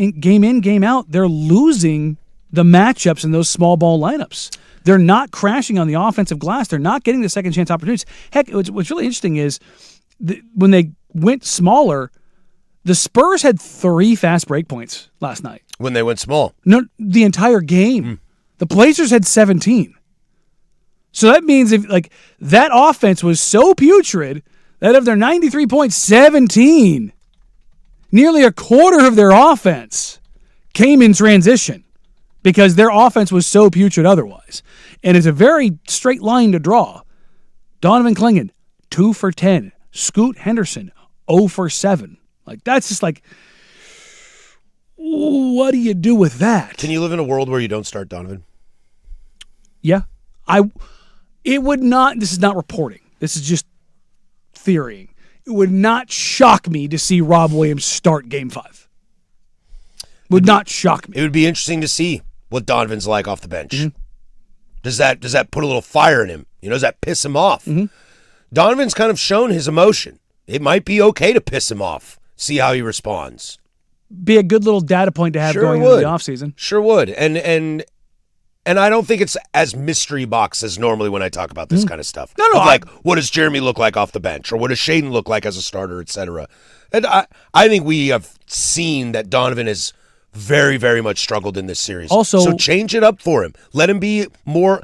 in, game out, they're losing the matchups in those small ball lineups. They're not crashing on the offensive glass. They're not getting the second chance opportunities. Heck, what's really interesting is when they went smaller, the Spurs had 3 fast break points last night. When they went small. No, the entire game. The Blazers had 17. So that means if like that offense was so putrid that of their 93 points, 17, nearly a quarter of their offense came in transition because their offense was so putrid otherwise. And it's a very straight line to draw. Donovan Clingan, 2 for 10. Scoot Henderson, 0 for 7. Like, that's just like, what do you do with that? Can you live in a world where you don't start Donovan? Yeah. It would not, this is not reporting. This is just theorying. It would not shock me to see Rob Williams start Game 5. Would not shock me. It would be interesting to see what Donovan's like off the bench. Does that put a little fire in him? Does that piss him off? Donovan's kind of shown his emotion. It might be okay to piss him off. See how he responds. Be a good little data point to have going into the offseason. Sure would. And I don't think it's as mystery box as normally when I talk about this kind of stuff. No. Like, what does Jeremy look like off the bench? Or what does Shaden look like as a starter, et cetera? And I think we have seen that Donovan has very, very much struggled in this series. Also, so change it up for him. Let him be more,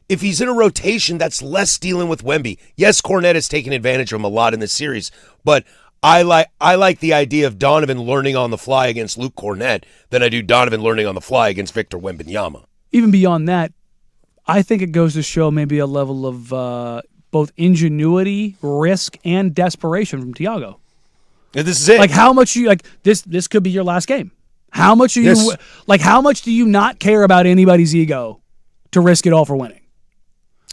if he's in a rotation, that's less dealing with Wemby. Yes, Cornette has taken advantage of him a lot in this series, but I like the idea of Donovan learning on the fly against Luke Cornette than I do Donovan learning on the fly against Victor Wembanyama. Even beyond that, I think it goes to show maybe a level of both ingenuity, risk, and desperation from Tiago. This is it. Like how much you like this could be your last game. How much are you how much do you not care about anybody's ego to risk it all for winning?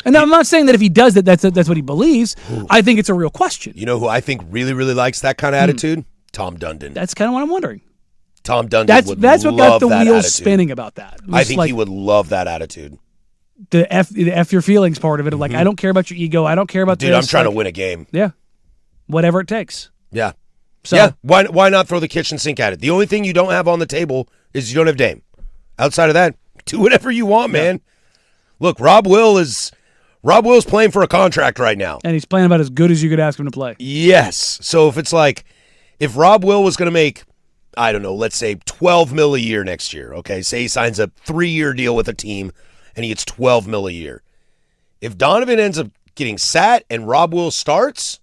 And I'm not saying that if he does that, that's what he believes. Ooh. I think it's a real question. You know who I think really, really likes that kind of attitude? Tom Dundon. That's kind of what I'm wondering. Tom Dundon would that's what got the love wheels attitude. Spinning about that. I think he would love that attitude. The F your feelings part of it, of like, I don't care about your ego. I don't care about Dude, this. I'm trying to win a game. Yeah. Whatever it takes. Yeah. So, yeah. Why not throw the kitchen sink at it? The only thing you don't have on the table is you don't have Dame. Outside of that, do whatever you want, man. Look, Rob Will's playing for a contract right now. And he's playing about as good as you could ask him to play. Yes. So if Rob Will was going to make, I don't know, let's say $12 million a year next year, okay? Say he signs a 3-year deal with a team and he gets $12 million a year. If Donovan ends up getting sat and Rob Will starts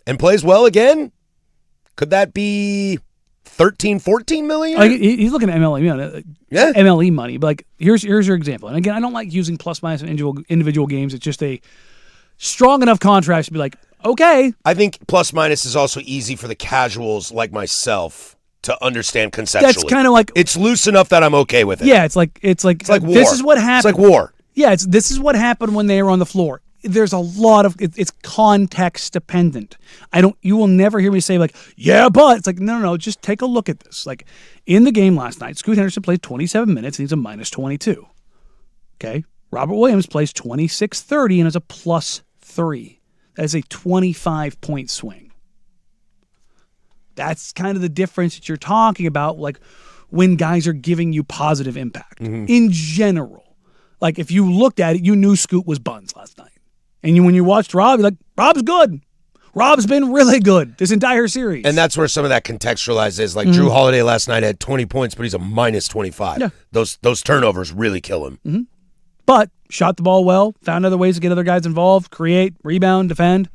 and plays well again, could that be 13, 14 million? Like, he's looking at MLE, MLE money. But like, here's your example. And again, I don't like using plus minus individual games. It's just a strong enough contrast to be like, okay. I think plus minus is also easy for the casuals like myself to understand conceptually. That's kind of like, it's loose enough that I'm okay with it. Yeah, it's like war. This is what happened. It's like war. Yeah, this is what happened when they were on the floor. There's a lot of it's context dependent. You will never hear me say like, yeah, but it's like, no, just take a look at this. Like in the game last night, Scoot Henderson played 27 minutes and he's a minus 22. Okay. Robert Williams plays 26-30 and is a plus 3. That is a 25-point swing. That's kind of the difference that you're talking about, like when guys are giving you positive impact in general. Like if you looked at it, you knew Scoot was buns last night. And when you watched Rob, you're like, Rob's good. Rob's been really good this entire series. And that's where some of that contextualized is. Like Drew Holiday last night had 20 points, but he's a minus 25. Yeah. Those turnovers really kill him. But shot the ball well, found other ways to get other guys involved, create, rebound, defend.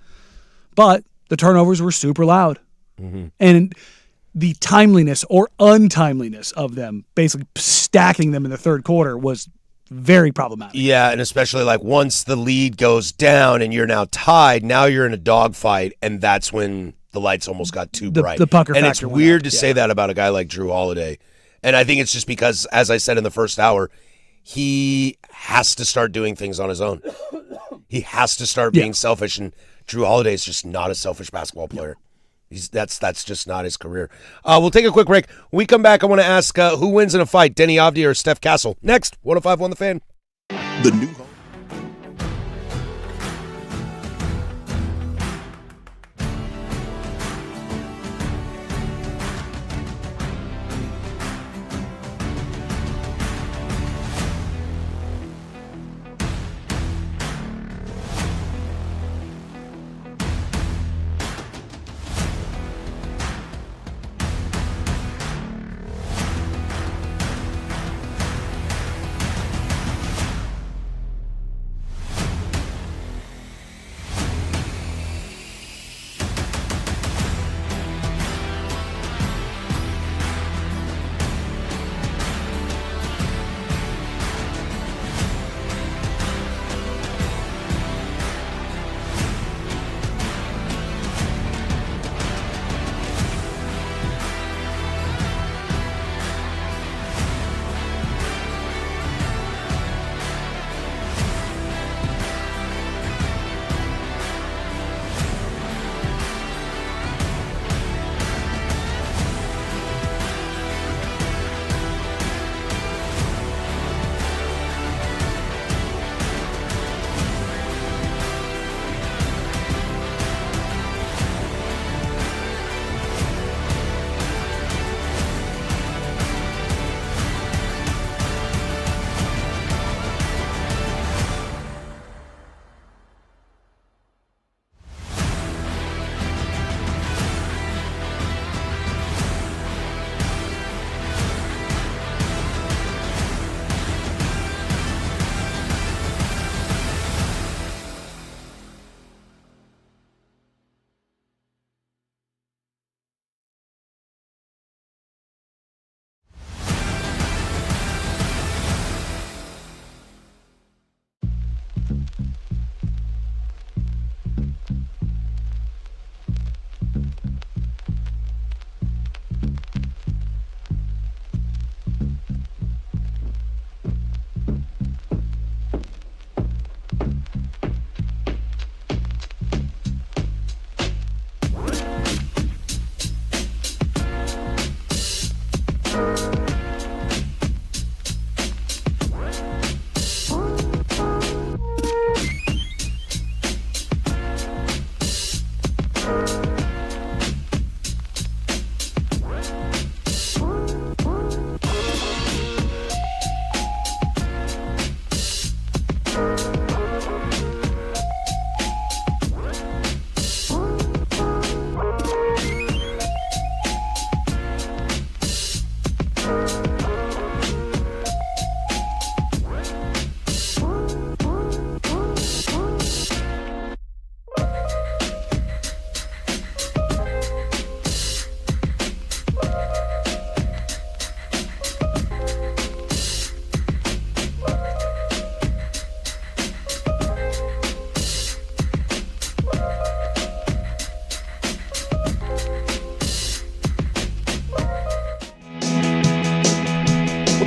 But the turnovers were super loud. And the timeliness or untimeliness of them, basically stacking them in the third quarter, was very problematic. Yeah, and especially like once the lead goes down and you're now tied, now you're in a dogfight, and that's when the lights almost got too bright. The pucker and factor it's weird to say that about a guy like Drew Holiday. And I think it's just because, as I said in the first hour, he has to start doing things on his own. He has to start being selfish, and Drew Holiday is just not a selfish basketball player. That's just not his career. We'll take a quick break. When we come back, I want to ask who wins in a fight, Denny Avdia or Steph Castle. Next, 105.1 The Fan. The new home.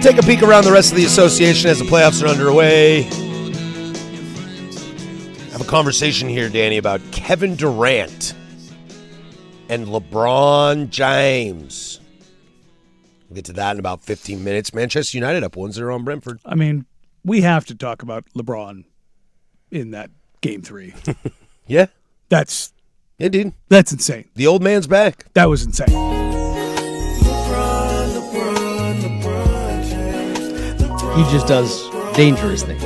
Take a peek around the rest of the association as the playoffs are underway. Have a conversation here, Danny, about Kevin Durant and LeBron James. We'll get to that in about 15 minutes. Manchester United up 1-0 on Brentford. I mean, we have to talk about LeBron in that Game 3. Yeah, That's indeed. insane. The old man's back. That was insane. He just does dangerous things.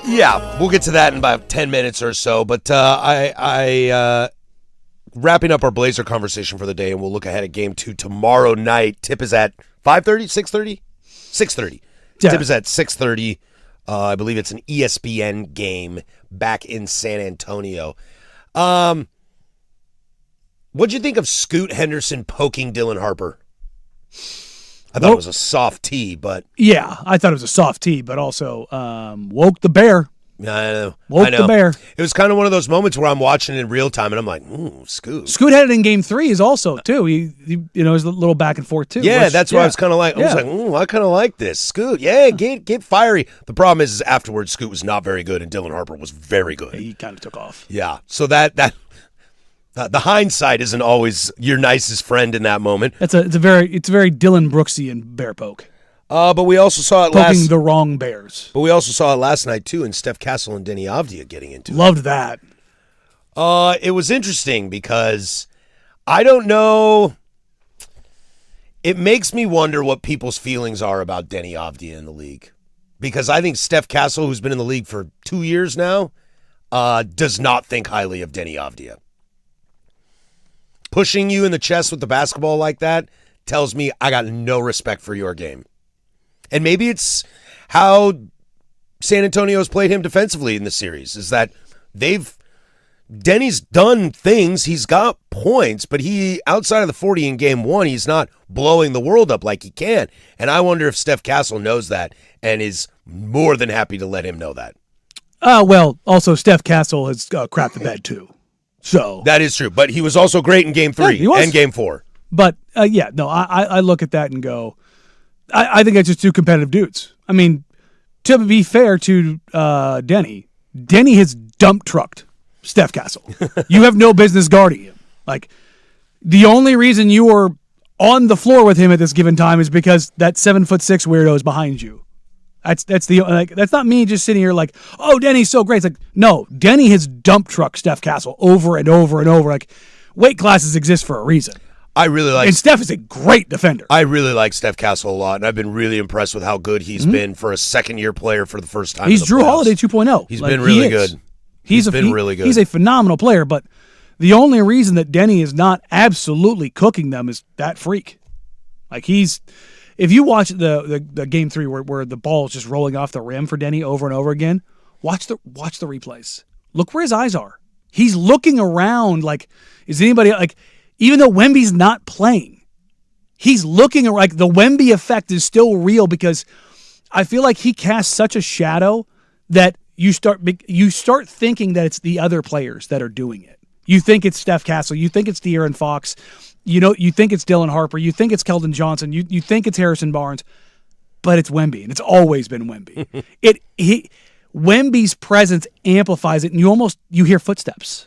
Yeah, we'll get to that in about 10 minutes or so. But I wrapping up our Blazer conversation for the day, and we'll look ahead at Game 2 tomorrow night. Tip is at 5:30, 6:30? 6:30. Yeah. Tip is at 6:30. I believe it's an ESPN game back in San Antonio. What'd you think of Scoot Henderson poking Dylan Harper? I thought it was a soft tee, but... Yeah, I thought it was a soft tee, but also woke the bear. I know. Woke I know. the bear. It was kind of one of those moments where I'm watching it in real time and I'm like, ooh, Scoot. Scoot had it in game 3 is also too. He is a little back and forth too. Yeah, which, that's why I was kind of like, I was Yeah. like, ooh, I kind of like this. Scoot, yeah, get fiery. The problem is afterwards, Scoot was not very good and Dylan Harper was very good. He kind of took off. Yeah, so that the hindsight isn't always your nicest friend in that moment. It's very Dylan Brooksian bear poke. But we also saw it Poking the wrong bears. But we also saw it last night too, in Steph Castle and Denny Avdia getting into it. Loved that. It was interesting because I don't know. It makes me wonder what people's feelings are about Denny Avdia in the league, because I think Steph Castle, who's been in the league for 2 years now, does not think highly of Denny Avdia. Pushing you in the chest with the basketball like that tells me I got no respect for your game. And maybe it's how San Antonio's played him defensively in the series, is that Denny's done things, he's got points, but he, outside of the 40 in game 1, he's not blowing the world up like he can. And I wonder if Steph Castle knows that and is more than happy to let him know that. Well, also Steph Castle has crapped the bed too. So That is true, but he was also great in game 3 he was. and game 4. But I look at that and go, I think it's just two competitive dudes. I mean, to be fair to Denny has dump trucked Steph Castle. You have no business guarding him. Like, the only reason you are on the floor with him at this given time is because that 7'6" weirdo is behind you. That's not me just sitting here like, oh, Denny's so great. It's like, no, Denny has dump trucked Steph Castle over and over and over. Like, weight classes exist for a reason. I really like And Steph is a great defender. I really like Steph Castle a lot, and I've been really impressed with how good he's been for a second-year player for the first time. He's in the Drew playoffs. Holiday 2.0. He's been really good. He's been really good. He's a phenomenal player, but the only reason that Denny is not absolutely cooking them is that freak. Like, if you watch the game 3 where the ball is just rolling off the rim for Denny over and over again, watch the replays. Look where his eyes are. He's looking around like, is anybody like? Even though Wemby's not playing, he's looking like the Wemby effect is still real, because I feel like he casts such a shadow that you start thinking that it's the other players that are doing it. You think it's Steph Castle, you think it's De'Aaron Fox, you think it's Dylan Harper, you think it's Keldon Johnson, you think it's Harrison Barnes, but it's Wemby, and it's always been Wemby. Wemby's presence amplifies it, and you hear footsteps.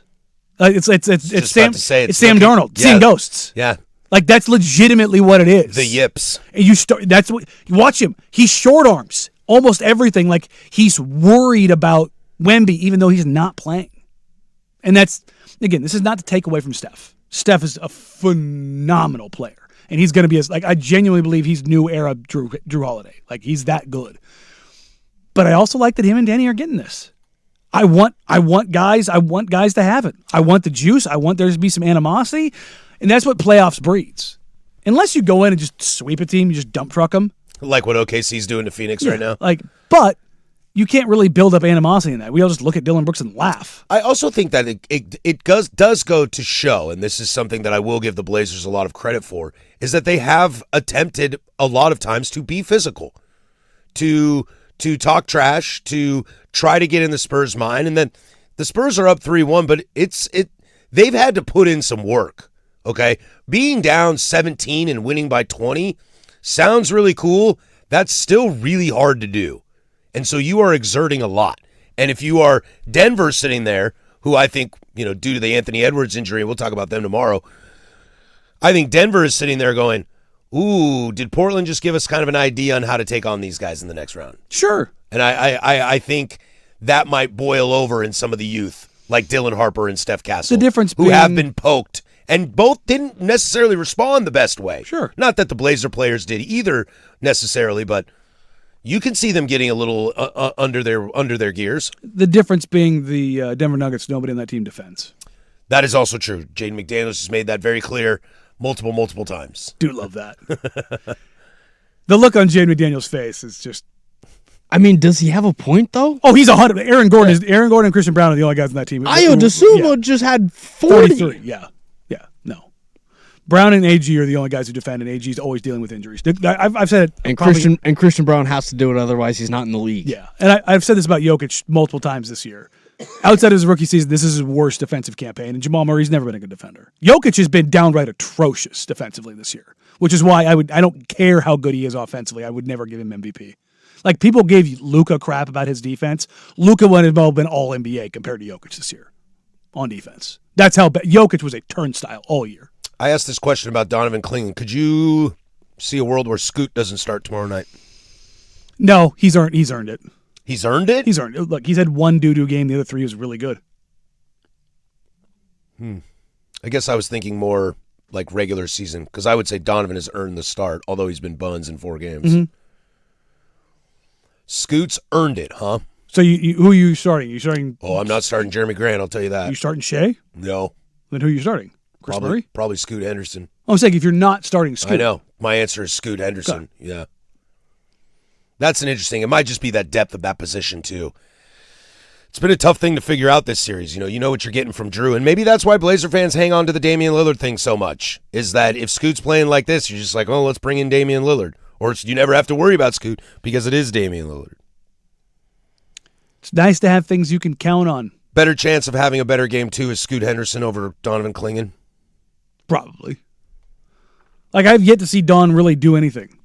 It's Sam Darnold seeing ghosts. Yeah. Like, that's legitimately what it is. The yips. And you watch him. He short arms almost everything. Like, he's worried about Wemby even though he's not playing. And that's, again, this is not to take away from Steph. Steph is a phenomenal player. And he's going to be I genuinely believe he's new era Drew Holiday. Like, he's that good. But I also like that him and Danny are getting this. I want guys to have it. I want the juice. I want there to be some animosity. And that's what playoffs breeds. Unless you go in and just sweep a team, you just dump truck them. Like what OKC's doing to Phoenix right now. But you can't really build up animosity in that. We all just look at Dylan Brooks and laugh. I also think that it does go to show, and this is something that I will give the Blazers a lot of credit for, is that they have attempted a lot of times to be physical, to talk trash, to try to get in the Spurs' mind. And then the Spurs are up 3-1, but they've had to put in some work, okay? Being down 17 and winning by 20 sounds really cool. That's still really hard to do. And so you are exerting a lot. And if you are Denver sitting there, who I think, due to the Anthony Edwards injury, we'll talk about them tomorrow, I think Denver is sitting there going, ooh, did Portland just give us kind of an idea on how to take on these guys in the next round? Sure. And I think that might boil over in some of the youth, like Dylan Harper and Steph Castle, The difference who have been poked, and both didn't necessarily respond the best way. Sure. Not that the Blazer players did either necessarily, but you can see them getting a little under their gears. The difference being the Denver Nuggets, nobody on that team defends. That is also true. Jaden McDaniels has made that very clear multiple times. Do love that. The look on Jaden McDaniels' face is just. I mean, does he have a point though? Oh, he's 100. Aaron Gordon and Christian Brown are the only guys on that team. Ayo Dosunmu just had 40. 43. Yeah. No. Brown and AG are the only guys who defend, and AG is always dealing with injuries. I've said it. And probably- Christian Brown has to do it, otherwise he's not in the league. Yeah, and I've said this about Jokic multiple times this year. Outside of his rookie season, this is his worst defensive campaign, and Jamal Murray's never been a good defender. Jokic has been downright atrocious defensively this year, which is why I don't care how good he is offensively. I would never give him MVP. Like, people gave Luka crap about his defense. Luka would have been all NBA compared to Jokic this year on defense. That's how bad. Jokic was a turnstile all year. I asked this question about Donovan Clingan. Could you see a world where Scoot doesn't start tomorrow night? No, he's earned it. He's earned it? He's earned it. Look, he's had one doo-doo game. The other three was really good. I guess I was thinking more like regular season, because I would say Donovan has earned the start, although he's been buns in 4 games. Mm-hmm. Scoot's earned it, huh? So who are you starting? You starting? Oh, I'm not starting Jeremy Grant, I'll tell you that. You starting Shea? No. Then who are you starting? Chris Murray? Probably Scoot Henderson. I'm saying if you're not starting Scoot. I know. My answer is Scoot Henderson. Yeah. That's an interesting. It might just be that depth of that position, too. It's been a tough thing to figure out this series. You know what you're getting from Drew, and maybe that's why Blazer fans hang on to the Damian Lillard thing so much, is that if Scoot's playing like this, you're just like, oh, let's bring in Damian Lillard. Or you never have to worry about Scoot because it is Damian Lillard. It's nice to have things you can count on. Better chance of having a better game, too, is Scoot Henderson over Donovan Clingan? Probably. Like, I've yet to see Don really do anything.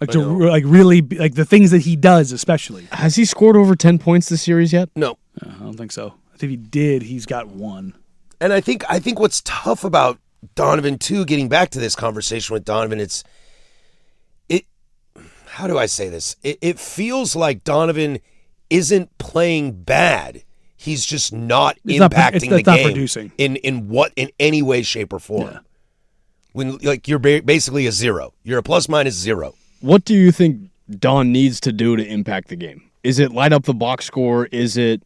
Like, really, like the things that he does, especially. Has he scored over 10 points this series yet? No. I don't think so. I think if he did, he's got one. And I think what's tough about Donovan, too, getting back to this conversation with Donovan, how do I say this? It feels like Donovan isn't playing bad. He's just not impacting the game producing. in any way, shape, or form. Yeah. When you're basically a zero. You're a plus-minus zero. What do you think Don needs to do to impact the game? Is it light up the box score? Is it...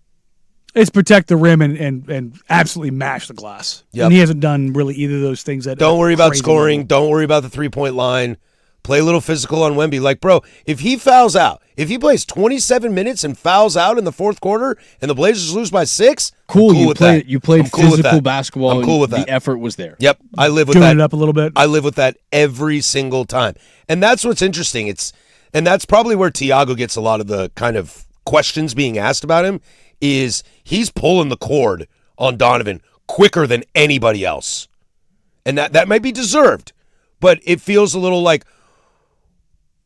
It's protect the rim and absolutely mash the glass. Yep. And he hasn't done really either of those things. Don't worry about scoring. Don't worry about the three-point line. Play a little physical on Wemby. Like, bro, if he fouls out, if he plays 27 minutes and fouls out in the fourth quarter and the Blazers lose by 6, cool. I'm cool with that. You played I'm cool physical basketball. I'm cool with that. The effort was there. Yep, I live with Doing that. it up a little bit. I live with that every single time. And that's what's interesting. And that's probably where Tiago gets a lot of the kind of questions being asked about him, is he's pulling the cord on Donovan quicker than anybody else. And that might be deserved, but it feels a little like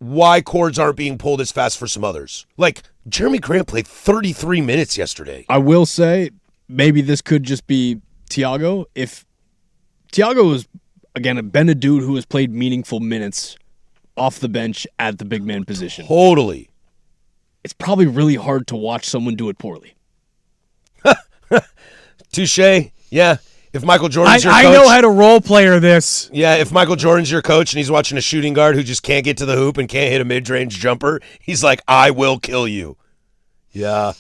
why cords aren't being pulled as fast for some others. Like, Jeremy Grant played 33 minutes yesterday. I will say, maybe this could just be Tiago. If Tiago has, again, been a dude who has played meaningful minutes off the bench at the big man position, Totally. it's probably really hard to watch someone do it poorly. Touche. Yeah. If Michael Jordan's your coach. I know how to role player this. Yeah, if Michael Jordan's your coach and he's watching a shooting guard who just can't get to the hoop and can't hit a mid-range jumper, he's like, I will kill you. Yeah.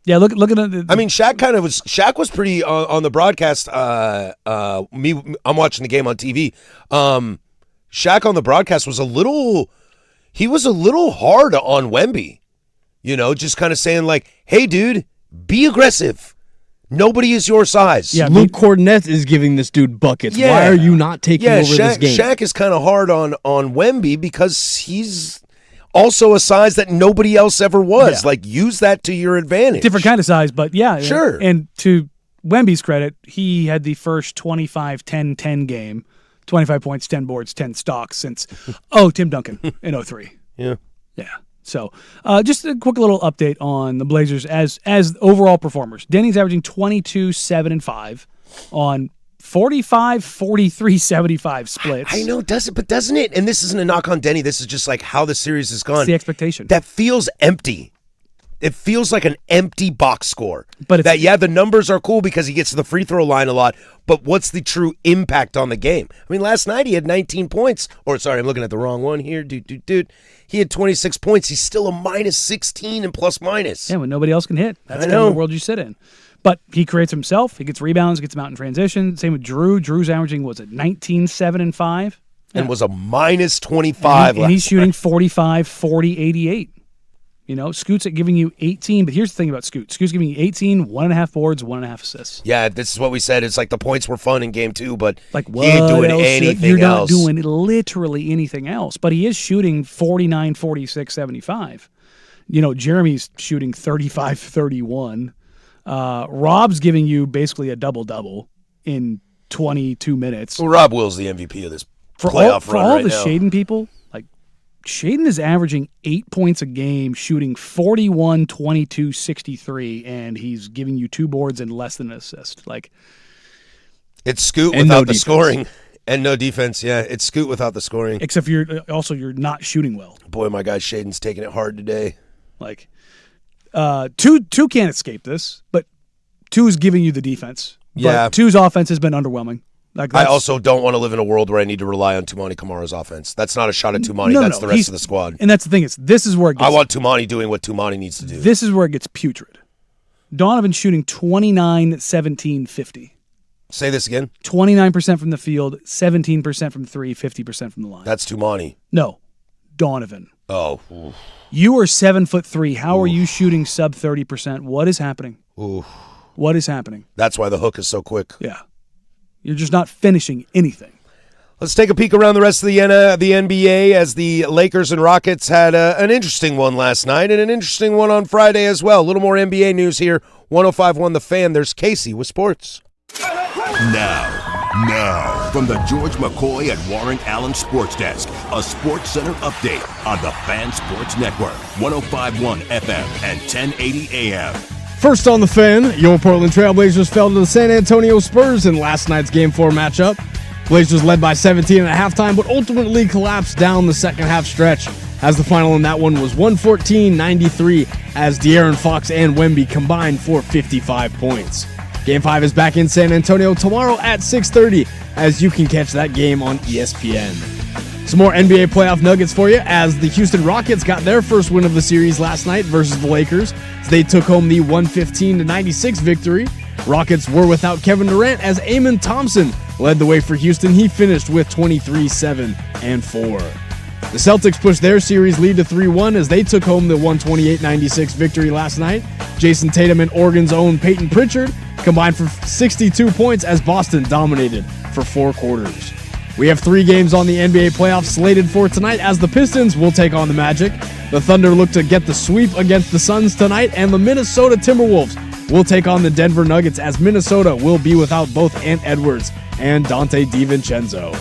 Yeah, look at the. I mean, Shaq was pretty on the broadcast. I'm watching the game on TV. Shaq on the broadcast was a little hard on Wemby. Just kind of saying like, hey, dude, be aggressive. Nobody is your size. Yeah, Luke Cornett is giving this dude buckets. Yeah. Why are you not taking over this game? Shaq is kind of hard on Wemby because he's also a size that nobody else ever was. Yeah. Like, use that to your advantage. different kind of size, but yeah. Sure. And to Wemby's credit, he had the first 25-10-10 game, 25 points, 10 boards, 10 stocks since, Tim Duncan in 03. Yeah. Yeah. So just a quick little update on the Blazers as overall performers. Denny's averaging 22, 7, and 5 on 45, 43, 75 splits. I know, doesn't it? And this isn't a knock on Denny. This is just like how the series has gone. It's the expectation. That feels empty. It feels like an empty box score. But the numbers are cool because he gets to the free throw line a lot, but what's the true impact on the game? I mean, last night he had 19 points. Or, sorry, I'm looking at the wrong one here. Dude. He had 26 points. He's still a minus 16 and plus minus. Yeah, when nobody else can hit. That's I kind know. of the world you sit in. But he creates himself. He gets rebounds, gets them out in transition. Same with Drew. Drew's averaging, 19, 7, and 5? And was a minus 25 and he's shooting 45, 40, 88. Scoot's at giving you 18, but here's the thing about Scoot. Scoot's giving you 18, 1.5 boards, 1.5 assists. Yeah, this is what we said. It's like the points were fun in game 2, but Like, he what ain't doing else? anything You're not else. doing literally anything else, but he is shooting 49, 46, 75. Jeremy's shooting 35, 31. Rob's giving you basically a double-double in 22 minutes. Well, Rob Will's the MVP of this For playoff run all right the now. Shaden people, like Shaden is averaging 8 points a game, shooting 41, 22, 63, and he's giving you 2 boards and less than an assist. Like, It's Scoot And without no the defense. scoring. And no defense, yeah. It's Scoot without the scoring. except you're not shooting well. Boy, my guy Shaden's taking it hard today. Like, two can't escape this, but 2 is giving you the defense. Yeah. But 2's offense has been underwhelming. Like, I that's- also don't want to live in a world where I need to rely on Tumani Kamara's offense. That's not a shot at Tumani. No, That's no, the rest he's- of the squad. And that's the thing this is where it gets. I want Tumani doing what Tumani needs to do. This is where it gets putrid. Donovan shooting 29, 17, 50. Say this again. 29% from the field, 17% from 3, 50% from the line. That's Tumani. No, Donovan. Oh. Ooh. You are 7'3". How are you shooting sub 30%? What is happening? Ooh. What is happening? That's why the hook is so quick. Yeah. You're just not finishing anything. Let's take a peek around the rest of the NBA as the Lakers and Rockets had an interesting one last night and an interesting one on Friday as well. A little more NBA news here. 105.1 The Fan. There's Casey with sports. Now, from the George McCoy and Warren Allen Sports Desk, a Sports Center update on the Fan Sports Network, 105.1 FM and 1080 AM. First on The Fan, your Portland Trailblazers fell to the San Antonio Spurs in last night's Game 4 matchup. Blazers led by 17 at halftime, but ultimately collapsed down the second half stretch, as the final in that one was 114-93, as De'Aaron Fox and Wemby combined for 55 points. Game 5 is back in San Antonio tomorrow at 6:30, as you can catch that game on ESPN. Some more NBA playoff nuggets for you, as the Houston Rockets got their first win of the series last night versus the Lakers, as they took home the 115-96 victory. Rockets were without Kevin Durant, as Amen Thompson led the way for Houston. He finished with 23, 7, and 4. The Celtics pushed their series lead to 3-1 as they took home the 128-96 victory last night. Jason Tatum and Oregon's own Peyton Pritchard combined for 62 points as Boston dominated for 4 quarters. We have 3 games on the NBA playoffs slated for tonight, as the Pistons will take on the Magic. The Thunder look to get the sweep against the Suns tonight, and the Minnesota Timberwolves will take on the Denver Nuggets, as Minnesota will be without both Ant Edwards and Dante DiVincenzo.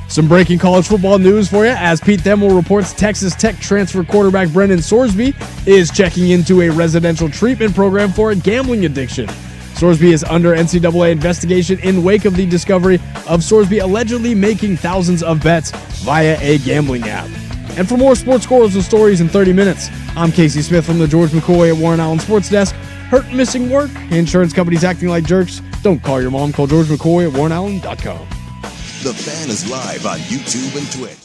Some breaking college football news for you, as Pete Thamel reports Texas Tech transfer quarterback Brendan Sorsby is checking into a residential treatment program for a gambling addiction. Sorsby is under NCAA investigation in wake of the discovery of Sorsby allegedly making thousands of bets via a gambling app. And for more sports scores and stories in 30 minutes, I'm Casey Smith from the George McCoy at Warren Allen Sports Desk. Hurt, missing work? Insurance companies acting like jerks? Don't call your mom. Call George McCoy at WarrenAllen.com. The Fan is live on YouTube and Twitch.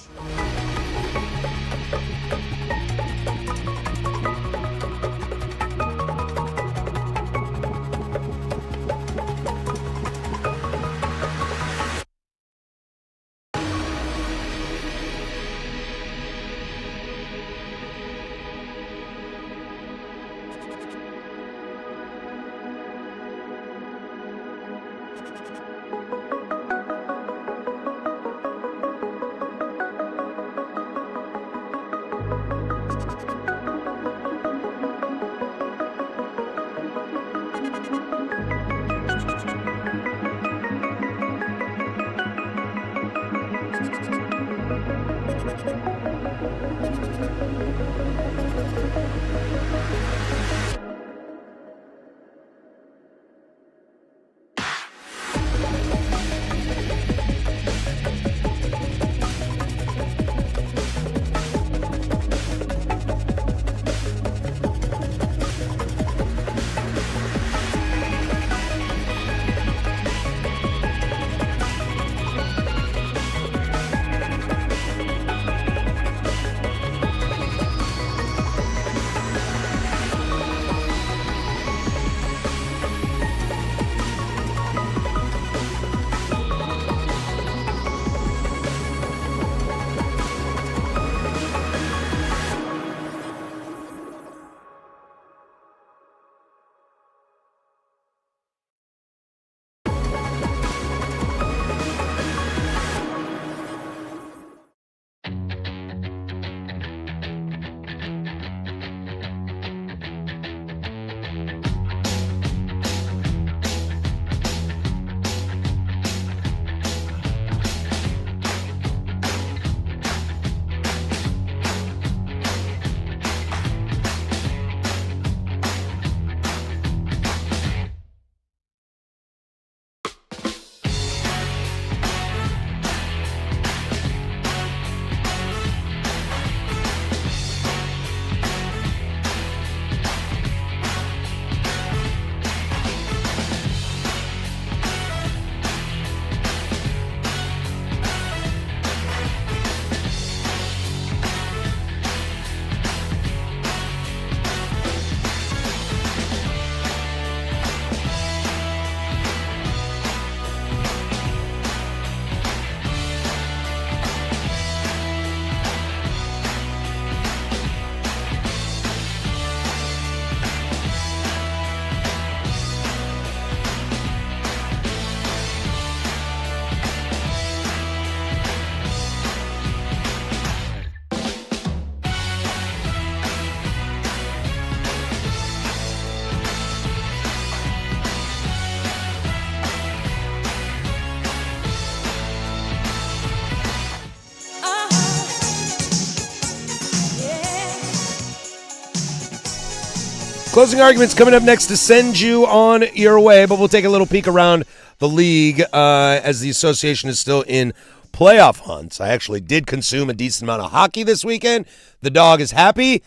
Closing arguments coming up next to send you on your way, but we'll take a little peek around the league as the association is still in playoff hunts. I actually did consume a decent amount of hockey this weekend. The dog is happy.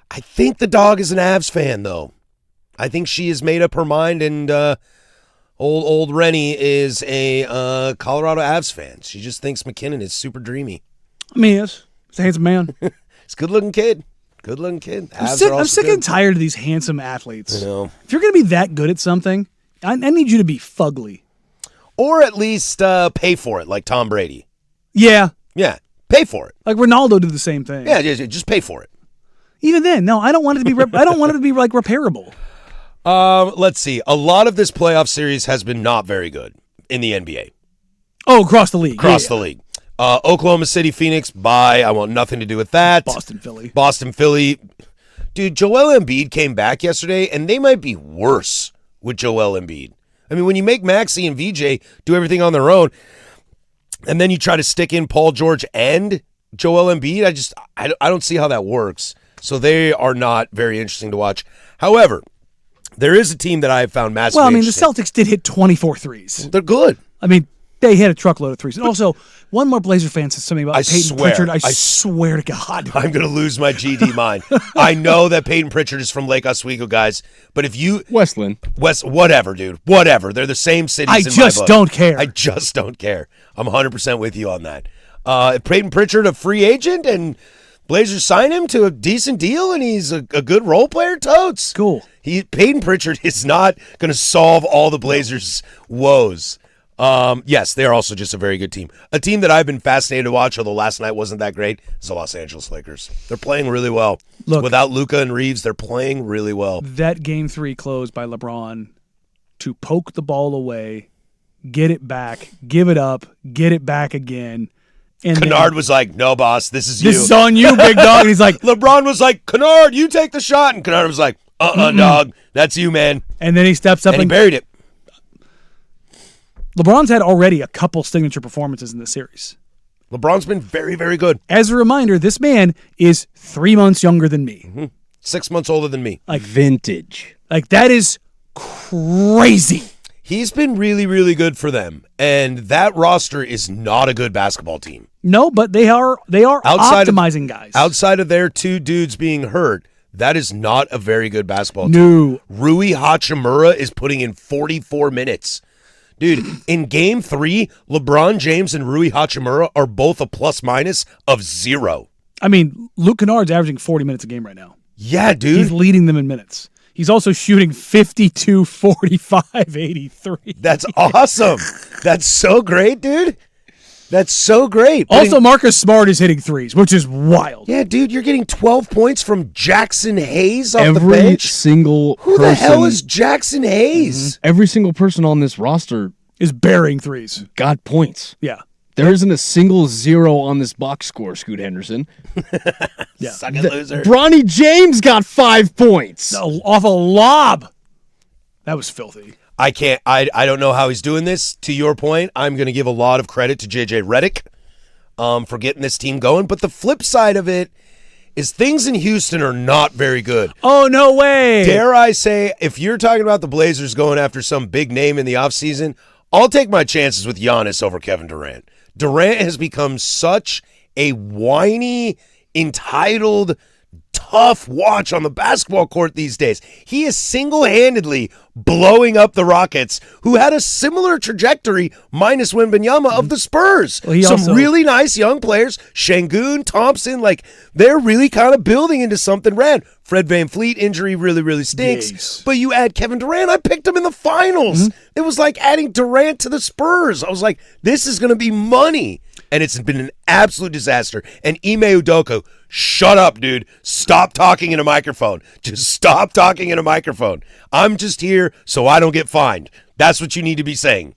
I think the dog is an Avs fan, though. I think she has made up her mind, and old Rennie is a Colorado Avs fan. She just thinks McKinnon is super dreamy. I mean, he's a handsome man. He's a good-looking kid. Good-looking kid. I'm sick and tired of these handsome athletes. I know. If you're going to be that good at something, I need you to be fugly. Or at least pay for it, like Tom Brady. Yeah. Yeah, pay for it. Like Ronaldo did the same thing. Yeah, just pay for it. Even then, no, I don't want it to be. I don't want it to be like repairable. Let's see. A lot of this playoff series has been not very good in the NBA. Oh, across the league. Across the league. Oklahoma City, Phoenix, bye. I want nothing to do with that. Boston, Philly. Dude, Joel Embiid came back yesterday, and they might be worse with Joel Embiid. I mean, when you make Maxey and VJ do everything on their own, and then you try to stick in Paul George and Joel Embiid, I don't see how that works. So they are not very interesting to watch. However, there is a team that I have found massively Well, I mean, the interesting. Celtics did hit 24 threes. They're good. I mean, they hit a truckload of threes. And also, one more Blazer fan said something about Peyton Pritchard. I swear to God. I'm going to lose my GD mind. I know that Peyton Pritchard is from Lake Oswego, guys, but if you... Westland. Whatever, dude. Whatever. They're the same cities I in my just book. don't care. I just don't care. I'm 100% with you on that. Peyton Pritchard, a free agent, and Blazers sign him to a decent deal, and he's a good role player, totes. Cool. Peyton Pritchard is not going to solve all the Blazers' woes. Yes, they're also just a very good team. A team that I've been fascinated to watch, although last night wasn't that great, is the Los Angeles Lakers. They're playing really well. Look, without Luka and Reeves, they're playing really well. That Game 3 close by LeBron to poke the ball away, get it back, give it up, get it back again. And Kennard was like, no, boss, this is you. This is on you, big dog. And he's like, LeBron was like, Kennard, you take the shot. And Kennard was like, dog, that's you, man. And then he steps up and he buried it. LeBron's had already a couple signature performances in this series. LeBron's been very, very good. As a reminder, this man is 3 months younger than me. Mm-hmm. 6 months older than me. Like vintage. Like, that is crazy. He's been really, really good for them. And that roster is not a good basketball team. No, but they are optimizing guys. Outside of their two dudes being hurt, that is not a very good basketball team. No. Rui Hachimura is putting in 44 minutes. Dude, in Game 3, LeBron James and Rui Hachimura are both a plus-minus of 0. I mean, Luke Kennard's averaging 40 minutes a game right now. Yeah, dude. He's leading them in minutes. He's also shooting 52, 45, 83. That's awesome. That's so great, dude. That's so great. Also, Marcus Smart is hitting threes, which is wild. Yeah, dude, you're getting 12 points from Jackson Hayes off the Every bench. single Who person, the hell is Jackson Hayes? Every single person on this roster is burying threes. Got points. Yeah. There isn't a single 0 on this box score, Scoot Henderson. Yeah. Suck it, loser. Bronny James got 5 points. Off a lob. That was filthy. I don't know how he's doing this. To your point, I'm going to give a lot of credit to JJ Redick for getting this team going. But the flip side of it is things in Houston are not very good. Oh, no way. Dare I say, if you're talking about the Blazers going after some big name in the offseason, I'll take my chances with Giannis over Kevin Durant. Durant has become such a whiny, entitled, tough watch on the basketball court these days. He is single-handedly blowing up the Rockets, who had a similar trajectory, minus Wembanyama, of the Spurs. Well, Some really nice young players, Şengün, Thompson, they're really kind of building into something rad. Fred VanVleet injury really, really stinks. Yes. But you add Kevin Durant, I picked him in the finals. It was like adding Durant to the Spurs. I was like, this is going to be money. And it's been an absolute disaster. And Ime Udoka, shut up, dude. Stop talking in a microphone. Just stop talking in a microphone. I'm just here so I don't get fined. That's what you need to be saying.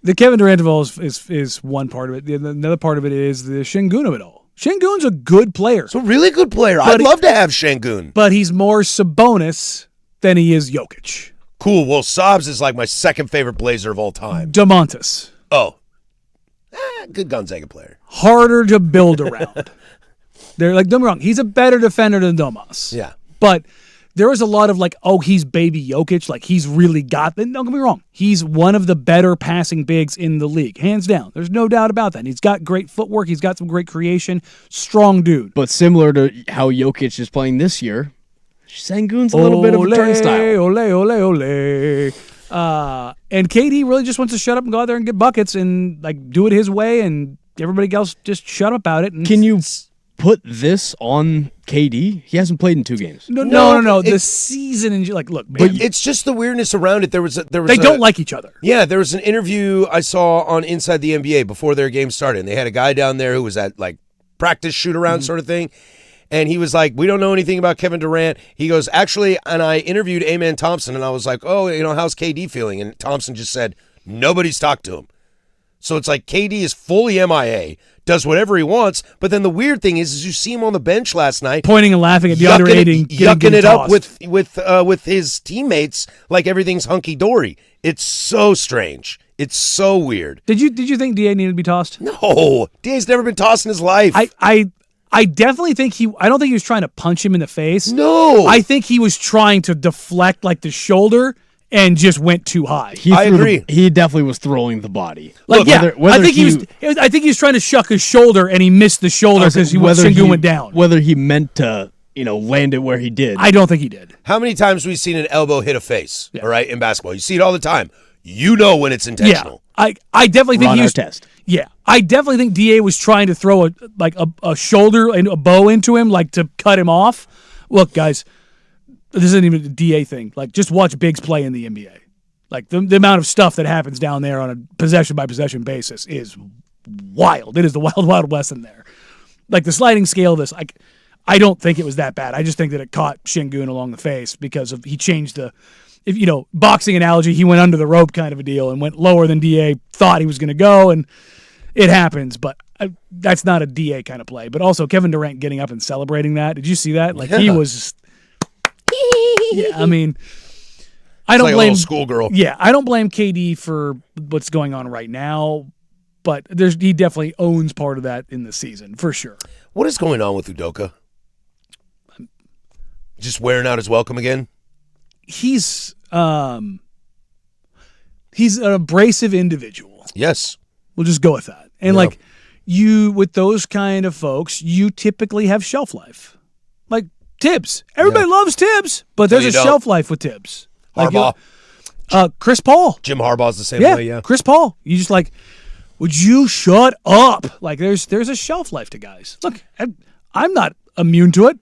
The Kevin Durant of all is one part of it. Another part of it is the Şengün of it all. Şengün's a good player. He's a really good player. I'd love to have Şengün. But he's more Sabonis than he is Jokic. Cool. Well, Sobs is like my second favorite Blazer of all time. DeMontis. Oh. Good Gonzaga player. Harder to build around. They're like, don't get me wrong, he's a better defender than Domas. Yeah. But there was a lot of like, oh, he's baby Jokic, like he's really got. Don't get me wrong, he's one of the better passing bigs in the league, hands down. There's no doubt about that. He's got great footwork. He's got some great creation. Strong dude. But similar to how Jokic is playing this year, Sengun's a little bit of a turnstile. Ole. And KD really just wants to shut up and go out there and get buckets and like do it his way, and everybody else just shut up about it. And Can you put this on KD? He hasn't played in 2 games. No. The season and like, look, man, But it's just the weirdness around it. they don't like each other. Yeah, there was an interview I saw on Inside the NBA before their game started, and they had a guy down there who was at like practice shoot-around sort of thing, and he was like, we don't know anything about Kevin Durant. He goes, actually, and I interviewed Amen Thompson, and I was like, oh, how's KD feeling? And Thompson just said, nobody's talked to him. So it's like KD is fully MIA, does whatever he wants, but then the weird thing is you see him on the bench last night, Pointing and laughing at DeAndre Ayton, yucking it up tossed. with his teammates like everything's hunky dory. It's so strange. It's so weird. Did you think DA needed to be tossed? No, Da's never been tossed in his life. I definitely think I don't think he was trying to punch him in the face. No, I think he was trying to deflect like the shoulder and just went too high. I agree. He definitely was throwing the body. Like, Look, yeah, whether I think he was trying to shuck his shoulder and he missed the shoulder because Sengun went down. Whether he meant to, land it where he did. I don't think he did. How many times have we seen an elbow hit a face? Yeah. All right, in basketball, you see it all the time. You know when it's intentional. Yeah, I definitely think he was. Test. Yeah, I definitely think Da was trying to throw a shoulder and a bow into him, like to cut him off. Look, guys, this isn't even a DA thing. Like, just watch bigs play in the NBA. Like, the amount of stuff that happens down there on a possession-by-possession basis is wild. It is the wild, wild west in there. Like, the sliding scale of this, I don't think it was that bad. I just think that it caught Sengun along the face because he changed the, boxing analogy, he went under the rope kind of a deal and went lower than DA thought he was going to go, and it happens. But that's not a DA kind of play. But also, Kevin Durant getting up and celebrating that. Did you see that? Like, he was, I mean... I don't blame a little schoolgirl. Yeah, I don't blame KD for what's going on right now, but he definitely owns part of that in the season for sure. What is going on with Udoka? Just wearing out his welcome again? He's an abrasive individual. Yes. We'll just go with that. And with those kind of folks, you typically have shelf life. Like Tibbs. Everybody loves Tibbs, but there's a shelf life with Tibbs. Harbaugh. Chris Paul. Jim Harbaugh's the same way, yeah. Chris Paul. You just like, would you shut up? Like, there's a shelf life to guys. Look, I'm not immune to it.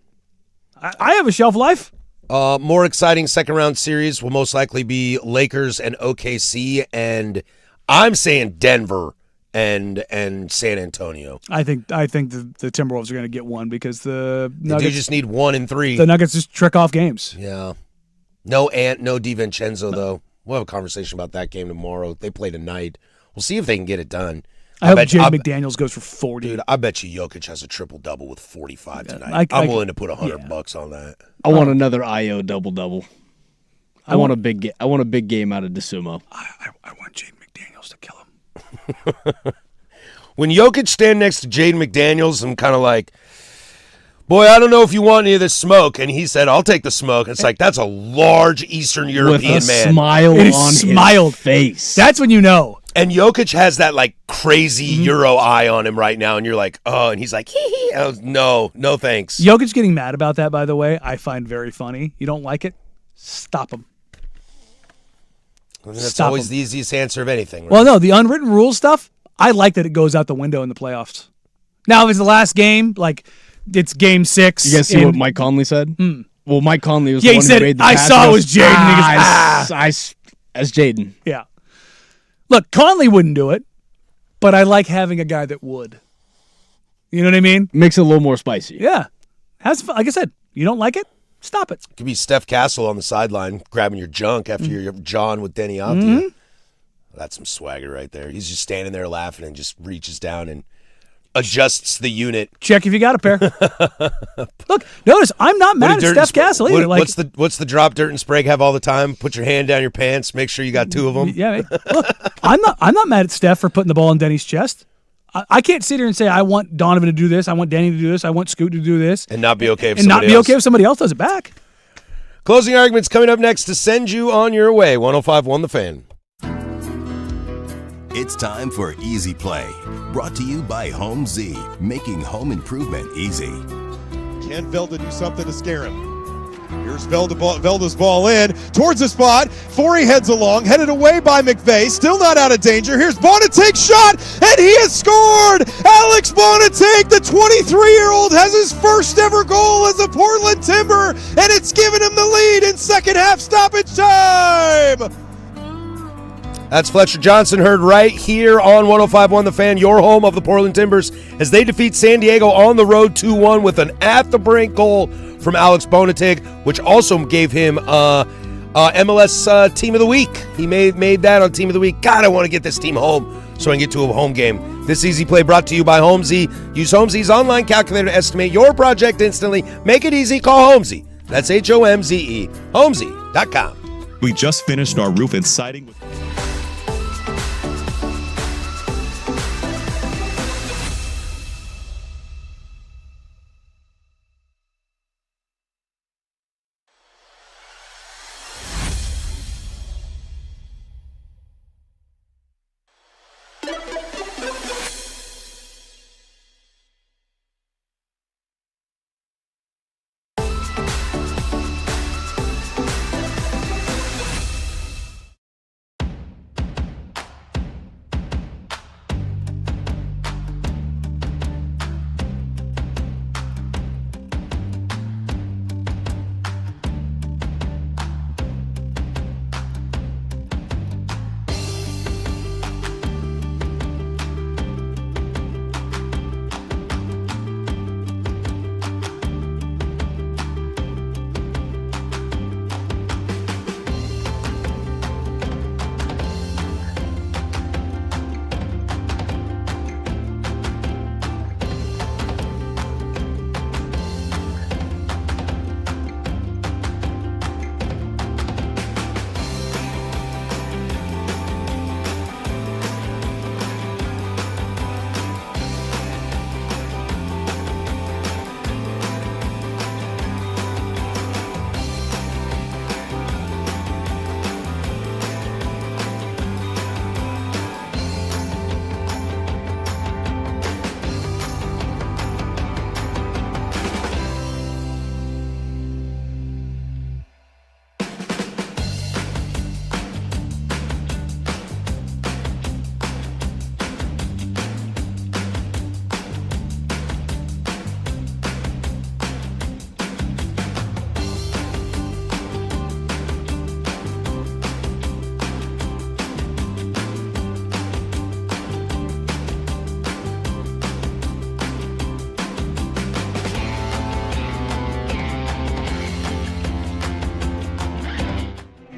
I have a shelf life. More exciting second-round series will most likely be Lakers and OKC, and I'm saying Denver and San Antonio. I think the Timberwolves are going to get one because the Nuggets you just need 1 and 3. The Nuggets just trick off games. Yeah. No Ant, no DiVincenzo, though. We'll have a conversation about that game tomorrow. They play tonight. We'll see if they can get it done. I hope Jaden McDaniels goes for 40. Dude, I bet you Jokic has a triple-double with 45 tonight. I'm willing to put $100 on that. I want another IO double-double. I want a big game out of DeSumo. I want Jaden McDaniels to kill him. When Jokic stand next to Jaden McDaniels, I'm kind of like, boy, I don't know if you want any of this smoke. And he said, I'll take the smoke. It's like, that's a large Eastern European with a man. Smile it is on smiled his face. That's when you know. And Jokic has that like crazy Euro eye on him right now. And you're like, oh, and he's like, hee hee. No thanks. Jokic getting mad about that, by the way, I find very funny. You don't like it? Stop him. That's always the easiest answer of anything. Right? Well, no, the unwritten rules stuff, I like that it goes out the window in the playoffs. Now, if it's the last game, like it's game 6. You guys see what Mike Conley said? Well, Mike Conley was the he one said, who made the I pass. saw it was Jaden. As Jaden. Yeah. Look, Conley wouldn't do it, but I like having a guy that would. You know what I mean? Makes it a little more spicy. Yeah. Like I said, you don't like it? Stop it. Could be Steph Castle on the sideline grabbing your junk after you're John with Denny Avdia. That's some swagger right there. He's just standing there laughing and just reaches down and adjusts the unit. Check if you got a pair. Look, notice I'm not mad at Steph Castle either. What's the drop Dirt and Sprague have all the time? Put your hand down your pants. Make sure you got 2 of them. Yeah. Look, I'm not mad at Steph for putting the ball in Denny's chest. I can't sit here and say I want Donovan to do this. I want Danny to do this. I want Scoot to do this, and not be okay if and somebody not be else. okay if somebody else does it back. Closing arguments coming up next to send you on your way. 105.1 The Fan. It's time for Easy Play, brought to you by Home Z, making home improvement easy. Can Velda do something to scare him? Here's Velda's ball in towards the spot. Forey heads along, headed away by McVeigh. Still not out of danger. Here's Bonatag's shot, and he has scored! Alex Bonatag, the 23-year-old, has his first ever goal as a Portland Timber, and it's given him the lead in second half stoppage time! That's Fletcher Johnson, heard right here on 105.1 The Fan, your home of the Portland Timbers, as they defeat San Diego on the road 2-1 with an at-the-brink goal from Alex Bonatag, which also gave him MLS Team of the Week. He made that on Team of the Week. God, I want to get this team home so I can get to a home game. This Easy Play brought to you by Homesy. Use Homsy's online calculator to estimate your project instantly. Make it easy. Call Homesy. That's Homze. Homesy.com. We just finished our roof and siding with...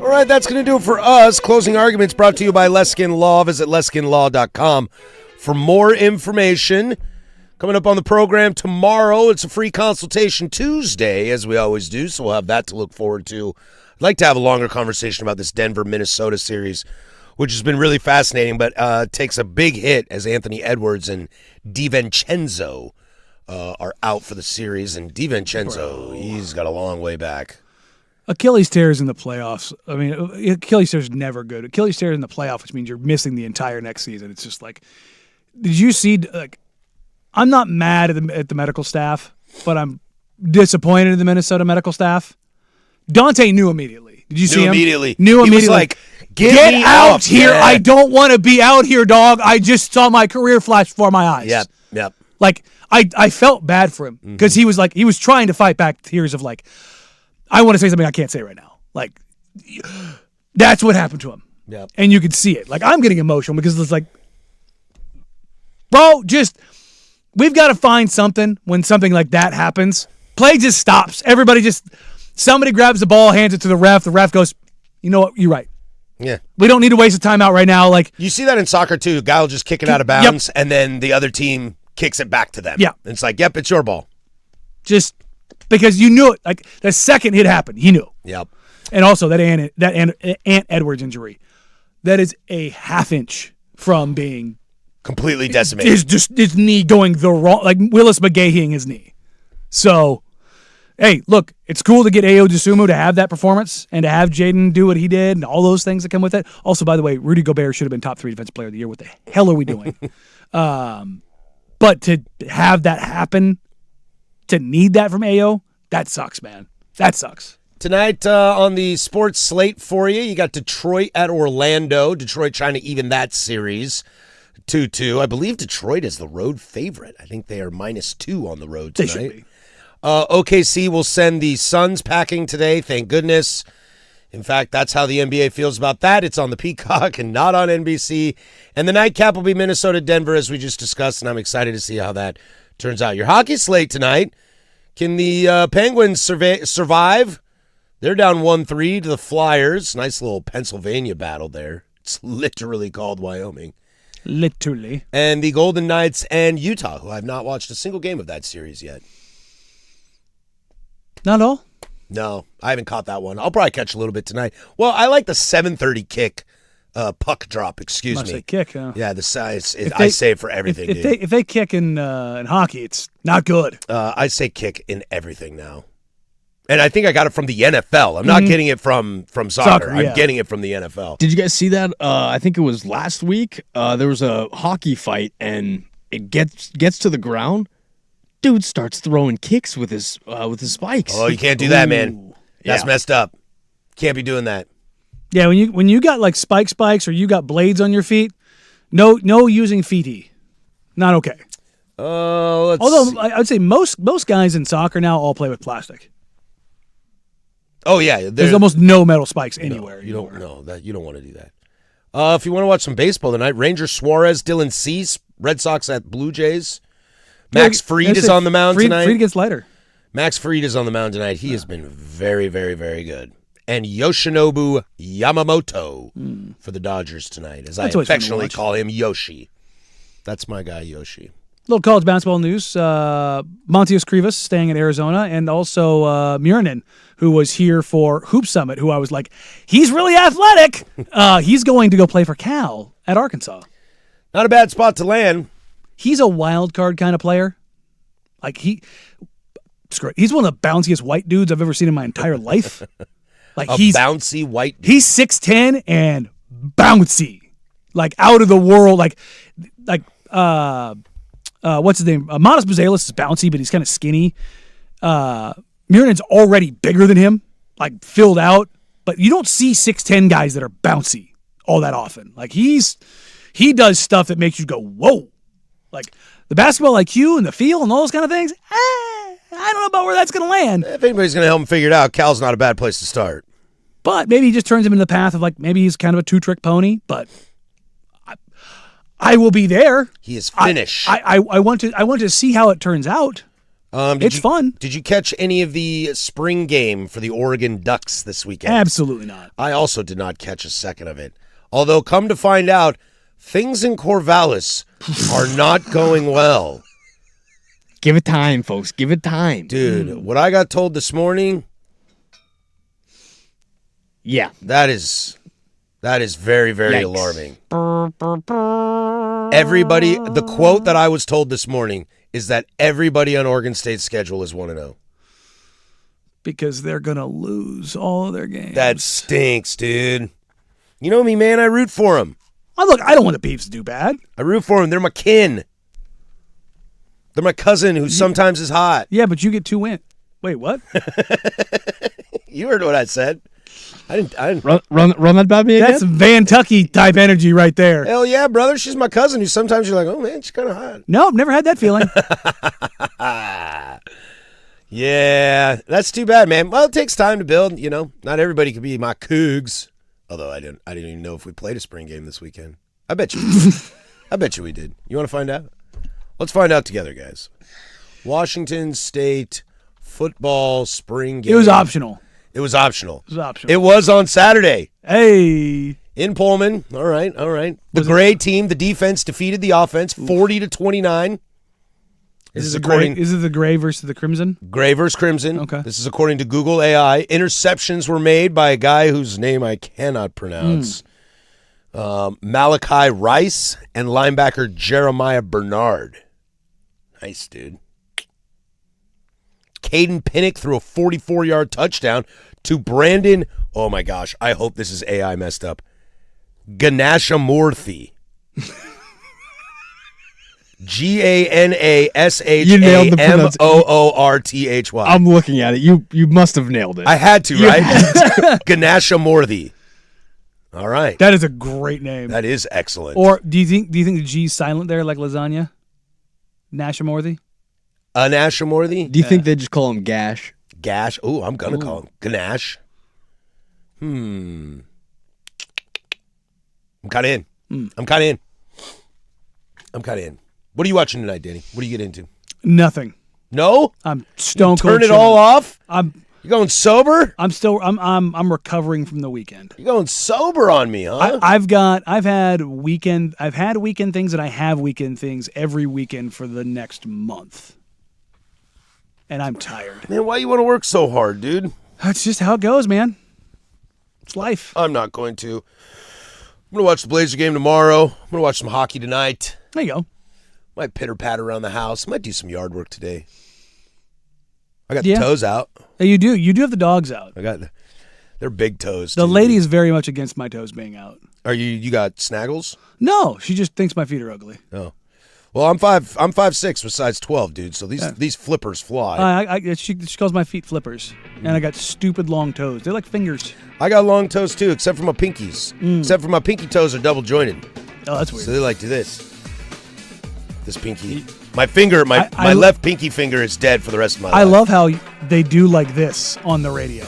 All right, that's going to do it for us. Closing arguments brought to you by Leskin Law. Visit leskinlaw.com for more information. Coming up on the program tomorrow, it's a free consultation Tuesday, as we always do, so we'll have that to look forward to. I'd like to have a longer conversation about this Denver-Minnesota series, which has been really fascinating, but takes a big hit as Anthony Edwards and DiVincenzo are out for the series. And DiVincenzo, he's got a long way back. Achilles tears in the playoffs. I mean, Achilles tear is never good. Achilles tear in the playoff, which means you're missing the entire next season. It's just like, did you see? Like, I'm not mad at the medical staff, but I'm disappointed in the Minnesota medical staff. Dante knew immediately. Did you see him? Immediately. Knew immediately. He was like, get me out off, here! man. I don't want to be out here, dog. I just saw my career flash before my eyes. Yep. Like I felt bad for him because he was trying to fight back tears of like, I want to say something I can't say right now. Like, that's what happened to him. Yep. And you could see it. Like, I'm getting emotional because it's like, bro, we've got to find something when something like that happens. Play just stops. Somebody grabs the ball, hands it to the ref. The ref goes, you know what? You're right. Yeah. We don't need to waste a timeout right now. Like, you see that in soccer too. A guy will just kick it out of bounds, and then the other team kicks it back to them. Yeah. And it's like, yep, it's your ball. Just because you knew it. Like, the second it happened, he knew. Yep. And also that Ant Edwards injury, that is a half inch from being completely decimated. His knee going the wrong, like Willis McGaheying his knee. So Hey, look, it's cool to get Ayo Dosunmu to have that performance and to have Jaden do what he did and all those things that come with it. Also, by the way, Rudy Gobert should have been top 3 defensive player of the year. What the hell are we doing? But to have that happen, to need that from Ayo, that sucks, man. That sucks. Tonight on the sports slate for you, you got Detroit at Orlando. Detroit trying to even that series 2-2. I believe Detroit is the road favorite. I think they are -2 on the road tonight. They should be. OKC will send the Suns packing today, thank goodness. In fact, that's how the NBA feels about that. It's on the Peacock and not on NBC. And the nightcap will be Minnesota-Denver, as we just discussed, and I'm excited to see how that turns out. Your hockey slate tonight. Can the Penguins survive? They're down 1-3 to the Flyers. Nice little Pennsylvania battle there. It's literally called Wyoming. Literally. And the Golden Knights and Utah, who I've not watched a single game of that series yet. Not all? No, I haven't caught that one. I'll probably catch a little bit tonight. Well, I like the 7:30 kick puck drop, excuse Must me. say kick, huh? Yeah, the size. I say it for everything, dude. If they kick in hockey, it's not good. I say kick in everything now. And I think I got it from the NFL. I'm not getting it from soccer. Yeah. I'm getting it from the NFL. Did you guys see that? I think it was last week. There was a hockey fight, and it gets to the ground. Dude starts throwing kicks with his spikes. Oh, you can't do that, man. That's Yeah. messed up. Can't be doing that. Yeah, when you got like spikes or you got blades on your feet, no using feety. Not okay. Although See. I would say most guys in soccer now all play with plastic. Oh yeah, There's almost no metal spikes anywhere. You don't know that. You don't want to do that. If you want to watch some baseball tonight, Rangers Suarez, Dylan Cease, Red Sox at Blue Jays. Max Fried is on the mound tonight. Fried gets lighter. Max Fried is on the mound tonight. He has been very, very, very good. And Yoshinobu Yamamoto for the Dodgers tonight, as That's I always fun to affectionately watch. call him Yoshi. That's my guy, Yoshi. Little college basketball news. Montius Krivas staying in Arizona, and also Murnin, who was here for Hoop Summit, who I was like, he's really athletic. He's going to go play for Cal at Arkansas. Not a bad spot to land. He's a wild card kind of player. Like he's one of the bounciest white dudes I've ever seen in my entire life. Like he's Bouncy white. He's 6'10" and bouncy, like out of the world. Like what's his name? Manas Buzelis is bouncy, but he's kind of skinny. Murnin's already bigger than him, like filled out. But you don't see 6'10" guys that are bouncy all that often. Like he does stuff that makes you go, whoa. Like the basketball IQ and the feel and all those kind of things, I don't know about where that's going to land. If anybody's going to help him figure it out, Cal's not a bad place to start. But maybe he just turns him into the path of like maybe he's kind of a two-trick pony. But I will be there. He is finished. I want to see how it turns out. It's fun. Did you catch any of the spring game for the Oregon Ducks this weekend? Absolutely not. I also did not catch a second of it. Although, come to find out, things in Corvallis are not going well. Give it time, folks. Give it time. Dude, what I got told this morning, Yeah. that is very, very Yikes. alarming. Everybody, the quote that I was told this morning is that everybody on Oregon State's schedule is 1-0. Because they're going to lose all of their games. That stinks, dude. You know me, man. I root for them. Oh, look, I don't want the Beavs to do bad. I root for them. They're my kin. They're my cousin who sometimes is hot. Yeah, but you get 2 wins. Wait, what? You heard what I said. I didn't. Run that by me again. That's Van Tucky type energy right there. Hell yeah, brother. She's my cousin who sometimes you're like, oh, man, she's kind of hot. Nope, never had that feeling. Yeah, that's too bad, man. Well, it takes time to build. You know, not everybody can be my Cougs. Although I didn't even know if we played a spring game this weekend. I bet you. I bet you we did. You want to find out? Let's find out together, guys. Washington State football spring game. It was optional. It was optional. It was optional. It was on Saturday Hey. in Pullman. All right. The gray team, the defense defeated the offense 40-29. Is it the gray versus the crimson? Gray versus Crimson. Okay. This is according to Google AI. Interceptions were made by a guy whose name I cannot pronounce. Malachi Rice and linebacker Jeremiah Bernard. Nice, dude. Caden Pinnock threw a 44-yard touchdown to Brandon. Oh my gosh, I hope this is AI messed up. Ganashamorthy. Ganashamorthy. I'm looking at it. You must have nailed it. I had to, right? Ganashamorthy. All right. That is a great name. That is excellent. Or do you think the G's silent there, like lasagna? Nashamorthy? Anashamorthy? Do you think they just call him Gash? Gash? Ooh, I'm going to call him Ganache. I'm kind of in. I'm kind of in. What are you watching tonight, Danny? What do you get into? Nothing. No? I'm stone cold. Turn it chilling. all off? You going sober? I'm recovering from the weekend. You're going sober on me, huh? I've had weekend things, and I have weekend things every weekend for the next month. And I'm tired. Man, why you want to work so hard, dude? That's just how it goes, man. It's life. I'm not going to. I'm going to watch the Blazer game tomorrow. I'm going to watch some hockey tonight. There you go. Might pitter-patter around the house. Might do some yard work today. I got the toes out. Yeah, you do. You do have the dogs out. They're big toes. The lady is very much against my toes being out. Are you got snaggles? No, she just thinks my feet are ugly. Oh. Well, I'm 5'6" with size 12, dude. So these flippers fly. She calls my feet flippers, and I got stupid long toes. They're like fingers. I got long toes too, except for my pinkies. Except for my pinky toes are double jointed. Oh, that's weird. So they like do this. This pinky. My finger, my left pinky finger is dead for the rest of my life. I love how they do like this on the radio.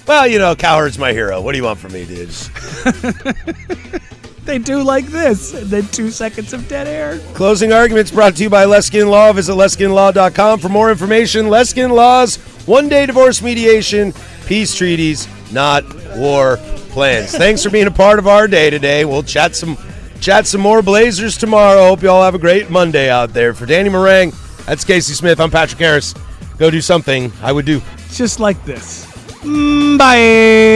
Well, Cowherd's my hero. What do you want from me, dudes? They do like this, and then 2 seconds of dead air. Closing arguments brought to you by Leskin Law. Visit LeskinLaw.com for more information. Leskin Law's one-day divorce mediation, peace treaties, not war plans. Thanks for being a part of our day today. We'll chat some more Blazers tomorrow. Hope you all have a great Monday out there. For Danny Meringue, that's Casey Smith. I'm Patrick Harris. Go do something I would do. Just like this. Bye.